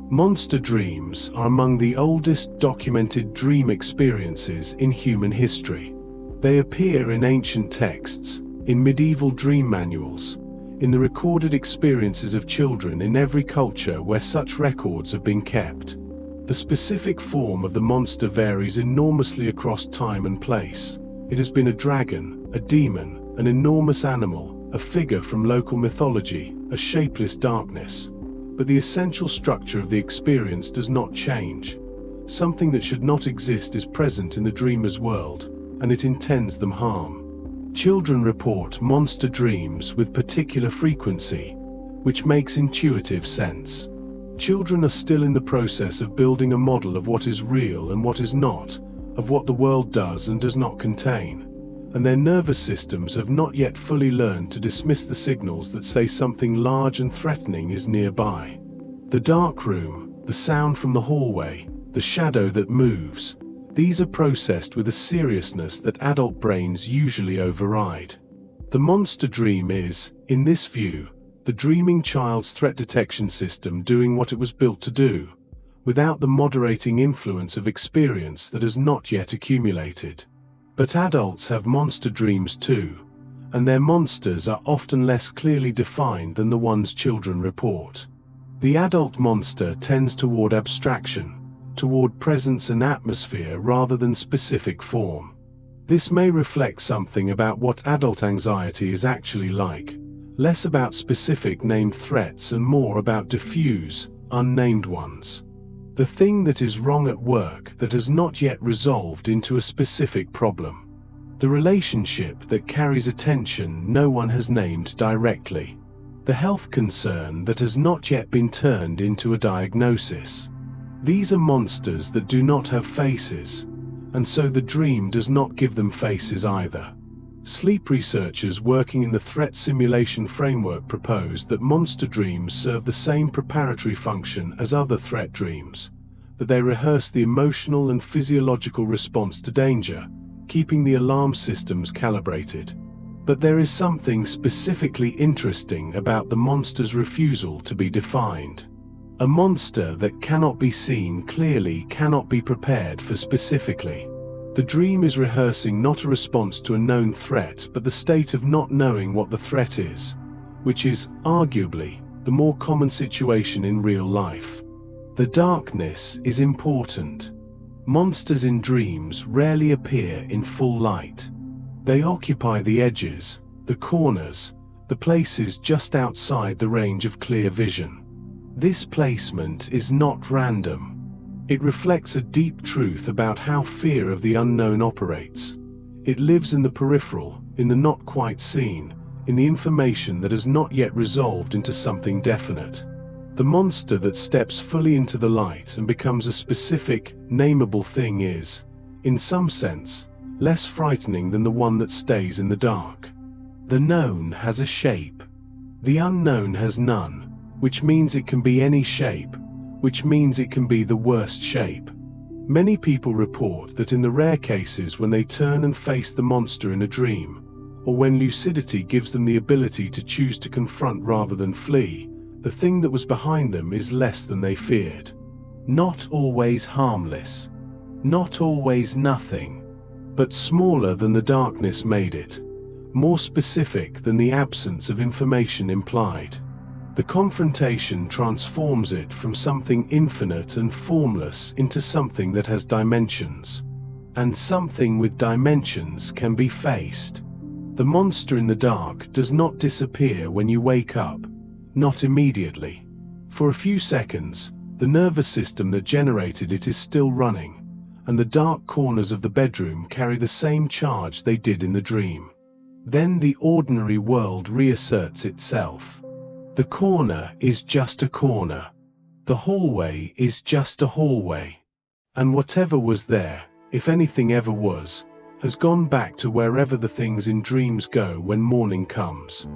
Monster dreams are among the oldest documented dream experiences in human history. They appear in ancient texts, in medieval dream manuals, in the recorded experiences of children in every culture where such records have been kept. The specific form of the monster varies enormously across time and place. It has been a dragon, a demon, an enormous animal, a figure from local mythology, a shapeless darkness. But the essential structure of the experience does not change. Something that should not exist is present in the dreamer's world, and it intends them harm. Children report monster dreams with particular frequency, which makes intuitive sense. Children are still in the process of building a model of what is real and what is not, of what the world does and does not contain. And their nervous systems have not yet fully learned to dismiss the signals that say something large and threatening is nearby. The dark room, the sound from the hallway, the shadow that moves, these are processed with a seriousness that adult brains usually override. The monster dream is, in this view, the dreaming child's threat detection system doing what it was built to do, without the moderating influence of experience that has not yet accumulated. But adults have monster dreams too, and their monsters are often less clearly defined than the ones children report. The adult monster tends toward abstraction, toward presence and atmosphere rather than specific form. This may reflect something about what adult anxiety is actually like, less about specific named threats and more about diffuse, unnamed ones. The thing that is wrong at work that has not yet resolved into a specific problem. The relationship that carries attention no one has named directly. the health concern that has not yet been turned into a diagnosis. These are monsters that do not have faces, and so the dream does not give them faces either. Sleep researchers working in the threat simulation framework propose that monster dreams serve the same preparatory function as other threat dreams, that they rehearse the emotional and physiological response to danger, keeping the alarm systems calibrated. But there is something specifically interesting about the monster's refusal to be defined. A monster that cannot be seen clearly cannot be prepared for specifically. The dream is rehearsing not a response to a known threat, but the state of not knowing what the threat is, which is, arguably, the more common situation in real life. The darkness is important. Monsters in dreams rarely appear in full light. They occupy the edges, the corners, the places just outside the range of clear vision. This placement is not random. It reflects a deep truth about how fear of the unknown operates. It lives in the peripheral, in the not quite seen, in the information that has not yet resolved into something definite. The monster that steps fully into the light and becomes a specific, nameable thing is, in some sense, less frightening than the one that stays in the dark. The known has a shape. The unknown has none, which means it can be any shape, which means it can be the worst shape. Many people report that in the rare cases when they turn and face the monster in a dream, or when lucidity gives them the ability to choose to confront rather than flee, the thing that was behind them is less than they feared. Not always harmless, not always nothing, but smaller than the darkness made it, more specific than the absence of information implied. The confrontation transforms it from something infinite and formless into something that has dimensions. And something with dimensions can be faced. The monster in the dark does not disappear when you wake up, not immediately. For a few seconds, the nervous system that generated it is still running, and the dark corners of the bedroom carry the same charge they did in the dream. Then the ordinary world reasserts itself. The corner is just a corner. The hallway is just a hallway. And whatever was there, if anything ever was, has gone back to wherever the things in dreams go when morning comes.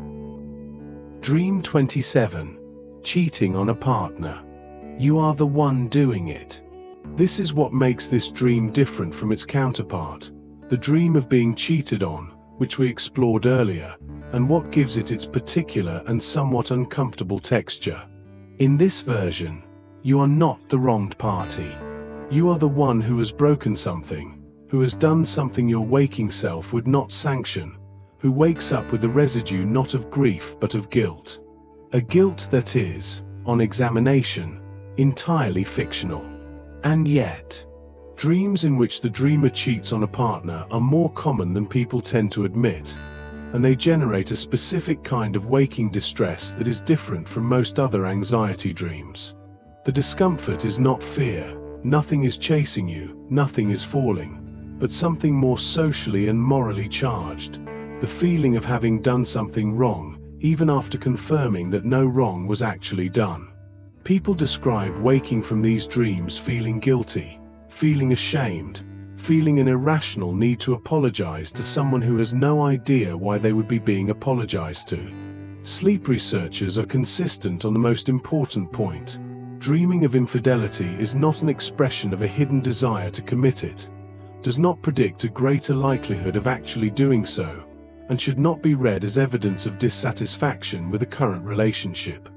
Dream 27. Cheating on a partner. You are the one doing it. This is what makes this dream different from its counterpart, the dream of being cheated on, which we explored earlier, and what gives it its particular and somewhat uncomfortable texture. In this version, you are not the wronged party. You are the one who has broken something, who has done something your waking self would not sanction, who wakes up with a residue not of grief but of guilt. A guilt that is, on examination, entirely fictional. And yet, dreams in which the dreamer cheats on a partner are more common than people tend to admit, and they generate a specific kind of waking distress that is different from most other anxiety dreams. The discomfort is not fear, nothing is chasing you, nothing is falling, but something more socially and morally charged, the feeling of having done something wrong, even after confirming that no wrong was actually done. People describe waking from these dreams feeling guilty, feeling ashamed, feeling an irrational need to apologize to someone who has no idea why they would be being apologized to. Sleep researchers are consistent on the most important point. Dreaming of infidelity is not an expression of a hidden desire to commit it, does not predict a greater likelihood of actually doing so, and should not be read as evidence of dissatisfaction with a current relationship.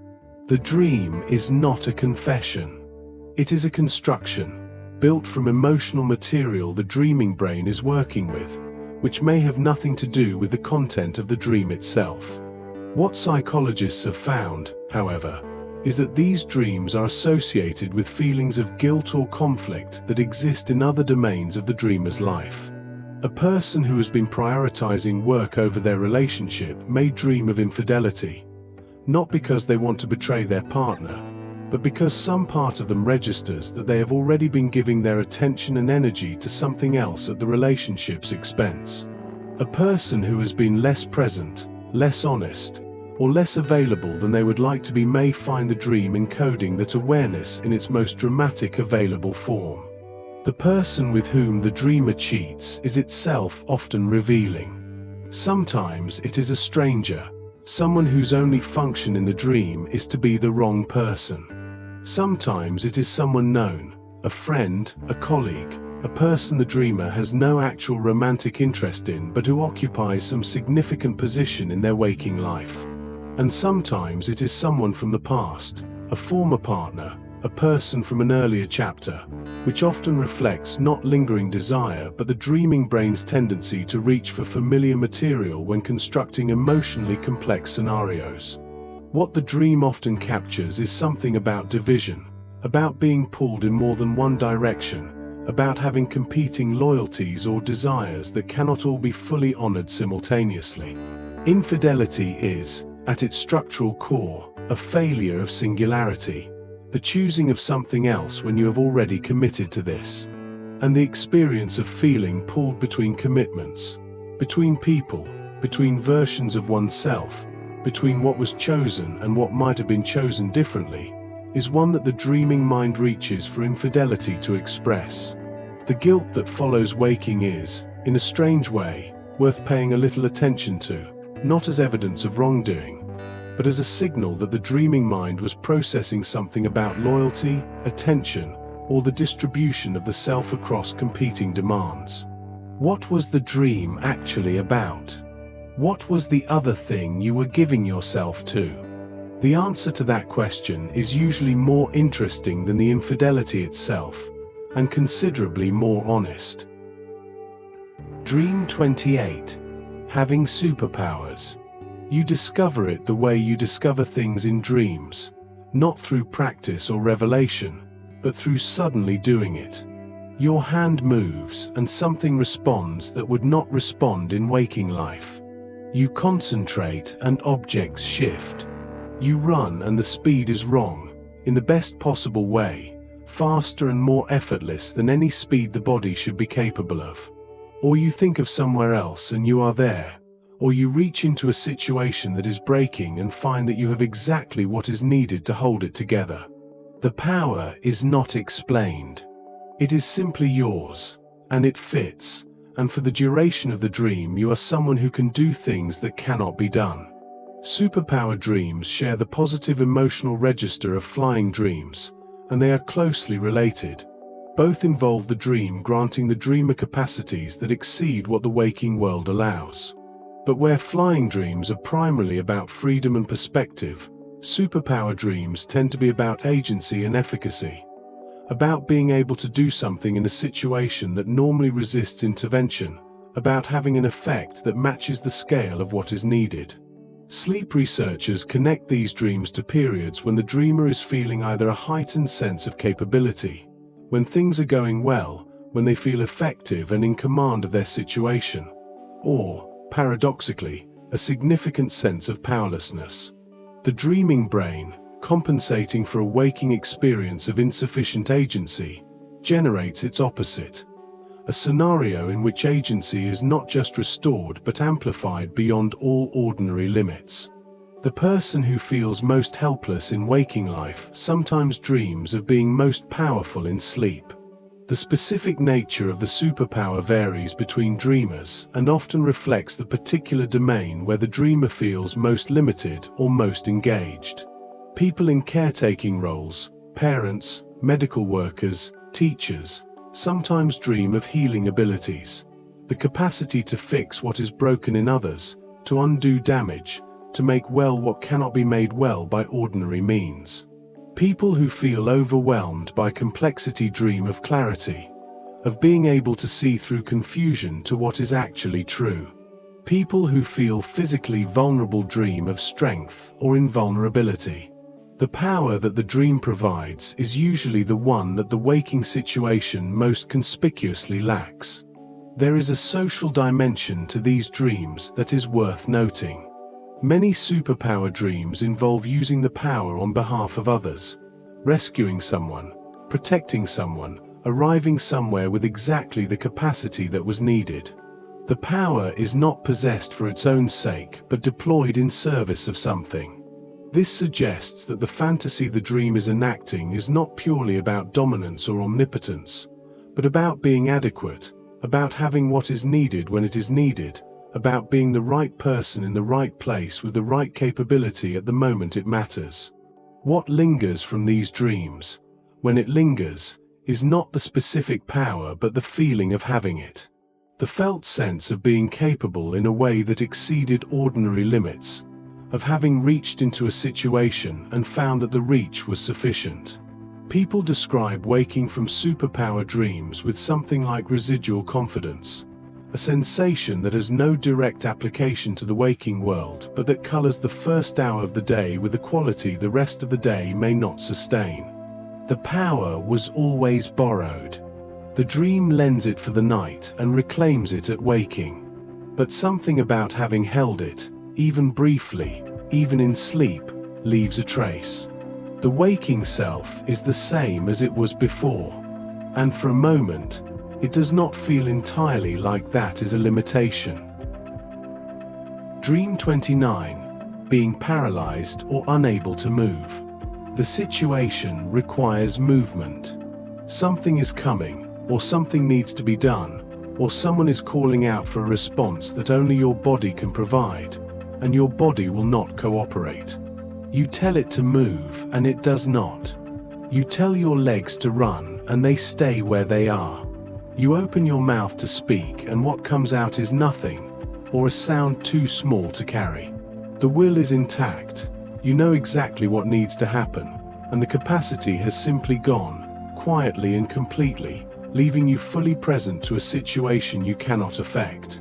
The dream is not a confession. It is a construction, built from emotional material the dreaming brain is working with, which may have nothing to do with the content of the dream itself. What psychologists have found, however, is that these dreams are associated with feelings of guilt or conflict that exist in other domains of the dreamer's life. A person who has been prioritizing work over their relationship may dream of infidelity, not because they want to betray their partner, but because some part of them registers that they have already been giving their attention and energy to something else at the relationship's expense. A person who has been less present, less honest, or less available than they would like to be may find the dream encoding that awareness in its most dramatic available form. The person with whom the dreamer cheats is itself often revealing. Sometimes it is a stranger, someone whose only function in the dream is to be the wrong person. Sometimes it is someone known, a friend, a colleague, a person the dreamer has no actual romantic interest in but who occupies some significant position in their waking life. And sometimes it is someone from the past, a former partner, a person from an earlier chapter, which often reflects not lingering desire but the dreaming brain's tendency to reach for familiar material when constructing emotionally complex scenarios. What the dream often captures is something about division, about being pulled in more than one direction, about having competing loyalties or desires that cannot all be fully honored simultaneously. Infidelity is, at its structural core, a failure of singularity, the choosing of something else when you have already committed to this, and the experience of feeling pulled between commitments, between people, between versions of oneself, between what was chosen and what might have been chosen differently, is one that the dreaming mind reaches for infidelity to express. The guilt that follows waking is, in a strange way, worth paying a little attention to, not as evidence of wrongdoing, but as a signal that the dreaming mind was processing something about loyalty, attention, or the distribution of the self across competing demands. What was the dream actually about? What was the other thing you were giving yourself to? The answer to that question is usually more interesting than the infidelity itself, and considerably more honest. Dream 28. Having superpowers. You discover it the way you discover things in dreams, not through practice or revelation, but through suddenly doing it. Your hand moves and something responds that would not respond in waking life. You concentrate and objects shift. You run and the speed is wrong, in the best possible way, faster and more effortless than any speed the body should be capable of. Or you think of somewhere else and you are there. Or you reach into a situation that is breaking and find that you have exactly what is needed to hold it together. The power is not explained. It is simply yours, and it fits, and for the duration of the dream you are someone who can do things that cannot be done. Superpower dreams share the positive emotional register of flying dreams, and they are closely related. Both involve the dream granting the dreamer capacities that exceed what the waking world allows. But where flying dreams are primarily about freedom and perspective, superpower dreams tend to be about agency and efficacy, about being able to do something in a situation that normally resists intervention, about having an effect that matches the scale of what is needed. Sleep researchers connect these dreams to periods when the dreamer is feeling either a heightened sense of capability, when things are going well, when they feel effective and in command of their situation, or, paradoxically, a significant sense of powerlessness. The dreaming brain, compensating for a waking experience of insufficient agency, generates its opposite, a scenario in which agency is not just restored but amplified beyond all ordinary limits. The person who feels most helpless in waking life sometimes dreams of being most powerful in sleep. The specific nature of the superpower varies between dreamers and often reflects the particular domain where the dreamer feels most limited or most engaged. People in caretaking roles, parents, medical workers, teachers, sometimes dream of healing abilities, the capacity to fix what is broken in others, to undo damage, to make well what cannot be made well by ordinary means. People who feel overwhelmed by complexity dream of clarity, of being able to see through confusion to what is actually true. People who feel physically vulnerable dream of strength or invulnerability. The power that the dream provides is usually the one that the waking situation most conspicuously lacks. There is a social dimension to these dreams that is worth noting. Many superpower dreams involve using the power on behalf of others, rescuing someone, protecting someone, arriving somewhere with exactly the capacity that was needed. The power is not possessed for its own sake, but deployed in service of something. This suggests that the fantasy the dream is enacting is not purely about dominance or omnipotence, but about being adequate, about having what is needed when it is needed, about being the right person in the right place with the right capability at the moment it matters. What lingers from these dreams, when it lingers, is not the specific power but the feeling of having it. The felt sense of being capable in a way that exceeded ordinary limits, of having reached into a situation and found that the reach was sufficient. People describe waking from superpower dreams with something like residual confidence, a sensation that has no direct application to the waking world but that colors the first hour of the day with a quality the rest of the day may not sustain. The power was always borrowed. The dream lends it for the night and reclaims it at waking. But something about having held it, even briefly, even in sleep, leaves a trace. The waking self is the same as it was before, and for a moment, it does not feel entirely like that is a limitation. Dream 29, being paralyzed or unable to move. The situation requires movement. Something is coming, or something needs to be done, or someone is calling out for a response that only your body can provide, and your body will not cooperate. You tell it to move, and it does not. You tell your legs to run, and they stay where they are. You open your mouth to speak, and what comes out is nothing, or a sound too small to carry. The will is intact. You know exactly what needs to happen, and the capacity has simply gone, quietly and completely, leaving you fully present to a situation you cannot affect.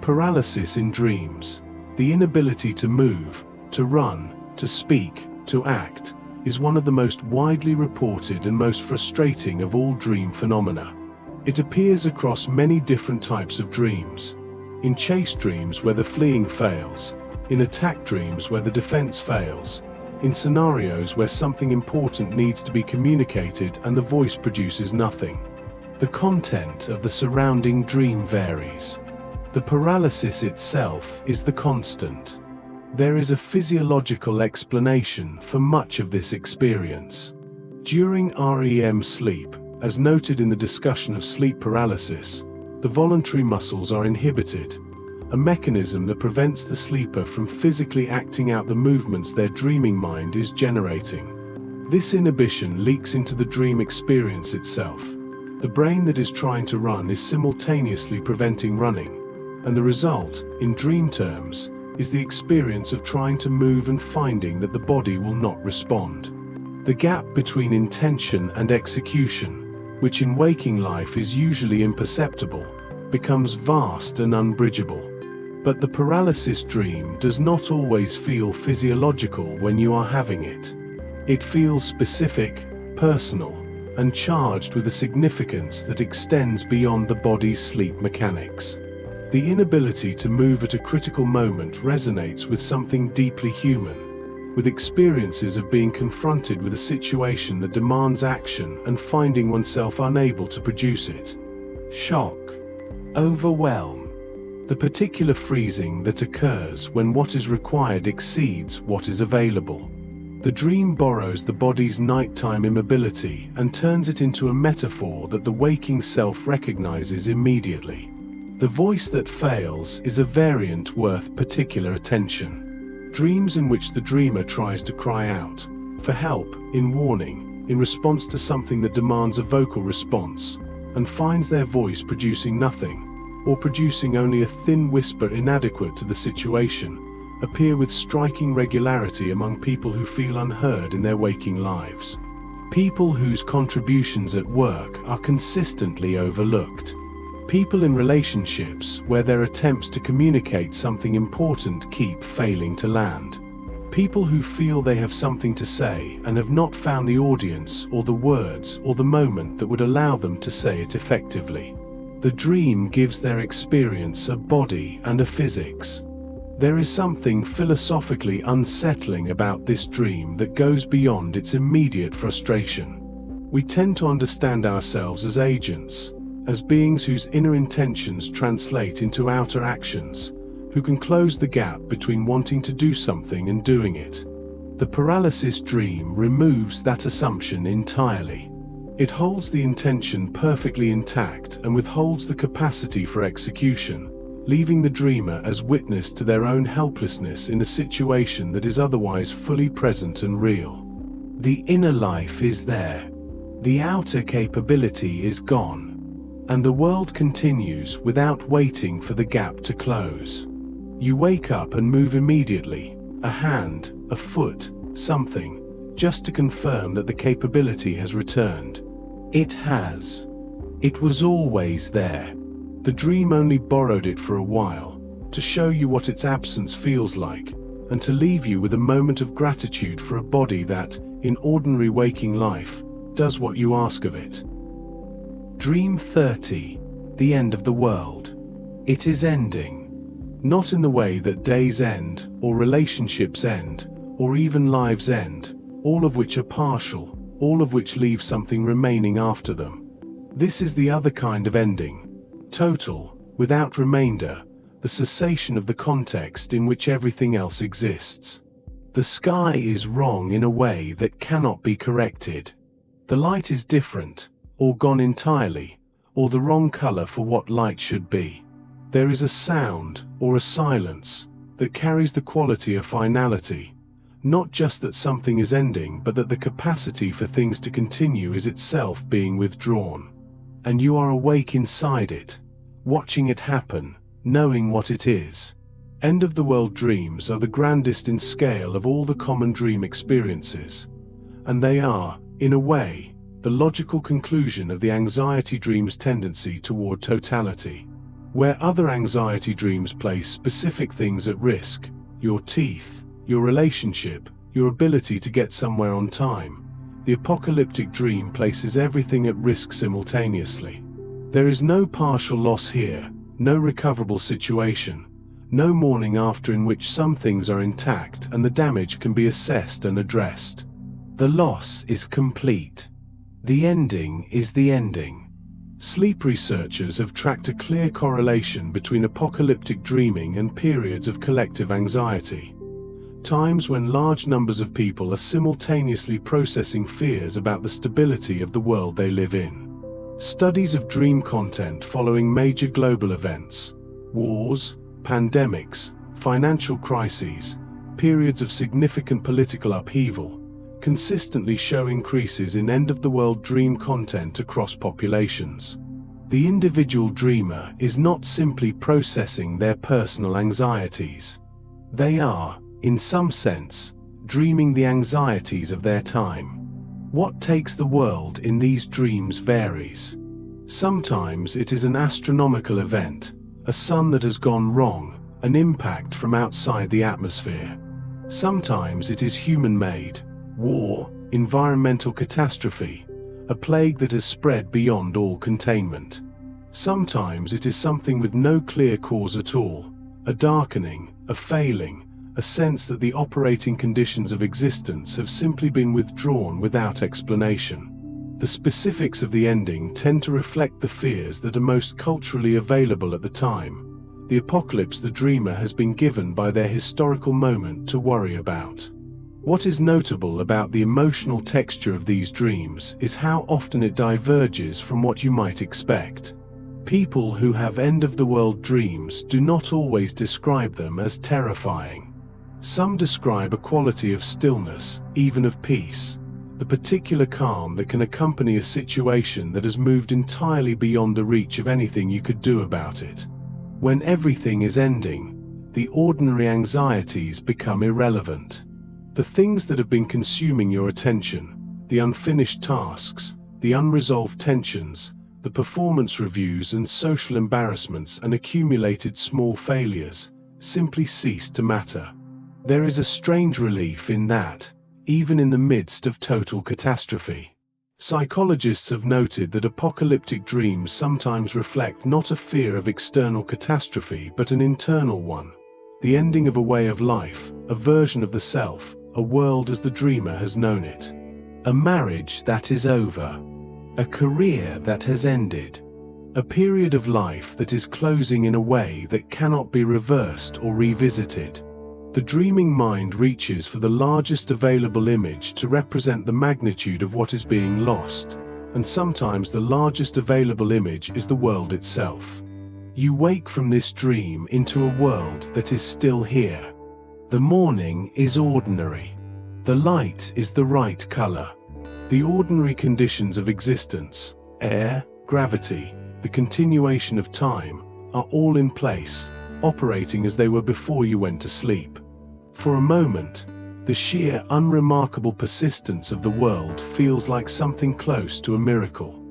Paralysis in dreams, the inability to move, to run, to speak, to act, is one of the most widely reported and most frustrating of all dream phenomena. It appears across many different types of dreams. In chase dreams where the fleeing fails, in attack dreams where the defense fails, in scenarios where something important needs to be communicated and the voice produces nothing. The content of the surrounding dream varies. The paralysis itself is the constant. There is a physiological explanation for much of this experience. During REM sleep, as noted in the discussion of sleep paralysis, the voluntary muscles are inhibited, a mechanism that prevents the sleeper from physically acting out the movements their dreaming mind is generating. This inhibition leaks into the dream experience itself. The brain that is trying to run is simultaneously preventing running, and the result, in dream terms, is the experience of trying to move and finding that the body will not respond. The gap between intention and execution, which in waking life is usually imperceptible, becomes vast and unbridgeable. But the paralysis dream does not always feel physiological when you are having it. It feels specific, personal, and charged with a significance that extends beyond the body's sleep mechanics. The inability to move at a critical moment resonates with something deeply human, with experiences of being confronted with a situation that demands action and finding oneself unable to produce it. Shock. Overwhelm. The particular freezing that occurs when what is required exceeds what is available. The dream borrows the body's nighttime immobility and turns it into a metaphor that the waking self recognizes immediately. The voice that fails is a variant worth particular attention. Dreams in which the dreamer tries to cry out for help, in warning, in response to something that demands a vocal response, and finds their voice producing nothing, or producing only a thin whisper inadequate to the situation, appear with striking regularity among people who feel unheard in their waking lives. People whose contributions at work are consistently overlooked. People in relationships where their attempts to communicate something important keep failing to land. People who feel they have something to say and have not found the audience or the words or the moment that would allow them to say it effectively. The dream gives their experience a body and a physics. There is something philosophically unsettling about this dream that goes beyond its immediate frustration. We tend to understand ourselves as agents, as beings whose inner intentions translate into outer actions, who can close the gap between wanting to do something and doing it. The paralysis dream removes that assumption entirely. It holds the intention perfectly intact and withholds the capacity for execution, leaving the dreamer as witness to their own helplessness in a situation that is otherwise fully present and real. The inner life is there. The outer capability is gone. And the world continues without waiting for the gap to close. You wake up and move immediately, a hand, a foot, something, just to confirm that the capability has returned. It has. It was always there. The dream only borrowed it for a while, to show you what its absence feels like, and to leave you with a moment of gratitude for a body that, in ordinary waking life, does what you ask of it. Dream 30, the end of the world. It is ending. Not in the way that days end, or relationships end, or even lives end, all of which are partial, all of which leave something remaining after them. This is the other kind of ending. Total, without remainder, the cessation of the context in which everything else exists. The sky is wrong in a way that cannot be corrected. The light is different, or gone entirely, or the wrong color for what light should be. There is a sound, or a silence, that carries the quality of finality. Not just that something is ending, but that the capacity for things to continue is itself being withdrawn. And you are awake inside it, watching it happen, knowing what it is. End-of-the-world dreams are the grandest in scale of all the common dream experiences. And they are, in a way, the logical conclusion of the anxiety dream's tendency toward totality. Where other anxiety dreams place specific things at risk, your teeth, your relationship, your ability to get somewhere on time, the apocalyptic dream places everything at risk simultaneously. There is no partial loss here, no recoverable situation, no morning after in which some things are intact and the damage can be assessed and addressed. The loss is complete. The ending is the ending. Sleep researchers have tracked a clear correlation between apocalyptic dreaming and periods of collective anxiety. Times when large numbers of people are simultaneously processing fears about the stability of the world they live in. Studies of dream content following major global events, wars, pandemics, financial crises, periods of significant political upheaval, consistently show increases in end-of-the-world dream content across populations. The individual dreamer is not simply processing their personal anxieties. They are, in some sense, dreaming the anxieties of their time. What takes the world in these dreams varies. Sometimes it is an astronomical event, a sun that has gone wrong, an impact from outside the atmosphere. Sometimes it is human-made, war, environmental catastrophe, a plague that has spread beyond all containment. Sometimes it is something with no clear cause at all, a darkening, a failing, a sense that the operating conditions of existence have simply been withdrawn without explanation. The specifics of the ending tend to reflect the fears that are most culturally available at the time, the apocalypse the dreamer has been given by their historical moment to worry about. What is notable about the emotional texture of these dreams is how often it diverges from what you might expect. People who have end-of-the-world dreams do not always describe them as terrifying. Some describe a quality of stillness, even of peace, the particular calm that can accompany a situation that has moved entirely beyond the reach of anything you could do about it. When everything is ending, the ordinary anxieties become irrelevant. The things that have been consuming your attention, the unfinished tasks, the unresolved tensions, the performance reviews and social embarrassments and accumulated small failures, simply cease to matter. There is a strange relief in that, even in the midst of total catastrophe. Psychologists have noted that apocalyptic dreams sometimes reflect not a fear of external catastrophe but an internal one. The ending of a way of life, a version of the self, a world as the dreamer has known it. A marriage that is over. A career that has ended. a period of life that is closing in a way that cannot be reversed or revisited. The dreaming mind reaches for the largest available image to represent the magnitude of what is being lost, and sometimes the largest available image is the world itself. You wake from this dream into a world that is still here. The morning is ordinary. The light is the right color. The ordinary conditions of existence, air, gravity, the continuation of time, are all in place, operating as they were before you went to sleep. For a moment, the sheer unremarkable persistence of the world feels like something close to a miracle.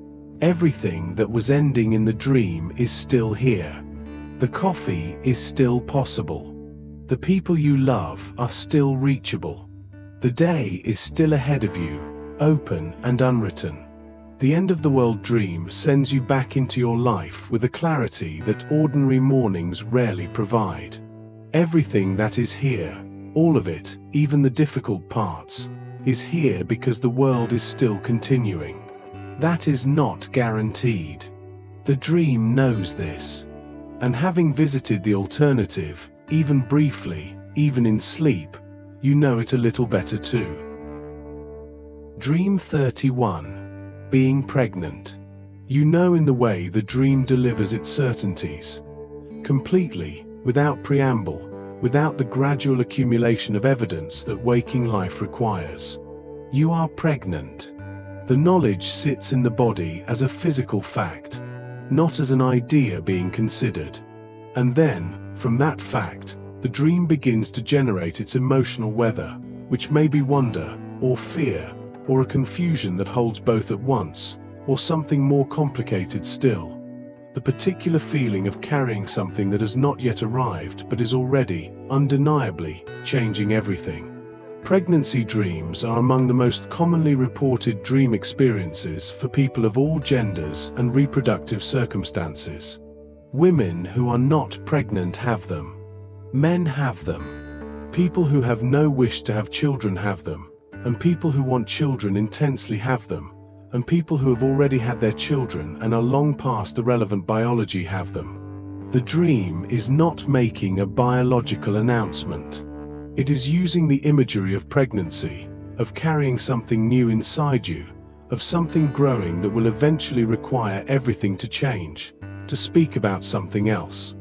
Everything that was ending in the dream is still here. The coffee is still possible. The people you love are still reachable. The day is still ahead of you, open and unwritten. The end-of-the-world dream sends you back into your life with a clarity that ordinary mornings rarely provide. Everything that is here, all of it, even the difficult parts, is here because the world is still continuing. That is not guaranteed. The dream knows this. And having visited the alternative, even briefly, even in sleep, you know it a little better too. Dream 31. Being pregnant. You know in the way the dream delivers its certainties. Completely, without preamble, without the gradual accumulation of evidence that waking life requires. You are pregnant. The knowledge sits in the body as a physical fact, not as an idea being considered. And then, from that fact, the dream begins to generate its emotional weather, which may be wonder, or fear, or a confusion that holds both at once, or something more complicated still. The particular feeling of carrying something that has not yet arrived but is already, undeniably, changing everything. Pregnancy dreams are among the most commonly reported dream experiences for people of all genders and reproductive circumstances. Women who are not pregnant have them. Men have them. People who have no wish to have children have them. And people who want children intensely have them, and people who have already had their children and are long past the relevant biology have them. The dream is not making a biological announcement. It is using the imagery of pregnancy, of carrying something new inside you, of something growing that will eventually require everything to change, to speak about something else.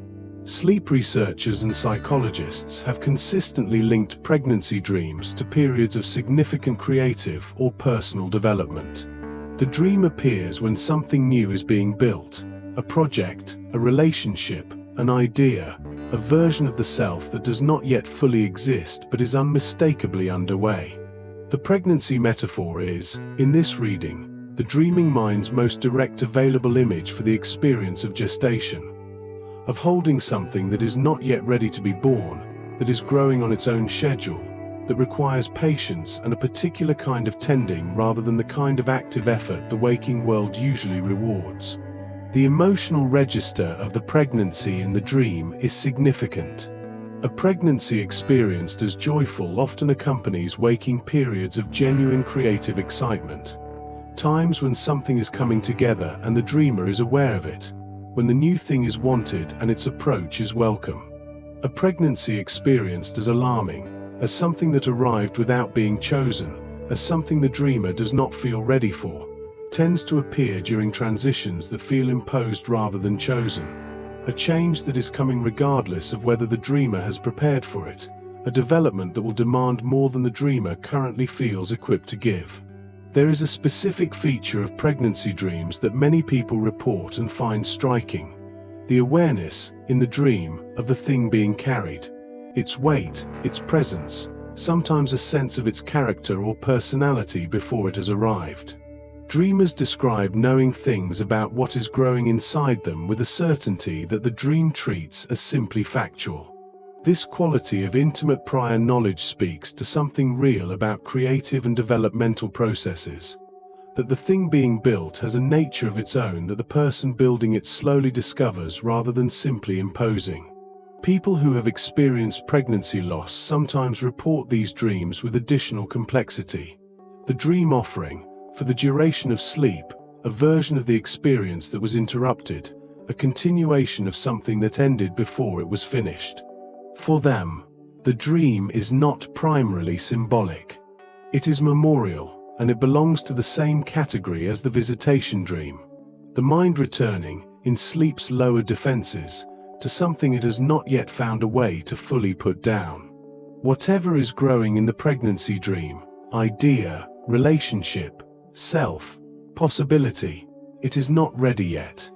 Sleep researchers and psychologists have consistently linked pregnancy dreams to periods of significant creative or personal development. The dream appears when something new is being built, a project, a relationship, an idea, a version of the self that does not yet fully exist but is unmistakably underway. The pregnancy metaphor is, in this reading, the dreaming mind's most direct available image for the experience of gestation. Of holding something that is not yet ready to be born, that is growing on its own schedule, that requires patience and a particular kind of tending rather than the kind of active effort the waking world usually rewards. The emotional register of the pregnancy in the dream is significant. A pregnancy experienced as joyful often accompanies waking periods of genuine creative excitement. Times when something is coming together and the dreamer is aware of it. When the new thing is wanted and its approach is welcome. A pregnancy experienced as alarming, as something that arrived without being chosen, as something the dreamer does not feel ready for, tends to appear during transitions that feel imposed rather than chosen. A change that is coming regardless of whether the dreamer has prepared for it, a development that will demand more than the dreamer currently feels equipped to give. There is a specific feature of pregnancy dreams that many people report and find striking. The awareness, in the dream, of the thing being carried. Its weight, its presence, sometimes a sense of its character or personality before it has arrived. Dreamers describe knowing things about what is growing inside them with a certainty that the dream treats as simply factual. This quality of intimate prior knowledge speaks to something real about creative and developmental processes. That the thing being built has a nature of its own that the person building it slowly discovers rather than simply imposing. People who have experienced pregnancy loss sometimes report these dreams with additional complexity. The dream offering, for the duration of sleep, a version of the experience that was interrupted, a continuation of something that ended before it was finished. For them, the dream is not primarily symbolic. It is memorial, and it belongs to the same category as the visitation dream. The mind returning, in sleep's lower defenses, to something it has not yet found a way to fully put down. Whatever is growing in the pregnancy dream, idea, relationship, self, possibility, it is not ready yet.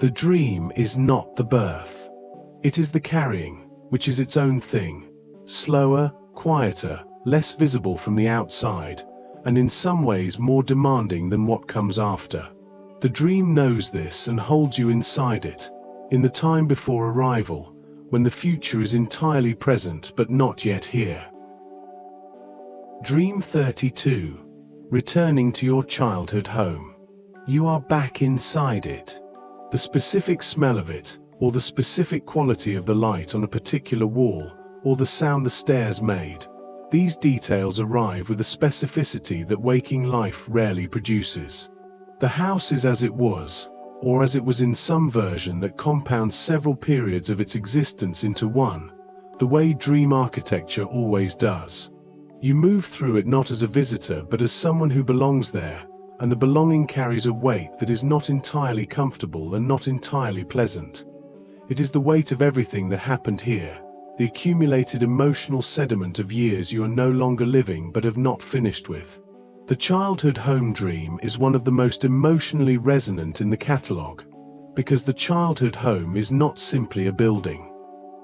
The dream is not the birth. It is the carrying, which is its own thing, slower, quieter, less visible from the outside, and in some ways more demanding than what comes after. The dream knows this and holds you inside it, in the time before arrival, when the future is entirely present but not yet here. Dream 32. Returning to your childhood home. You are back inside it. The specific smell of it, or the specific quality of the light on a particular wall, or the sound the stairs made, these details arrive with a specificity that waking life rarely produces. The house is as it was, or as it was in some version that compounds several periods of its existence into one, the way dream architecture always does. You move through it not as a visitor but as someone who belongs there, and the belonging carries a weight that is not entirely comfortable and not entirely pleasant. It is the weight of everything that happened here, the accumulated emotional sediment of years you are no longer living but have not finished with. The childhood home dream is one of the most emotionally resonant in the catalogue, because the childhood home is not simply a building.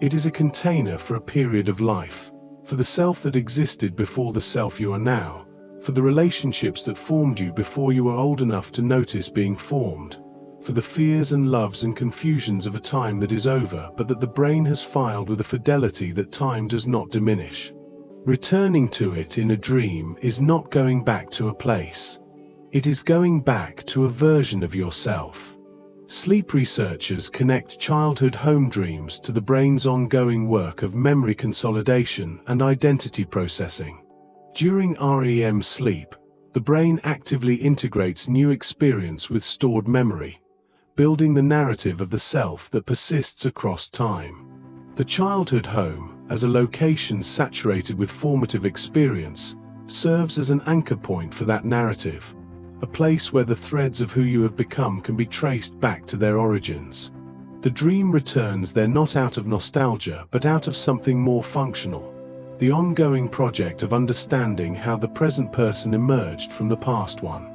It is a container for a period of life, for the self that existed before the self you are now, for the relationships that formed you before you were old enough to notice being formed, for the fears and loves and confusions of a time that is over but that the brain has filed with a fidelity that time does not diminish. Returning to it in a dream is not going back to a place. It is going back to a version of yourself. Sleep researchers connect childhood home dreams to the brain's ongoing work of memory consolidation and identity processing. During REM sleep, the brain actively integrates new experience with stored memory, building the narrative of the self that persists across time. The childhood home, as a location saturated with formative experience, serves as an anchor point for that narrative, a place where the threads of who you have become can be traced back to their origins. The dream returns there not out of nostalgia but out of something more functional, the ongoing project of understanding how the present person emerged from the past one.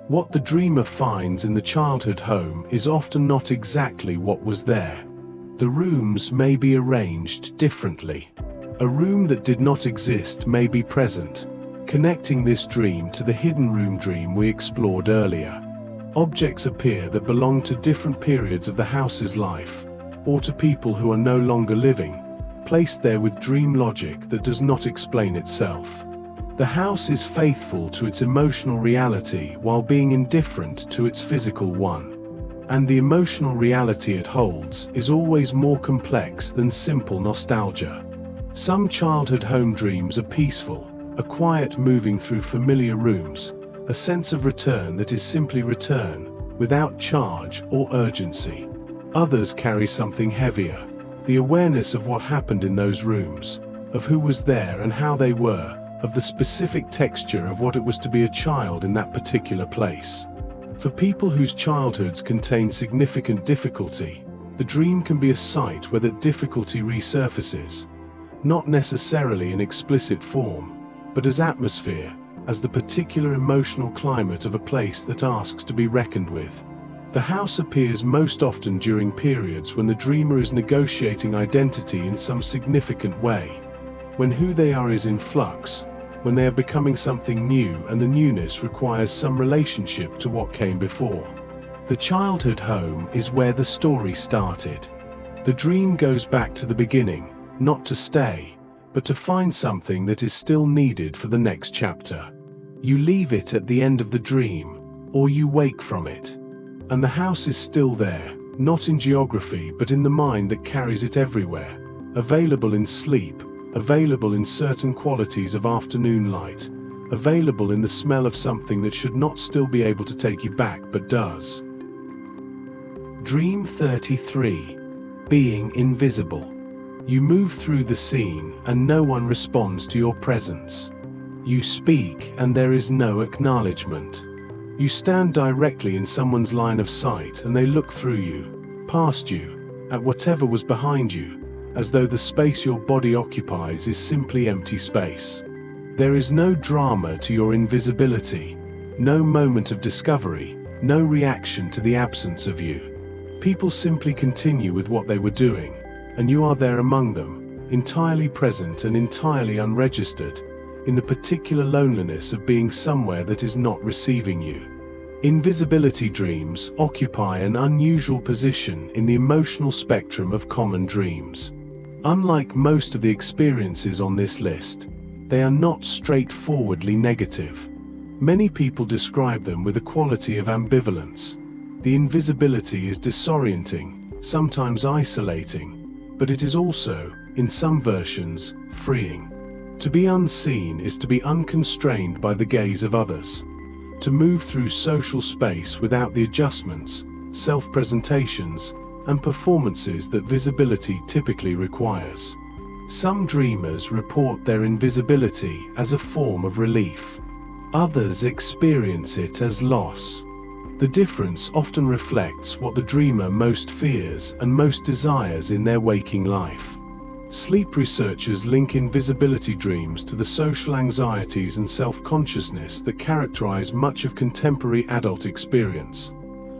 What the dreamer finds in the childhood home is often not exactly what was there. The rooms may be arranged differently. A room that did not exist may be present, connecting this dream to the hidden room dream we explored earlier. Objects appear that belong to different periods of the house's life, or to people who are no longer living, placed there with dream logic that does not explain itself. The house is faithful to its emotional reality while being indifferent to its physical one. And the emotional reality it holds is always more complex than simple nostalgia. Some childhood home dreams are peaceful, a quiet moving through familiar rooms, a sense of return that is simply return, without charge or urgency. Others carry something heavier, the awareness of what happened in those rooms, of who was there and how they were, of the specific texture of what it was to be a child in that particular place. For people whose childhoods contain significant difficulty, the dream can be a site where that difficulty resurfaces, not necessarily in explicit form, but as atmosphere, as the particular emotional climate of a place that asks to be reckoned with. The house appears most often during periods when the dreamer is negotiating identity in some significant way, when who they are is in flux, when they are becoming something new and the newness requires some relationship to what came before. The childhood home is where the story started. The dream goes back to the beginning, not to stay, but to find something that is still needed for the next chapter. You leave it at the end of the dream, or you wake from it. And the house is still there, not in geography but in the mind that carries it everywhere, available in sleep, available in certain qualities of afternoon light, available in the smell of something that should not still be able to take you back but does. Dream 33. Being invisible. You move through the scene and no one responds to your presence. You speak and there is no acknowledgement. You stand directly in someone's line of sight and they look through you, past you, at whatever was behind you, as though the space your body occupies is simply empty space. There is no drama to your invisibility, no moment of discovery, no reaction to the absence of you. People simply continue with what they were doing, and you are there among them, entirely present and entirely unregistered, in the particular loneliness of being somewhere that is not receiving you. Invisibility dreams occupy an unusual position in the emotional spectrum of common dreams. Unlike most of the experiences on this list, they are not straightforwardly negative. Many people describe them with a quality of ambivalence. The invisibility is disorienting, sometimes isolating, but it is also, in some versions, freeing. To be unseen is to be unconstrained by the gaze of others. To move through social space without the adjustments, self-presentations, and performances that visibility typically requires. Some dreamers report their invisibility as a form of relief. Others experience it as loss. The difference often reflects what the dreamer most fears and most desires in their waking life. Sleep researchers link invisibility dreams to the social anxieties and self-consciousness that characterize much of contemporary adult experience,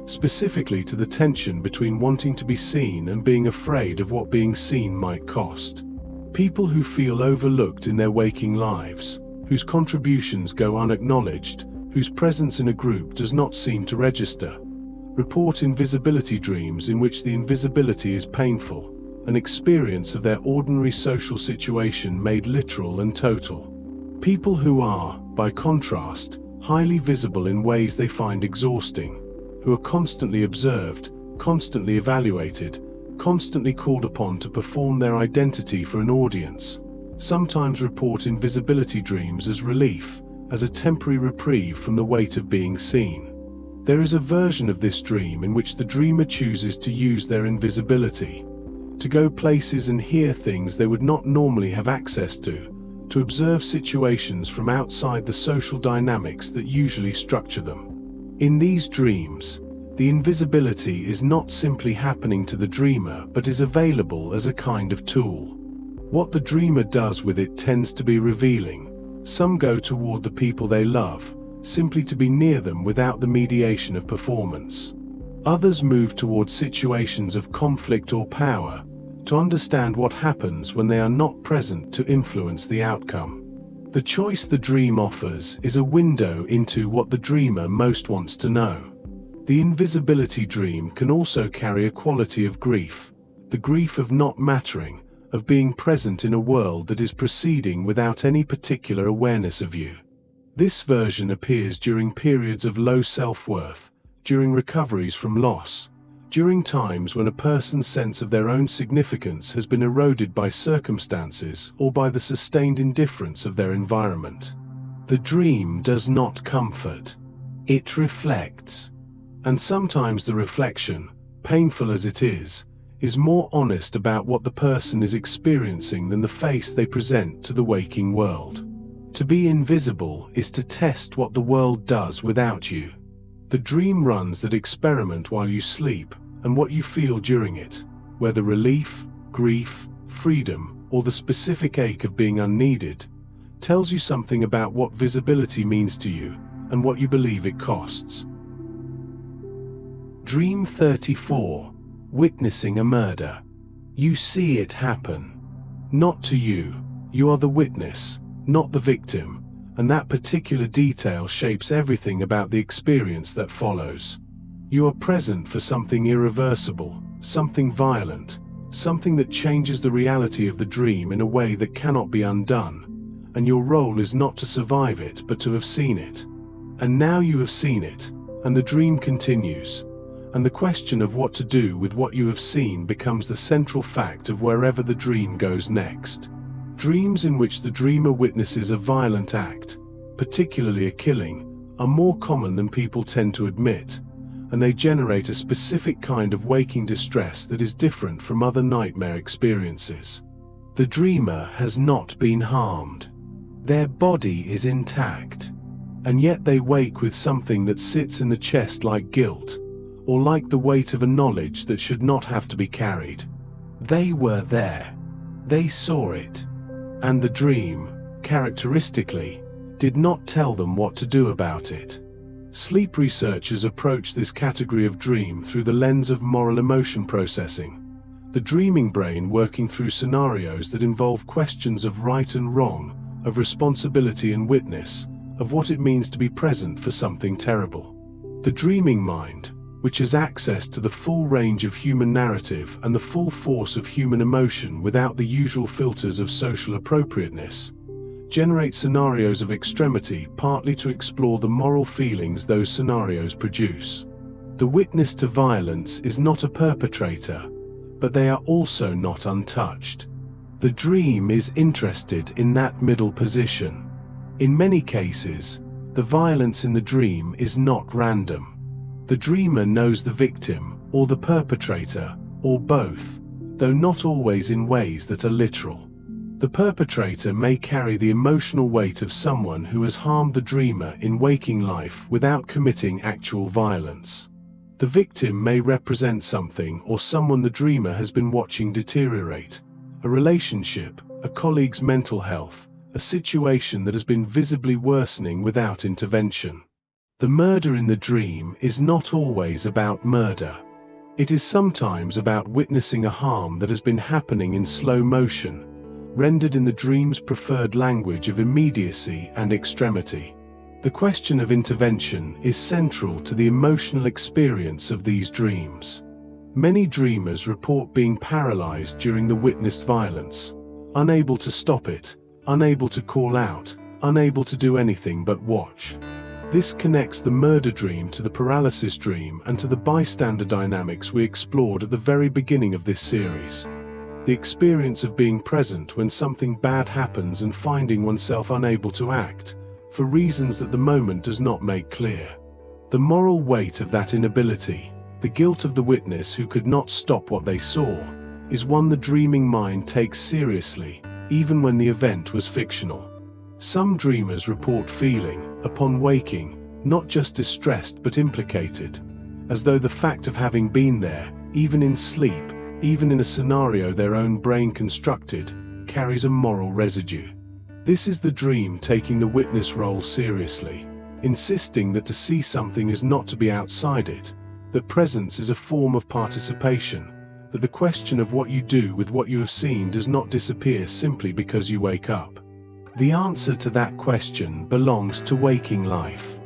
specifically to the tension between wanting to be seen and being afraid of what being seen might cost. People who feel overlooked in their waking lives, whose contributions go unacknowledged, whose presence in a group does not seem to register, report invisibility dreams in which the invisibility is painful, an experience of their ordinary social situation made literal and total. People who are, by contrast, highly visible in ways they find exhausting, who are constantly observed, constantly evaluated, constantly called upon to perform their identity for an audience, sometimes report invisibility dreams as relief, as a temporary reprieve from the weight of being seen. There is a version of this dream in which the dreamer chooses to use their invisibility, to go places and hear things they would not normally have access to observe situations from outside the social dynamics that usually structure them. In these dreams, the invisibility is not simply happening to the dreamer but is available as a kind of tool. What the dreamer does with it tends to be revealing. Some go toward the people they love, simply to be near them without the mediation of performance. Others move toward situations of conflict or power, to understand what happens when they are not present to influence the outcome. The choice the dream offers is a window into what the dreamer most wants to know. The invisibility dream can also carry a quality of grief, the grief of not mattering, of being present in a world that is proceeding without any particular awareness of you. This version appears during periods of low self-worth, during recoveries from loss, during times when a person's sense of their own significance has been eroded by circumstances or by the sustained indifference of their environment. The dream does not comfort. It reflects. And sometimes the reflection, painful as it is more honest about what the person is experiencing than the face they present to the waking world. To be invisible is to test what the world does without you. The dream runs that experiment while you sleep, and what you feel during it, whether relief, grief, freedom, or the specific ache of being unneeded, tells you something about what visibility means to you, and what you believe it costs. Dream 34. Witnessing a murder. You see it happen. Not to you. You are the witness, not the victim, and that particular detail shapes everything about the experience that follows. You are present for something irreversible, something violent, something that changes the reality of the dream in a way that cannot be undone, and your role is not to survive it but to have seen it. And now you have seen it, and the dream continues. And the question of what to do with what you have seen becomes the central fact of wherever the dream goes next. Dreams in which the dreamer witnesses a violent act, particularly a killing, are more common than people tend to admit, and they generate a specific kind of waking distress that is different from other nightmare experiences. The dreamer has not been harmed. Their body is intact, and yet they wake with something that sits in the chest like guilt, or like the weight of a knowledge that should not have to be carried. They were there. They saw it. And the dream, characteristically, did not tell them what to do about it. Sleep researchers approach this category of dream through the lens of moral emotion processing, the dreaming brain working through scenarios that involve questions of right and wrong, of responsibility and witness, of what it means to be present for something terrible. The dreaming mind, which has access to the full range of human narrative and the full force of human emotion without the usual filters of social appropriateness, generates scenarios of extremity partly to explore the moral feelings those scenarios produce. The witness to violence is not a perpetrator, but they are also not untouched. The dream is interested in that middle position. In many cases, the violence in the dream is not random. The dreamer knows the victim, or the perpetrator, or both, though not always in ways that are literal. The perpetrator may carry the emotional weight of someone who has harmed the dreamer in waking life without committing actual violence. The victim may represent something or someone the dreamer has been watching deteriorate, a relationship, a colleague's mental health, a situation that has been visibly worsening without intervention. The murder in the dream is not always about murder. It is sometimes about witnessing a harm that has been happening in slow motion, rendered in the dream's preferred language of immediacy and extremity. The question of intervention is central to the emotional experience of these dreams. Many dreamers report being paralyzed during the witnessed violence, unable to stop it, unable to call out, unable to do anything but watch. This connects the murder dream to the paralysis dream and to the bystander dynamics we explored at the very beginning of this series. The experience of being present when something bad happens and finding oneself unable to act, for reasons that the moment does not make clear. The moral weight of that inability, the guilt of the witness who could not stop what they saw, is one the dreaming mind takes seriously, even when the event was fictional. Some dreamers report feeling, upon waking, not just distressed but implicated, as though the fact of having been there, even in sleep, even in a scenario their own brain constructed, carries a moral residue. This is the dream taking the witness role seriously, insisting that to see something is not to be outside it, that presence is a form of participation, that the question of what you do with what you have seen does not disappear simply because you wake up. The answer to that question belongs to waking life.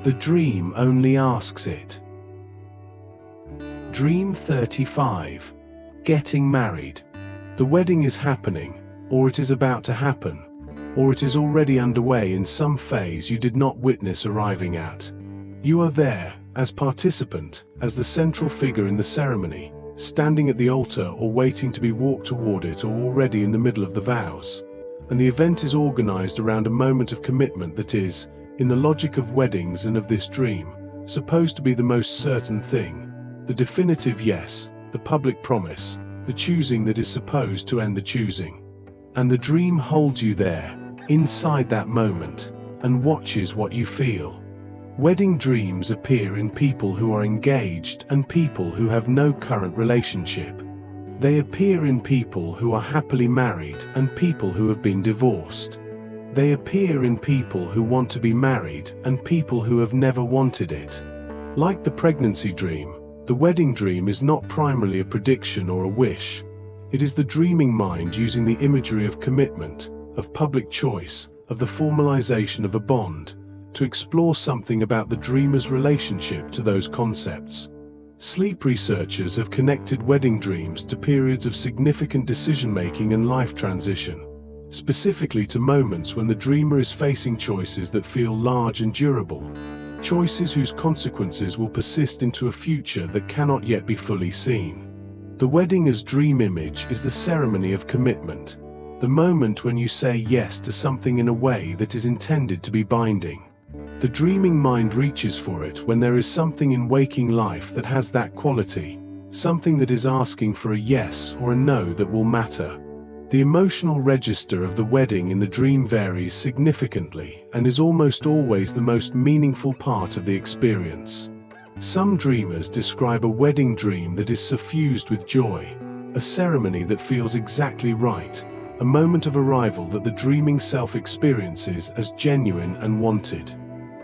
The dream only asks it. Dream 35. Getting married. The wedding is happening, or it is about to happen, or it is already underway in some phase you did not witness arriving at. You are there, as participant, as the central figure in the ceremony, standing at the altar or waiting to be walked toward it or already in the middle of the vows. And the event is organized around a moment of commitment that is, in the logic of weddings and of this dream, supposed to be the most certain thing, the definitive yes, the public promise, the choosing that is supposed to end the choosing. And the dream holds you there, inside that moment, and watches what you feel. Wedding dreams appear in people who are engaged and people who have no current relationship. They appear in people who are happily married and people who have been divorced. They appear in people who want to be married and people who have never wanted it. Like the pregnancy dream, the wedding dream is not primarily a prediction or a wish. It is the dreaming mind using the imagery of commitment, of public choice, of the formalization of a bond, to explore something about the dreamer's relationship to those concepts. Sleep researchers have connected wedding dreams to periods of significant decision-making and life transition, specifically to moments when the dreamer is facing choices that feel large and durable, choices whose consequences will persist into a future that cannot yet be fully seen. The wedding as dream image is the ceremony of commitment, the moment when you say yes to something in a way that is intended to be binding. The dreaming mind reaches for it when there is something in waking life that has that quality, something that is asking for a yes or a no that will matter. The emotional register of the wedding in the dream varies significantly and is almost always the most meaningful part of the experience. Some dreamers describe a wedding dream that is suffused with joy, a ceremony that feels exactly right, a moment of arrival that the dreaming self experiences as genuine and wanted.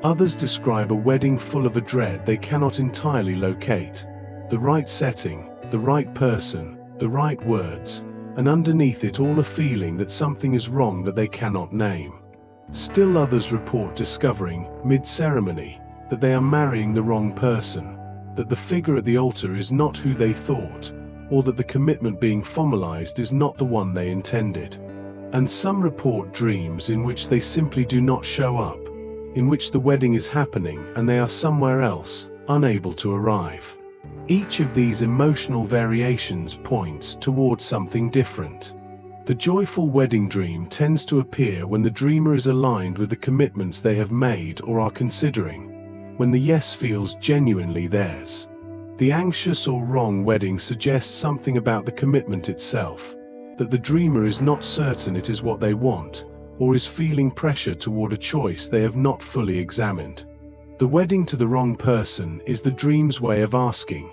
Others describe a wedding full of a dread they cannot entirely locate. The right setting, the right person, the right words, and underneath it all a feeling that something is wrong that they cannot name. Still others report discovering, mid-ceremony, that they are marrying the wrong person, that the figure at the altar is not who they thought, or that the commitment being formalized is not the one they intended. And some report dreams in which they simply do not show up, in which the wedding is happening and they are somewhere else, unable to arrive. Each of these emotional variations points towards something different. The joyful wedding dream tends to appear when the dreamer is aligned with the commitments they have made or are considering, when the yes feels genuinely theirs. The anxious or wrong wedding suggests something about the commitment itself, that the dreamer is not certain it is what they want, or is feeling pressure toward a choice they have not fully examined. The wedding to the wrong person is the dream's way of asking,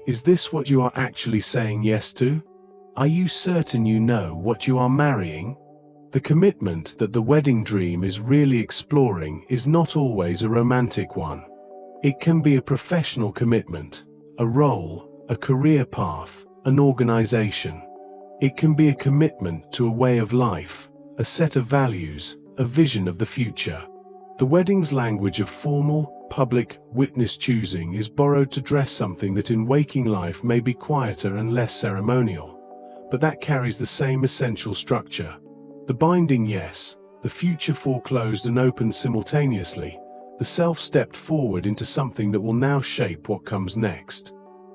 is this what you are actually saying yes to? Are you certain you know what you are marrying? The commitment that the wedding dream is really exploring is not always a romantic one. It can be a professional commitment, a role, a career path, an organization. It can be a commitment to a way of life, a set of values, a vision of the future. The wedding's language of formal, public, witness choosing is borrowed to dress something that in waking life may be quieter and less ceremonial, but that carries the same essential structure. The binding yes, the future foreclosed and opened simultaneously, the self stepped forward into something that will now shape what comes next.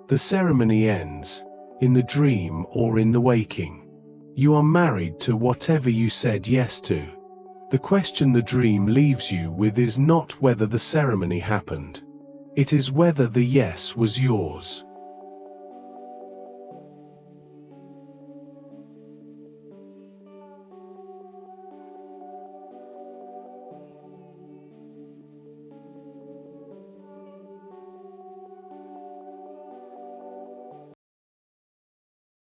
The ceremony ends, in the dream or in the waking. You are married to whatever you said yes to. The question the dream leaves you with is not whether the ceremony happened. It is whether the yes was yours.